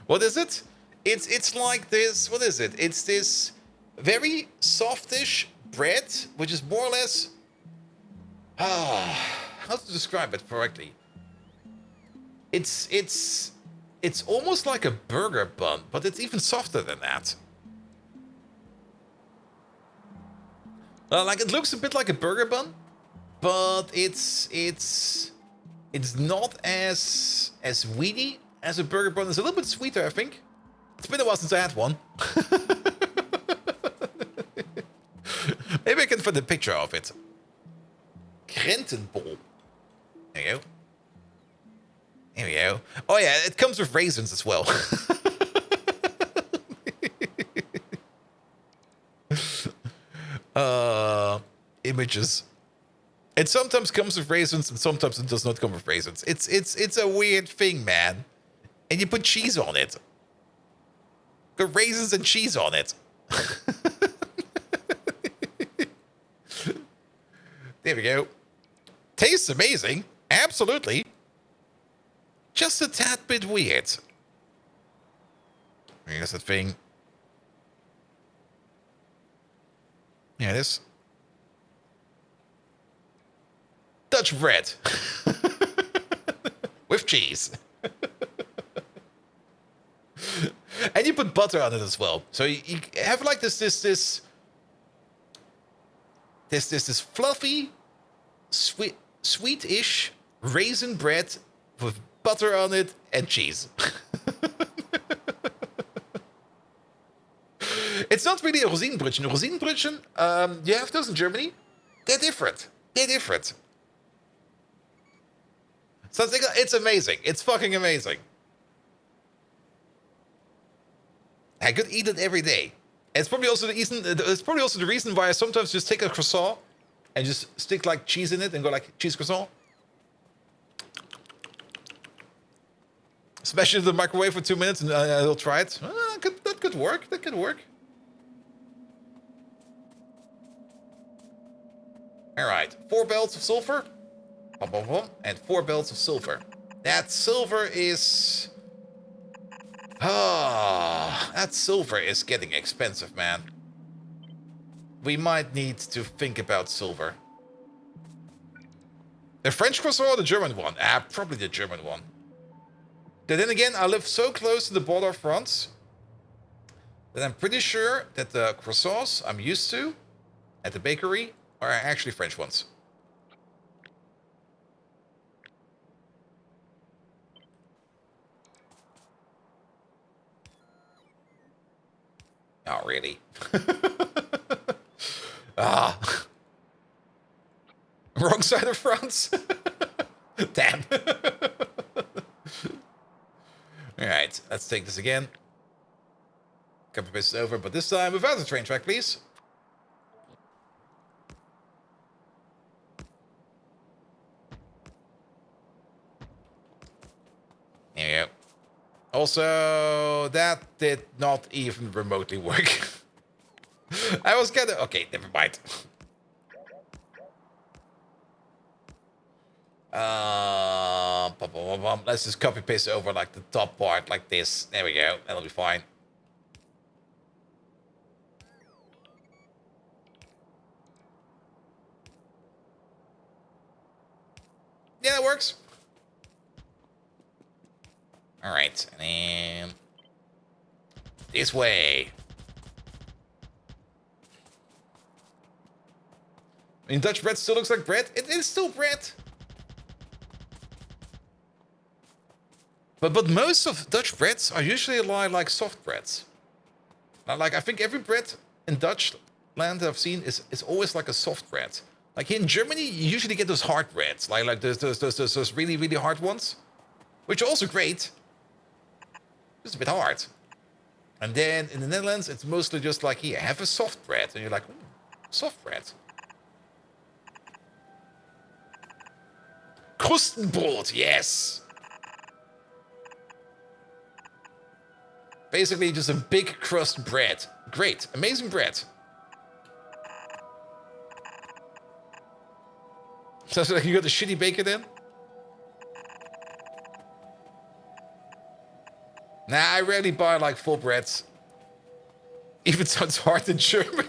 What is it? It's like this. What is it? It's this very softish bread, which is more or less. How to describe it correctly? It's almost like a burger bun, but it's even softer than that. Like it looks a bit like a burger bun, but it's It's not as weedy as a burger bun. It's a little bit sweeter, I think. It's been a while since I had one. Maybe I can find a picture of it. Krentenbol. There you go. There we go. Oh yeah, it comes with raisins as well. Images. It sometimes comes with raisins and sometimes it does not come with raisins. It's a weird thing, man. And you put cheese on it. Got raisins and cheese on it. There we go. Tastes amazing. Absolutely. Just a tad bit weird. Here's the thing. Yeah, it is. Dutch bread. With cheese. And you put butter on it as well. So you have like this fluffy, sweet-ish raisin bread with butter on it and cheese. It's not really a Rosinenbrötchen. Rosinenbrötchen, you have those in Germany. They're different. They're different. So it's amazing. It's fucking amazing. I could eat it every day. It's probably also the reason why I sometimes just take a croissant and just stick like cheese in it and go like cheese croissant. Smash it in the microwave for 2 minutes and I'll try it. That could work. That could work. All right, 4 belts of sulfur. And 4 belts of silver. That silver is... that silver is getting expensive, man. We might need to think about silver. The French croissant or the German one? Probably the German one. But then again, I live so close to the border of France that I'm pretty sure that the croissants I'm used to at the bakery are actually French ones. Oh, really? Wrong side of France? Damn. Alright, let's take this again. Copy paste is over, but this time without the train track, please. There you go. Also, that did not even remotely work. I was gonna... Okay, never mind. Let's just copy paste over like the top part like this. There we go. That'll be fine. Yeah, that works. All right, and then this way. I mean, Dutch bread still looks like bread. It is still bread. But most of Dutch breads are usually like soft breads. Like I think every bread in Dutch land that I've seen is always like a soft bread. Like here in Germany, you usually get those hard breads, like those really really hard ones, which are also great. Just a bit hard. And then in the Netherlands, it's mostly just like here, have a soft bread, and you're like, soft bread. Krustenbrot, yes. Basically, just a big crust bread. Great, amazing bread. So like you got a shitty baker then? Nah, I rarely buy like full breads. Even sounds hard in German.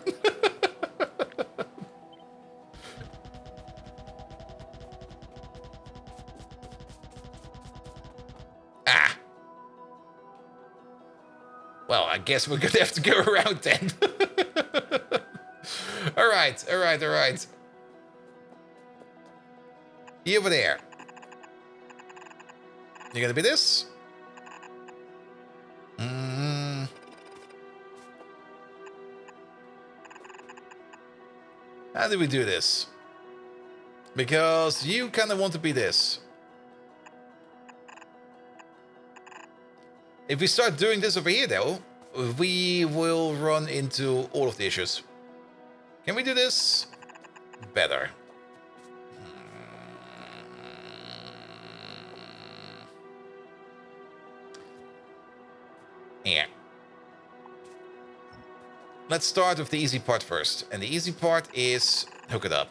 Well, I guess we're gonna have to go around then. Alright. You over there. You're gonna be this. How do we do this? Because you kind of want to be this. If we start doing this over here, though, we will run into all of the issues. Can we do this better? Yeah. Let's start with the easy part first. And the easy part is hook it up.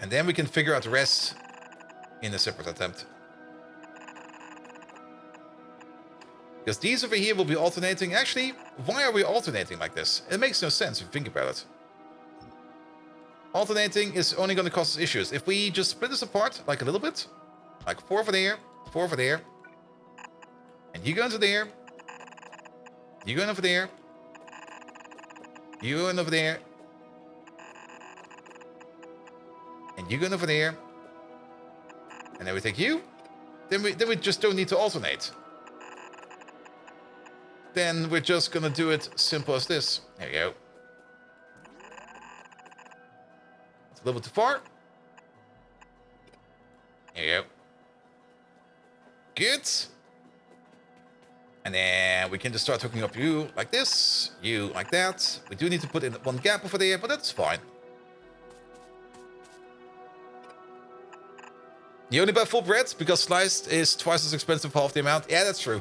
And then we can figure out the rest in a separate attempt. Because these over here will be alternating. Actually, why are we alternating like this? It makes no sense if you think about it. Alternating is only going to cause us issues. If we just split this apart, like a little bit, like 4 over there, 4 over there, and you go into there, you going over there, you going over there, and you going over there, and then we take you, then we just don't need to alternate. Then we're just gonna do it simple as this. There you go. It's a little bit too far. There you go. Good. And then we can just start hooking up you like this, you like that. We do need to put in one gap over there, but that's fine. You only buy full bread because sliced is twice as expensive, half the amount. Yeah, that's true.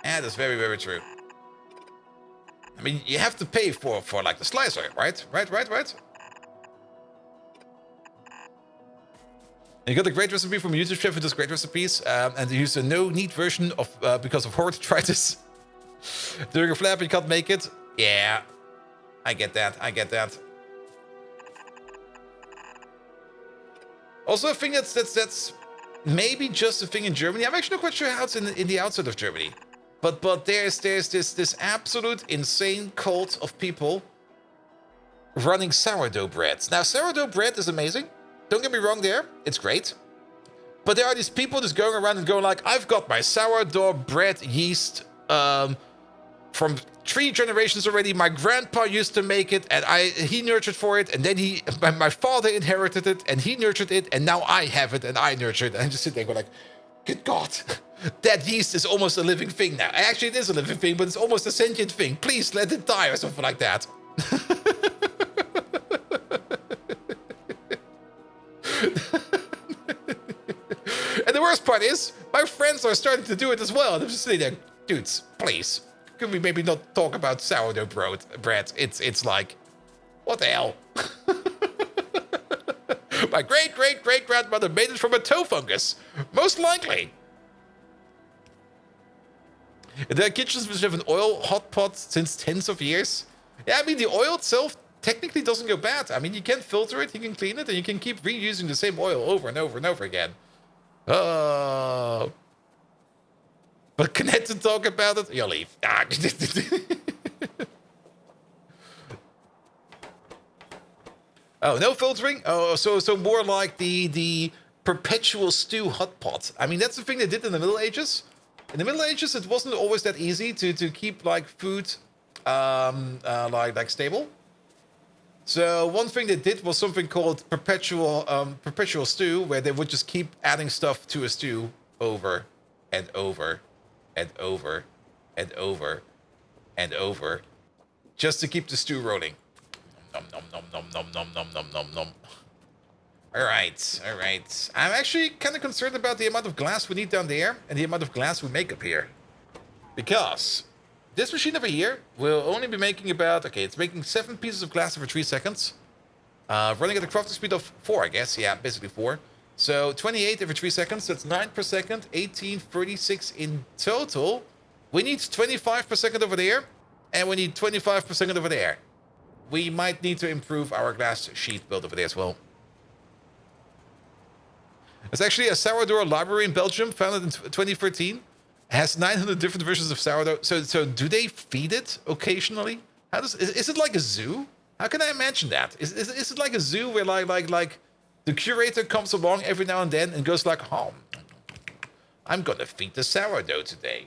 Yeah, that's very, very true. I mean, you have to pay for like the slicer, right? Right. You got a great recipe from a YouTube chef who does great recipes, and he used a no-knead version of because of hortitritis. During a flap, you can't make it. Yeah, I get that. Also, I think that's maybe just a thing in Germany. I'm actually not quite sure how it's in the outside of Germany. But there's this absolute insane cult of people running sourdough bread. Now, sourdough bread is amazing. Don't get me wrong there. It's great. But there are these people just going around and going like, I've got my sourdough bread yeast from 3 generations already. My grandpa used to make it, and he nurtured for it. And then my father inherited it, and he nurtured it. And now I have it, and I nurture it. And I just sit there going like, good God. That yeast is almost a living thing now. Actually, it is a living thing, but it's almost a sentient thing. Please let it die or something like that. And the worst part is, my friends are starting to do it as well. And I'm just sitting there, dudes, please. Could we maybe not talk about sourdough bread? It's like, what the hell? My great-great-great-grandmother made it from a toe fungus. Most likely. There are kitchens which have an oil hot pot since tens of years. Yeah, I mean, the oil itself technically doesn't go bad. I mean, you can filter it, you can clean it, and you can keep reusing the same oil over and over and over again. Oh. But connect and talk about it, you'll leave. Oh, no filtering? Oh, so more like the perpetual stew hot pot. I mean, that's the thing they did in the Middle Ages. In the Middle Ages, it wasn't always that easy to keep like food like stable. So one thing they did was something called perpetual stew, where they would just keep adding stuff to a stew over and over and over and over and over, just to keep the stew rolling. Nom nom nom nom nom nom nom nom nom nom. All right. I'm actually kind of concerned about the amount of glass we need down there and the amount of glass we make up here. Because this machine over here will only be making about, okay, it's making 7 pieces of glass every 3 seconds. Running at a crafting speed of 4, I guess. Yeah, basically 4. So 28 every 3 seconds. That's 9 per second. 18, 36 in total. We need 25 per second over there. And we need 25 per second over there. We might need to improve our glass sheet build over there as well. There's actually a sourdough library in Belgium, founded in 2013. It has 900 different versions of sourdough. So do they feed it occasionally? Is it like a zoo? How can I imagine that? Is it like a zoo where like the curator comes along every now and then and goes like, oh, I'm gonna feed the sourdough today.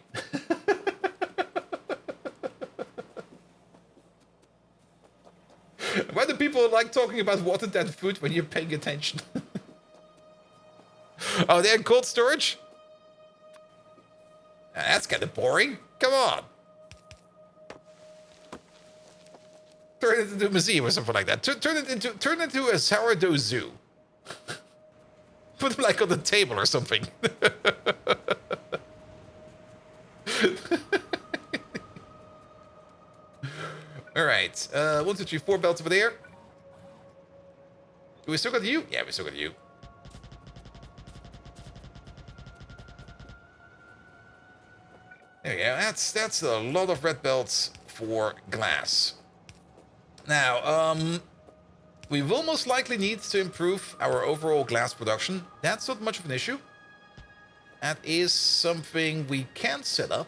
Why do people like talking about watered down food when you're paying attention? Oh, they're in cold storage? That's kind of boring. Come on. Turn it into a museum or something like that. Turn it into a sourdough zoo. Put them like on the table or something. All right. 1, 2, 3, 4 belts over there. Do we still got you? Yeah, we still got you. There we go. That's a lot of red belts for glass. Now, we will most likely need to improve our overall glass production. That's not much of an issue. That is something we can set up.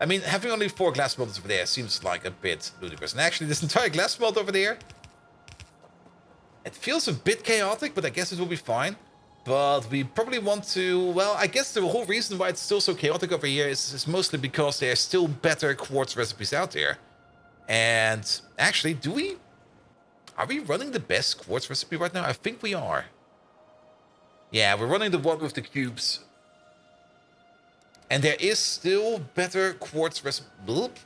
I mean, having only 4 glass smelters over there seems like a bit ludicrous. And actually, this entire glass smelt over there, it feels a bit chaotic, but I guess it will be fine. But we probably want to... Well, I guess the whole reason why it's still so chaotic over here is mostly because there are still better quartz recipes out there. And actually, are we running the best quartz recipe right now? I think we are. Yeah, we're running the one with the cubes. And there is still better quartz recipes.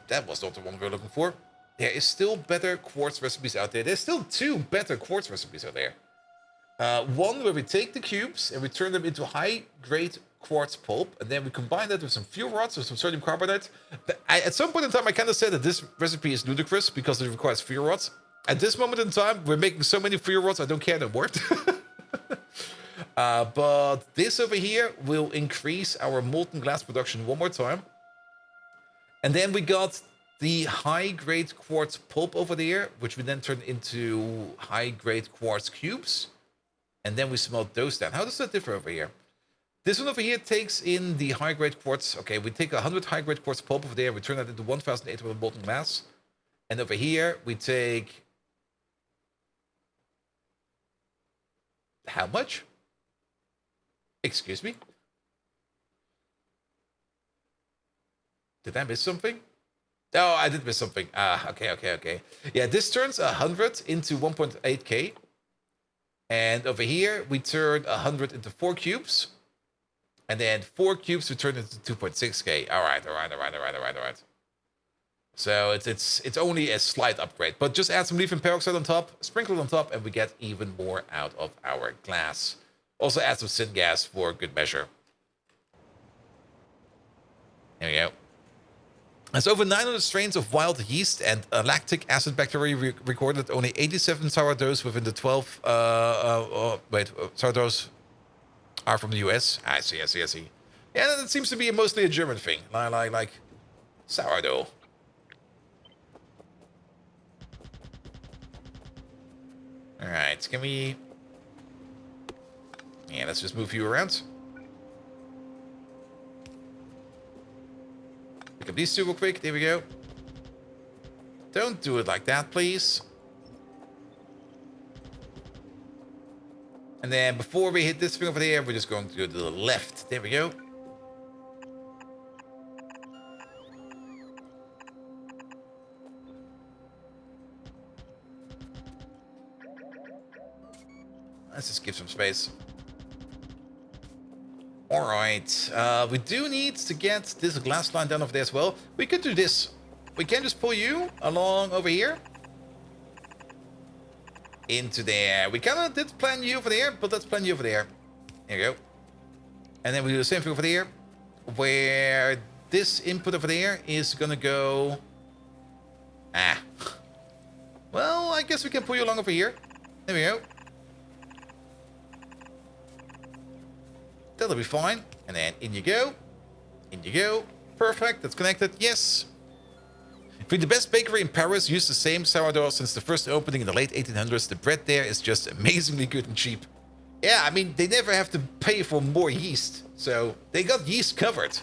That was not the one we were looking for. There is still better quartz recipes out there. There's still 2 better quartz recipes out there. One where we take the cubes and we turn them into high-grade quartz pulp, and then we combine that with some fuel rods or some sodium carbonate. At some point in time, I kind of said that this recipe is ludicrous because it requires fuel rods. At this moment in time, we're making so many fuel rods, I don't care no more. But this over here will increase our molten glass production one more time. And then we got the high-grade quartz pulp over there, which we then turn into high-grade quartz cubes. And then we smelt those down. How does that differ over here? This one over here takes in the high-grade quartz. Okay, we take 100 high-grade quartz pulp over there. We turn that into 1,800 molten glass. And over here, we take... How much? Excuse me? Did I miss something? Oh, I did miss something. Okay. Yeah, this turns 100 into 1.8k. And over here, we turn 100 into 4 cubes. And then 4 cubes we turn into 2.6k. All right. So it's only a slight upgrade. But just add some lithium peroxide on top, sprinkle it on top, and we get even more out of our glass. Also add some syngas for good measure. There we go. There's over 900 strains of wild yeast and lactic acid bacteria recorded. Only 87 sourdoughs within the 12... sourdoughs are from the US. I see. Yeah, that seems to be mostly a German thing. Like sourdough. Alright, can we... Yeah, let's just move you around. Pick up these 2 real quick. There we go. Don't do it like that, please. And then before we hit this thing over there, we're just going to go to the left. There we go. Let's just give some space. Alright, we do need to get this glass line down over there as well. We could do this. We can just pull you along over here. Into there. We kind of did plan you over there, but let's plan you over there. There you go. And then we do the same thing over there. Where this input over there is going to go... Well, I guess we can pull you along over here. There we go. That'll be fine. And then in you go. In you go. Perfect. That's connected. Yes. I think the best bakery in Paris used the same sourdough since the first opening in the late 1800s. The bread there is just amazingly good and cheap. Yeah, I mean, they never have to pay for more yeast. So they got yeast covered.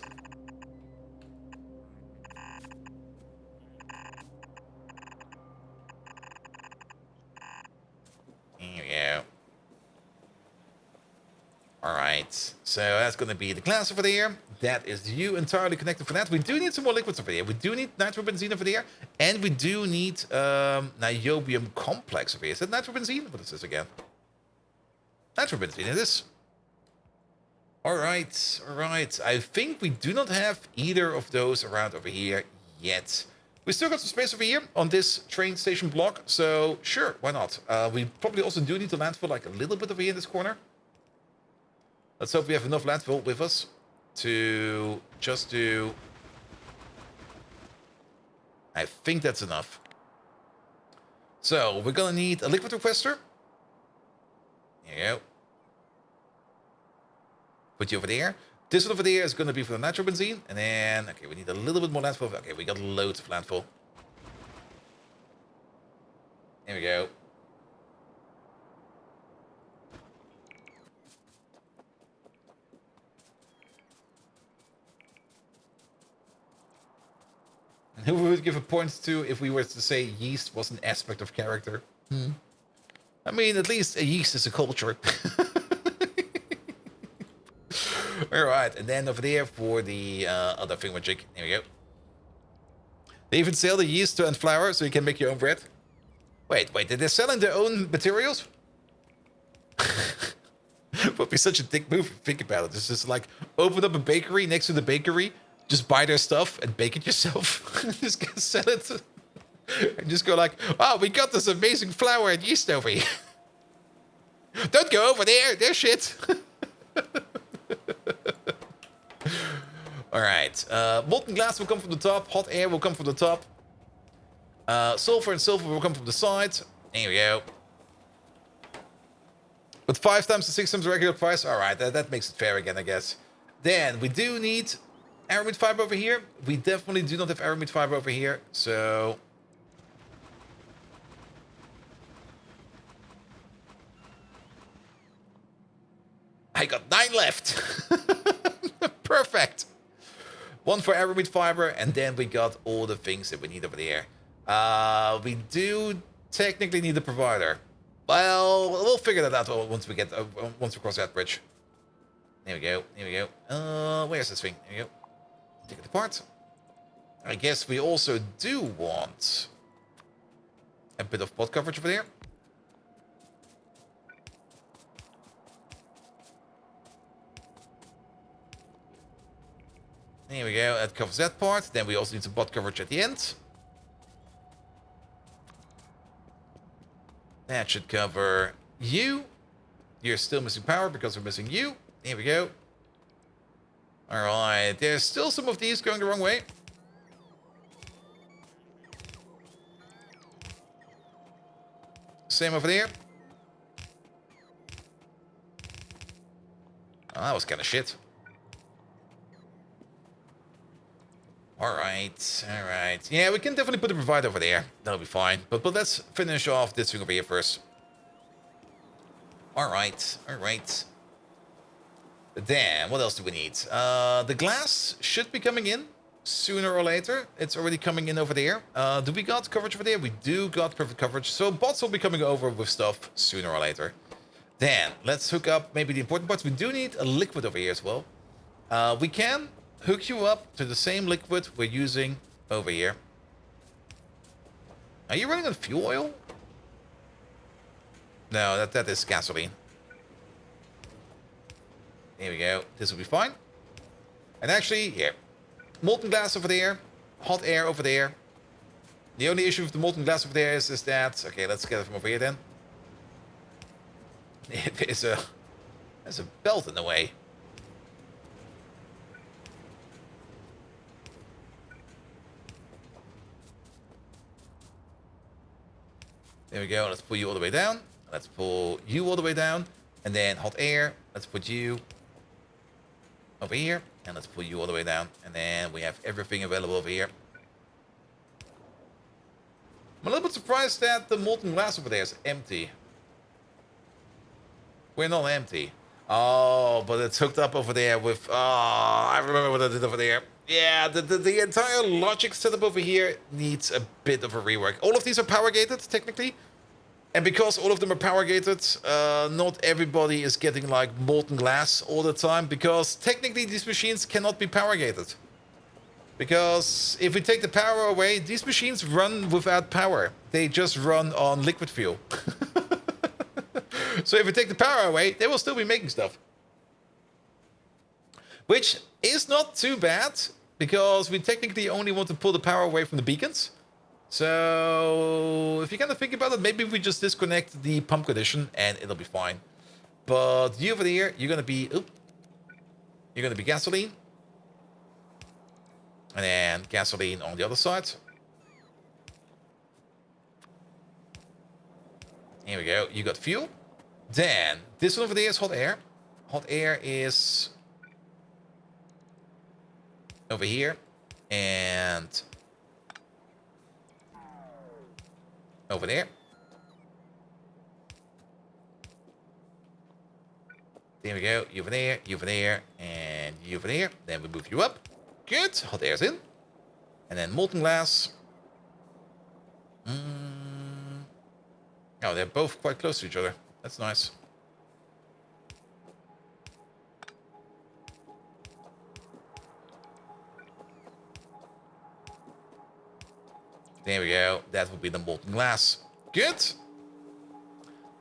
so that's going to be the glass over there. That is you entirely connected for that. We do need some more liquids over here. We do need nitrobenzene over there. And we do need niobium complex over here. Is that nitrobenzene? What is this again? Nitrobenzene, it is. Alright, alright. I think we do not have either of those around over here yet. We still got some space over here on this train station block, so sure, why not? We probably also do need to landfill like a little bit over here in this corner. Let's hope we have enough landfill with us to just do... I think that's enough. So, we're gonna need a liquid requester. There you go. Put you over there. This one over there is going to be for the nitrobenzene. And then, okay, we need a little bit more landfill. Okay, we got loads of landfill. There we go. And who would give a point to if we were to say yeast was an aspect of character? I mean, at least a yeast is a culture. Alright, and then over there for the other thingamajig. Here we go. They even sell the yeast and flour so you can make your own bread. Wait, they're selling their own materials? Would be such a dick move if you think about it. It's just like, open up a bakery next to the bakery, just buy their stuff and bake it yourself. Just go sell it. And just go like, oh, we got this amazing flour and yeast over here. Don't go over there, they're shit. Alright, molten glass will come from the top, hot air will come from the top. Sulfur and silver will come from the side. There we go. With 5 times to 6 times the regular price. Alright, that makes it fair again, I guess. Then, we do need aramid fiber over here. We definitely do not have aramid fiber over here, so... I got 9 left. Perfect. 1 for aramid fiber, and then we got all the things that we need over there. We do technically need a provider. Well, we'll figure that out once we cross that bridge. There we go. There we go. Where's this thing? There we go. Take it apart. I guess we also do want a bit of pot coverage over there. There we go, that covers that part. Then we also need some bot coverage at the end. That should cover you. You're still missing power because we're missing you. There we go. Alright, there's still some of these going the wrong way. Same over there. Oh, that was kind of shit. Alright, alright. Yeah, we can definitely put a provider over there. That'll be fine. But let's finish off this thing over here first. Alright, alright. Then, what else do we need? The glass should be coming in sooner or later. It's already coming in over there. Do we got coverage over there? We do got perfect coverage. So bots will be coming over with stuff sooner or later. Then, let's hook up maybe the important parts. We do need a liquid over here as well. We can hook you up to the same liquid we're using over here. Are you running on fuel oil? No, that is gasoline. There we go. This will be fine. And actually, here. Molten glass over there. Hot air over there. The only issue with the molten glass over there is that... Okay, let's get it from over here then. There's a belt in the way. There we go. Let's pull you all the way down. Let's pull you all the way down. And then hot air. Let's put you over here. And let's pull you all the way down. And then we have everything available over here. I'm a little bit surprised that the molten glass over there is empty. We're not empty. Oh, but it's hooked up over there with... Oh, I remember what I did over there. Yeah, the entire logic setup over here needs a bit of a rework. All of these are power gated, technically. And because all of them are power gated, not everybody is getting like molten glass all the time, because technically these machines cannot be power gated. Because if we take the power away, these machines run without power. They just run on liquid fuel. So if we take the power away, they will still be making stuff. Which is not too bad, because we technically only want to pull the power away from the beacons. So if you kind of think about it, maybe we just disconnect the pump condition and it'll be fine. But you over there, you're gonna be gasoline. And then gasoline on the other side. Here we go. You got fuel. Then this one over there is hot air. Hot air is over here and over there. There we go. You over there, and you over there. Then we move you up. Good. Hot air's in. And then molten glass. Oh, they're both quite close to each other. That's nice. There we go. That would be the molten glass. Good.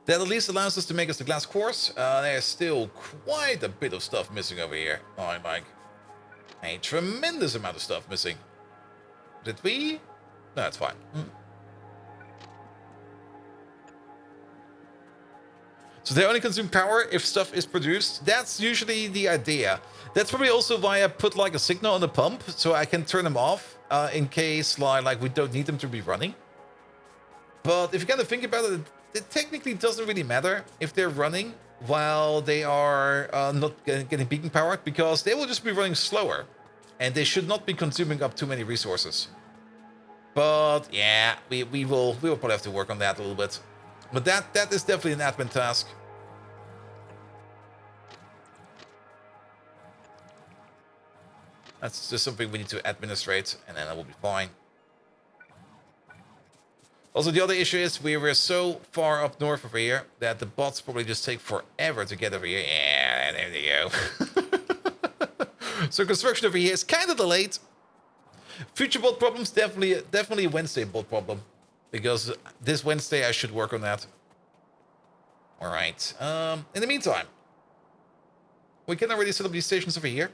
That at least allows us to make us the glass cores. There's still quite a bit of stuff missing over here. Oh, like a tremendous amount of stuff missing. Did we? No, that's fine. So they only consume power if stuff is produced. That's usually the idea. That's probably also why I put like a signal on the pump, so I can turn them off in case like we don't need them to be running. But if you kind of think about it, it technically doesn't really matter if they're running while they are not getting beacon powered, because they will just be running slower, and they should not be consuming up too many resources. But yeah, we will probably have to work on that a little bit. But that is definitely an admin task. That's just something we need to administrate, and then it will be fine. Also, the other issue is we were so far up north over here that the bots probably just take forever to get over here. Yeah, there they go. So construction over here is kind of delayed. Future bot problems, definitely a Wednesday bot problem. Because this Wednesday I should work on that. Alright. In the meantime, we can already set up these stations over here.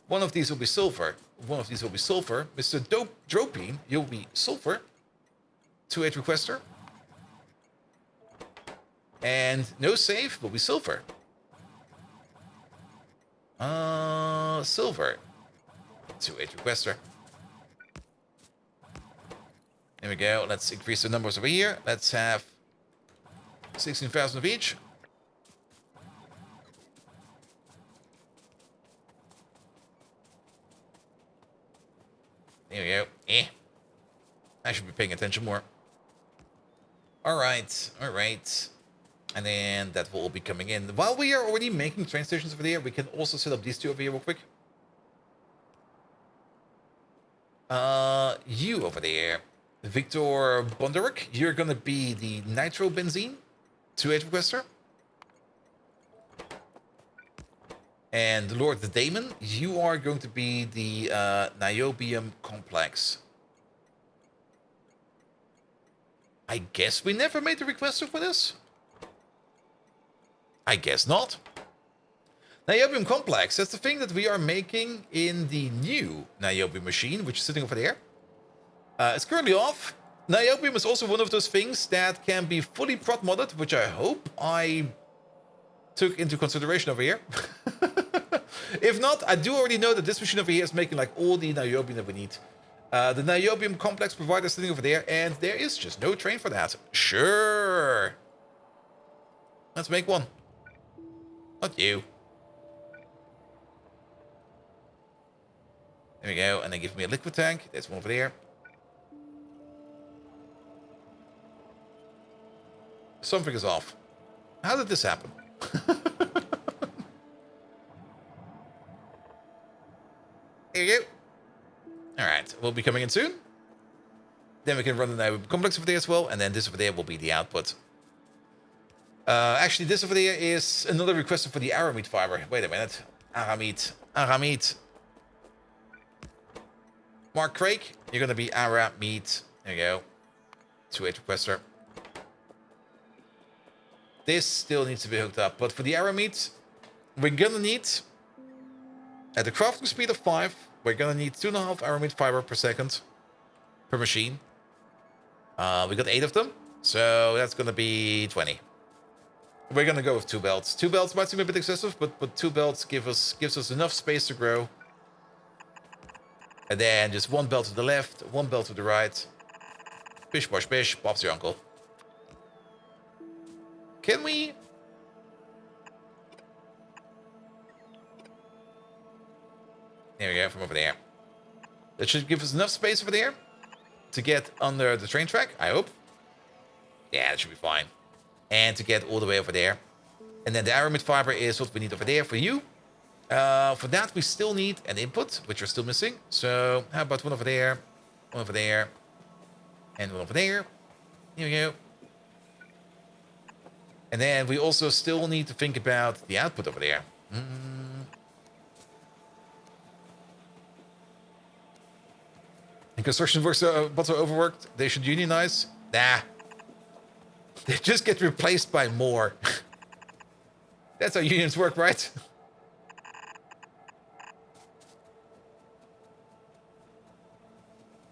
One of these will be sulfur. One of these will be sulfur. Mr. Dropine, you'll be sulfur. 2-8 requester. And no save will be silver. Silver. 2-8 requester. There we go. Let's increase the numbers over here. Let's have 16,000 of each. There we go. I should be paying attention more. Alright, alright. And then that will all be coming in. While we are already making train stations over there, we can also set up these two over here real quick. You over there, Victor Bonderwick, you're gonna be the nitrobenzene 2-8 requester. And Lord the Daemon, you are going to be the niobium complex. I guess we never made a requester for this? I guess not. Niobium complex, that's the thing that we are making in the new niobium machine, which is sitting over there. It's currently off. Niobium is also one of those things that can be fully prot modded, which I hope I took into consideration over here. If not, I do already know that this machine over here is making like all the niobium that we need. The niobium complex provider is sitting over there, and there is just no train for that. Sure. Let's make one. Not you. There we go, and then give me a liquid tank. There's one over there. Something is off. How did this happen? There you go. Alright, we'll be coming in soon. Then we can run the complex over there as well, and then this over there will be the output. Actually, this over there is another request for the aramid fiber. Wait a minute. Aramid. Mark Craig, you're gonna be aramid. There you go. 2-8 requester. This still needs to be hooked up, but for the aramid, we're gonna need, at the crafting speed of 5, we're gonna need 2.5 aramid fiber per second per machine. We got 8 of them, so that's gonna be 20. We're gonna go with 2 belts. 2 belts might seem a bit excessive, but 2 belts gives us enough space to grow. And then just 1 belt to the left, 1 belt to the right. Bish bosh bish, Bob's your uncle. Can we? There we go, from over there. That should give us enough space over there to get under the train track, I hope. Yeah, that should be fine. And to get all the way over there. And then the aramid fiber is what we need over there for you. For that, we still need an input, which we're still missing. So how about 1 over there, 1 over there, and 1 over there. Here we go. And then we also still need to think about the output over there. And construction works bots are overworked. They should unionize. Nah. They just get replaced by more. That's how unions work, right?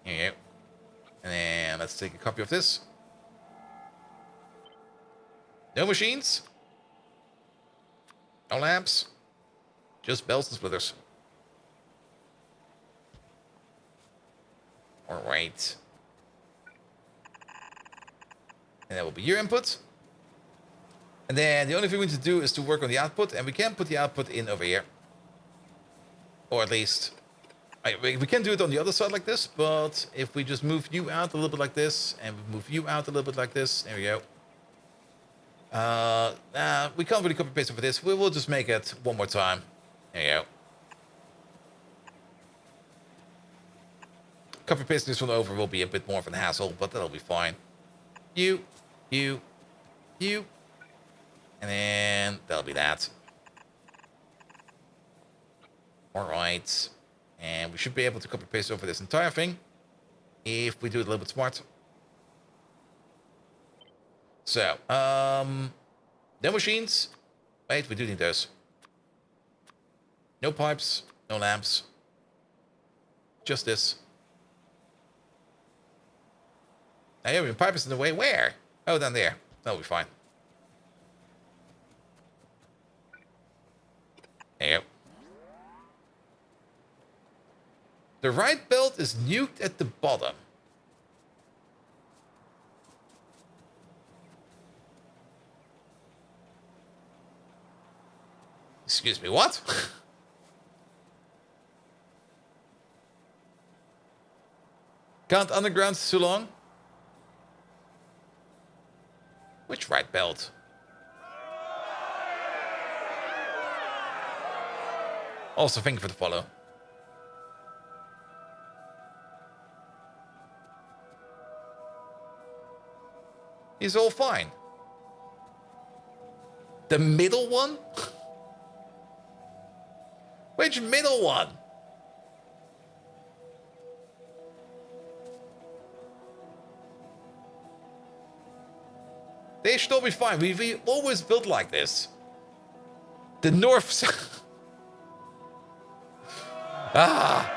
Here you go. And then let's take a copy of this. No machines. No lamps. Just bells and splitters. Alright. And that will be your input. And then the only thing we need to do is to work on the output. And we can put the output in over here. Or at least... we can do it on the other side like this. But if we just move you out a little bit like this. And we move you out a little bit like this. There we go. We can't really copy paste over this. We will just make it one more time. There you go. Copy pasting this one over will be a bit more of an hassle, but that'll be fine. You. And then that'll be that. Alright. And we should be able to copy paste over this entire thing. If we do it a little bit smart. So, no machines. Wait, we do need those. No pipes, no lamps. Just this. I have your pipe is in the way. Where? Oh, down there. That'll be fine. There you go. The right belt is nuked at the bottom. Excuse me, what? Can't underground too long? Which right belt? Also, thank you for the follow. He's all fine. The middle one? Which middle one? They should all be fine. We always built like this. The north... Ah!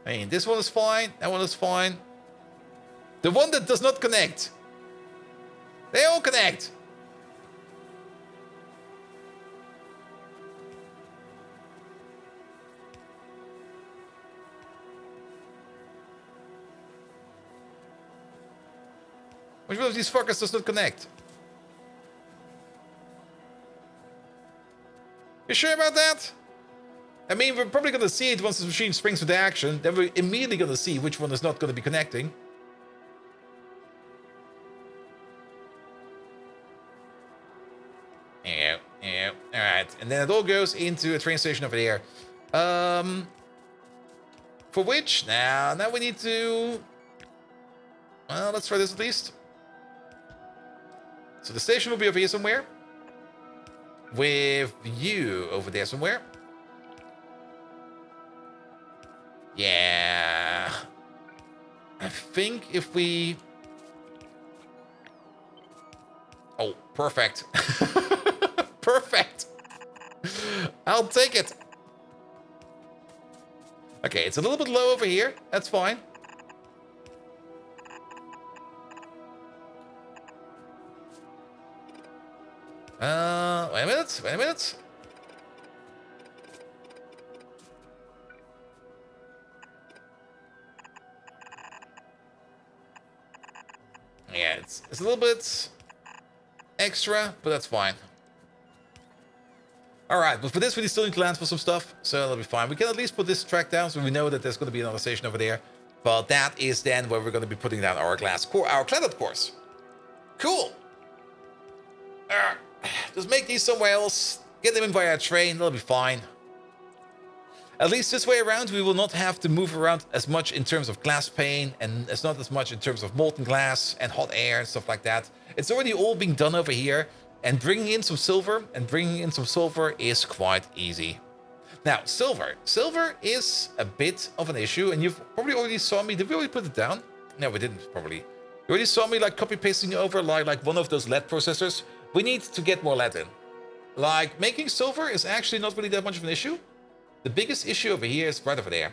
I mean, this one is fine. That one is fine. The one that does not connect. They all connect. Which one of these fuckers does not connect? You sure about that? I mean, we're probably going to see it once the machine springs into action. Then we're immediately going to see which one is not going to be connecting. Yeah. Alright. And then it all goes into a train station over there. For which, now we need to... Well, let's try this at least. So the station will be over here somewhere. With you over there somewhere. Yeah. I think if we... Oh, perfect. Perfect. I'll take it. Okay, it's a little bit low over here. That's fine. Wait a minute. Wait a minute. Yeah, it's a little bit extra, but that's fine. Alright, but for this we still need to land for some stuff, so that'll be fine. We can at least put this track down, so we know that there's going to be another station over there. But that is then where we're going to be putting down our glass core, our cladded cores. Cool! Just make these somewhere else, get them in via train, that'll be fine. At least this way around, we will not have to move around as much in terms of glass pane, and it's not as much in terms of molten glass and hot air and stuff like that. It's already all being done over here. And bringing in some silver is quite easy. Now, silver is a bit of an issue, and you've probably already saw me. Did we already put it down? No, we didn't, probably. You already saw me like copy pasting over like one of those LED processors. We need to get more LED in. Like, making silver is actually not really that much of an issue. The biggest issue over here is right over there.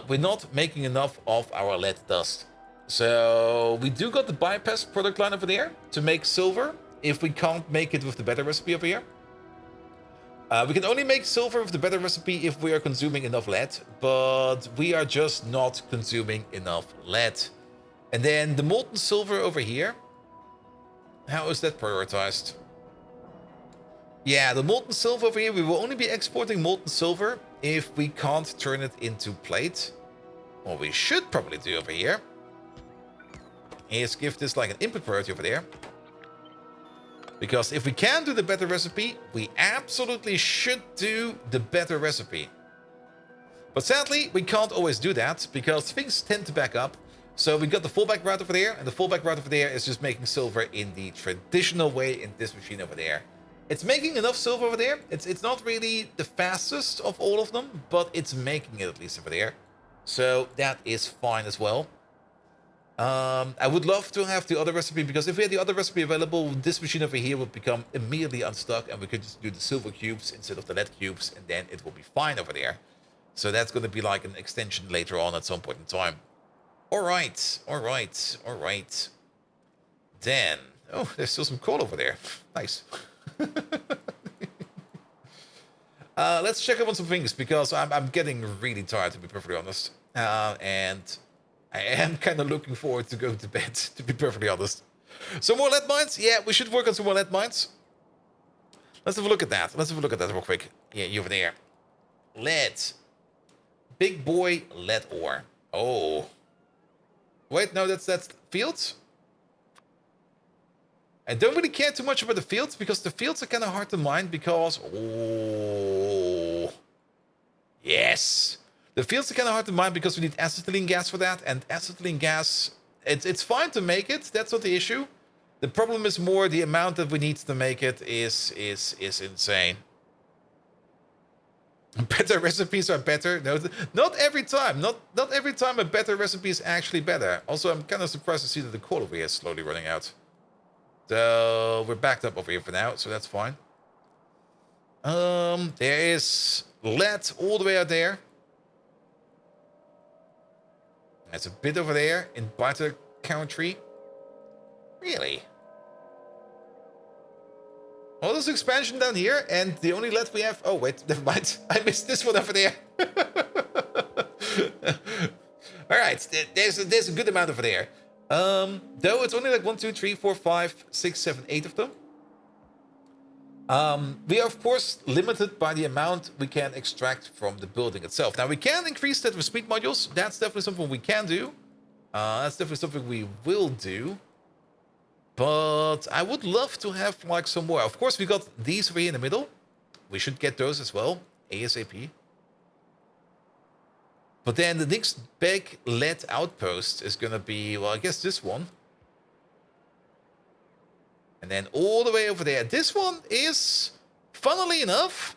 We're not making enough of our LED dust. So we do got the bypass product line over there to make silver. If we can't make it with the better recipe over here. We can only make silver with the better recipe if we are consuming enough lead, but we are just not consuming enough lead. And then the molten silver over here, how is that prioritized? Yeah, the molten silver over here, we will only be exporting molten silver if we can't turn it into plate. What we should probably do over here is give this like an input priority over there. Because if we can do the better recipe, we absolutely should do the better recipe. But sadly, we can't always do that because things tend to back up. So we got the fallback route over there, and the fallback route over there is just making silver in the traditional way in this machine over there. It's making enough silver over there. It's not really the fastest of all of them, but it's making it at least over there. So that is fine as well. I would love to have the other recipe, because if we had the other recipe available, this machine over here would become immediately unstuck, and we could just do the silver cubes instead of the lead cubes, and then it will be fine over there. So that's going to be like an extension later on at some point in time. Alright. Then, oh, there's still some coal over there. Nice. Let's check up on some things, because I'm getting really tired, to be perfectly honest. And I am kind of looking forward to going to bed, to be perfectly honest. Some more lead mines? Yeah, we should work on some more lead mines. Let's have a look at that. Real quick. Yeah, you over there. Lead. Big boy lead ore. Oh. Wait, no, that's fields? I don't really care too much about the fields, because the fields are kind of hard to mine, because... Oh. Yes. The fields are kind of hard to mine because we need acetylene gas for that, and acetylene gas, it's fine to make it, that's not the issue. The problem is more the amount that we need to make it is insane. Better recipes are better. No, not every time. Not every time a better recipe is actually better. Also, I'm kind of surprised to see that the coal over here is slowly running out. So we're backed up over here for now, so that's fine. There is lead all the way out there. There's a bit over there in Barter Country. Really? All this expansion down here, and the only lead we have... Oh, wait, never mind. I missed this one over there. Alright, there's a good amount over there. Though it's only like 1, 2, 3, 4, 5, 6, 7, 8 of them. We are, of course, limited by the amount we can extract from the building itself. Now, we can increase that with speed modules. That's definitely something we can do. That's definitely something we will do. But I would love to have, like, some more. Of course, we got these over here in the middle. We should get those as well, ASAP. But then the next big lead outpost is going to be, well, I guess this one. And then all the way over there. This one is, funnily enough,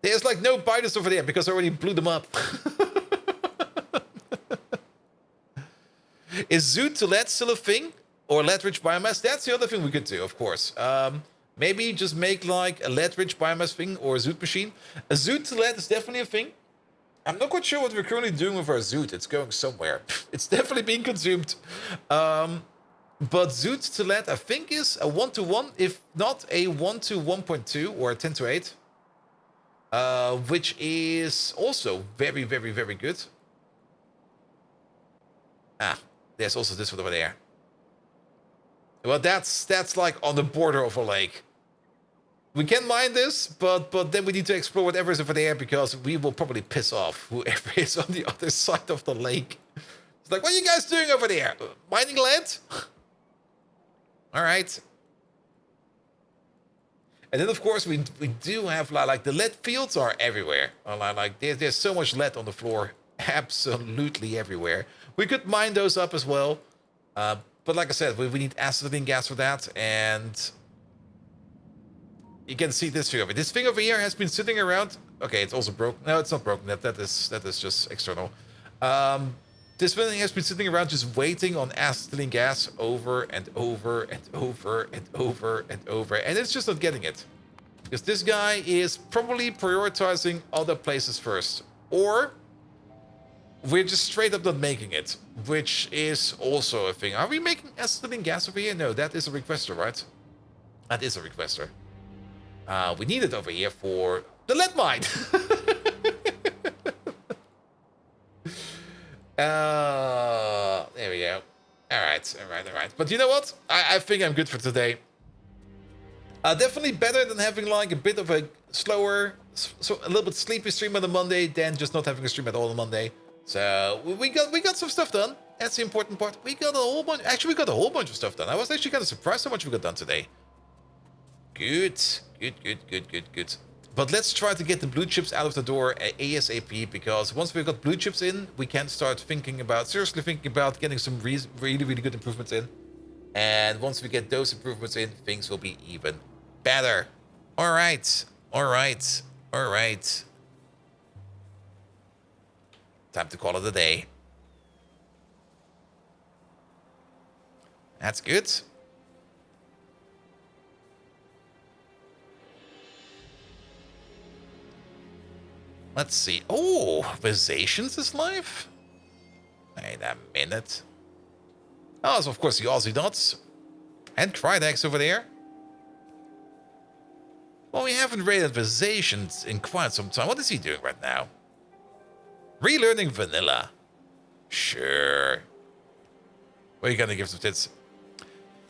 there's like no biters over there because I already blew them up. Is zoot to lead still a thing? Or lead-rich biomass? That's the other thing we could do, of course. Maybe just make like a lead-rich biomass thing or a zoot machine. A zoot to lead is definitely a thing. I'm not quite sure what we're currently doing with our zoot. It's going somewhere. It's definitely being consumed. But zoot to lead, I think, is a 1-to-1, if not a 1-to-1.2 or a 10-to-8. Which is also very, very, very good. Ah, there's also this one over there. Well, that's like on the border of a lake. We can mine this, but then we need to explore whatever is over there because we will probably piss off whoever is on the other side of the lake. It's like, what are you guys doing over there? Mining lead? All right. And then, of course, we do have, like, the lead fields are everywhere. Like, there's so much lead on the floor. Absolutely everywhere. We could mine those up as well. But like I said, we need acetylene gas for that. And you can see this thing over here. This thing over here has been sitting around. Okay, it's also broken. No, it's not broken. That is just external. This thing has been sitting around just waiting on acetylene gas over and over and over and over and over. And it's just not getting it. Because this guy is probably prioritizing other places first. Or we're just straight up not making it. Which is also a thing. Are we making acetylene gas over here? No, that is a requester, right? That is a requester. We need it over here for the lead mine. There we go. All right. But you know what? I think I'm good for today. Definitely better than having like a bit of a slower, so a little bit sleepy stream on a Monday than just not having a stream at all on Monday. So we got some stuff done. That's the important part. We got a whole bunch. Actually, we got a whole bunch of stuff done. I was actually kind of surprised how much we got done today. Good. But let's try to get the blue chips out of the door ASAP, because once we've got blue chips in, we can start seriously thinking about getting some really, really good improvements in. And once we get those improvements in, things will be even better. All right. Time to call it a day. That's good. Let's see. Oh, Visations is live? Wait a minute. Oh, so of course the Aussie Dots. And Crydex over there. Well, we haven't rated Visations in quite some time. What is he doing right now? Relearning vanilla. Sure. What are you gonna give some tits?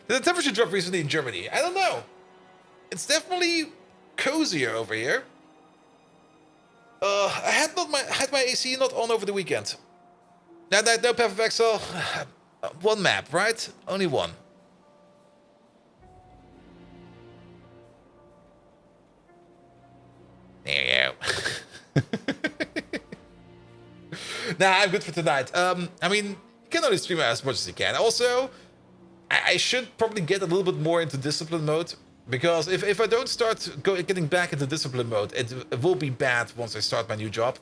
Did the temperature drop recently in Germany? I don't know. It's definitely cozier over here. I had my AC not on over the weekend. No perfect Excel. One map, right? Only one. There you go. Nah, I'm good for tonight. I mean, you can only stream as much as you can. Also, I should probably get a little bit more into discipline mode. Because if I don't start getting back into discipline mode, it will be bad once I start my new job.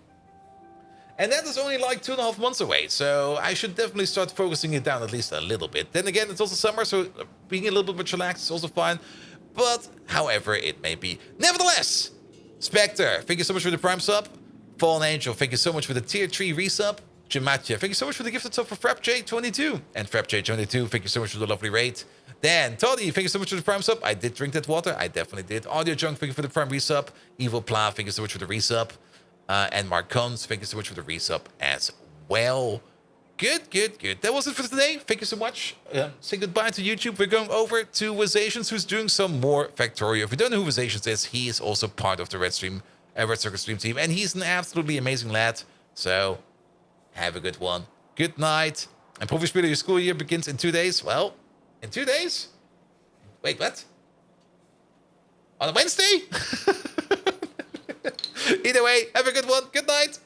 And that is only like 2.5 months away, so I should definitely start focusing it down at least a little bit. Then again, it's also summer, so being a little bit more relaxed is also fine. But however it may be. Nevertheless, Spectre, thank you so much for the Prime sub. Fallen Angel, thank you so much for the Tier 3 resub. Jimatya, thank you so much for the gifted sub for FrapJ22. And FrapJ22, thank you so much for the lovely raid. Dan, Toddy, thank you so much for the Prime sub. I did drink that water. I definitely did. Audio Junk, thank you for the Prime resub. Evil Pla, thank you so much for the resub. And Mark Cons, thank you so much for the resub as well. Good. That was it for today. Thank you so much. Say goodbye to YouTube. We're going over to Wazations, who's doing some more Factorio. If you don't know who Wazations is, he is also part of the Red Circle Stream team. And he's an absolutely amazing lad. So, have a good one. Good night. And Profi Spieler, your school year begins in 2 days. Well, in 2 days? Wait, what? On a Wednesday? Either way, have a good one. Good night.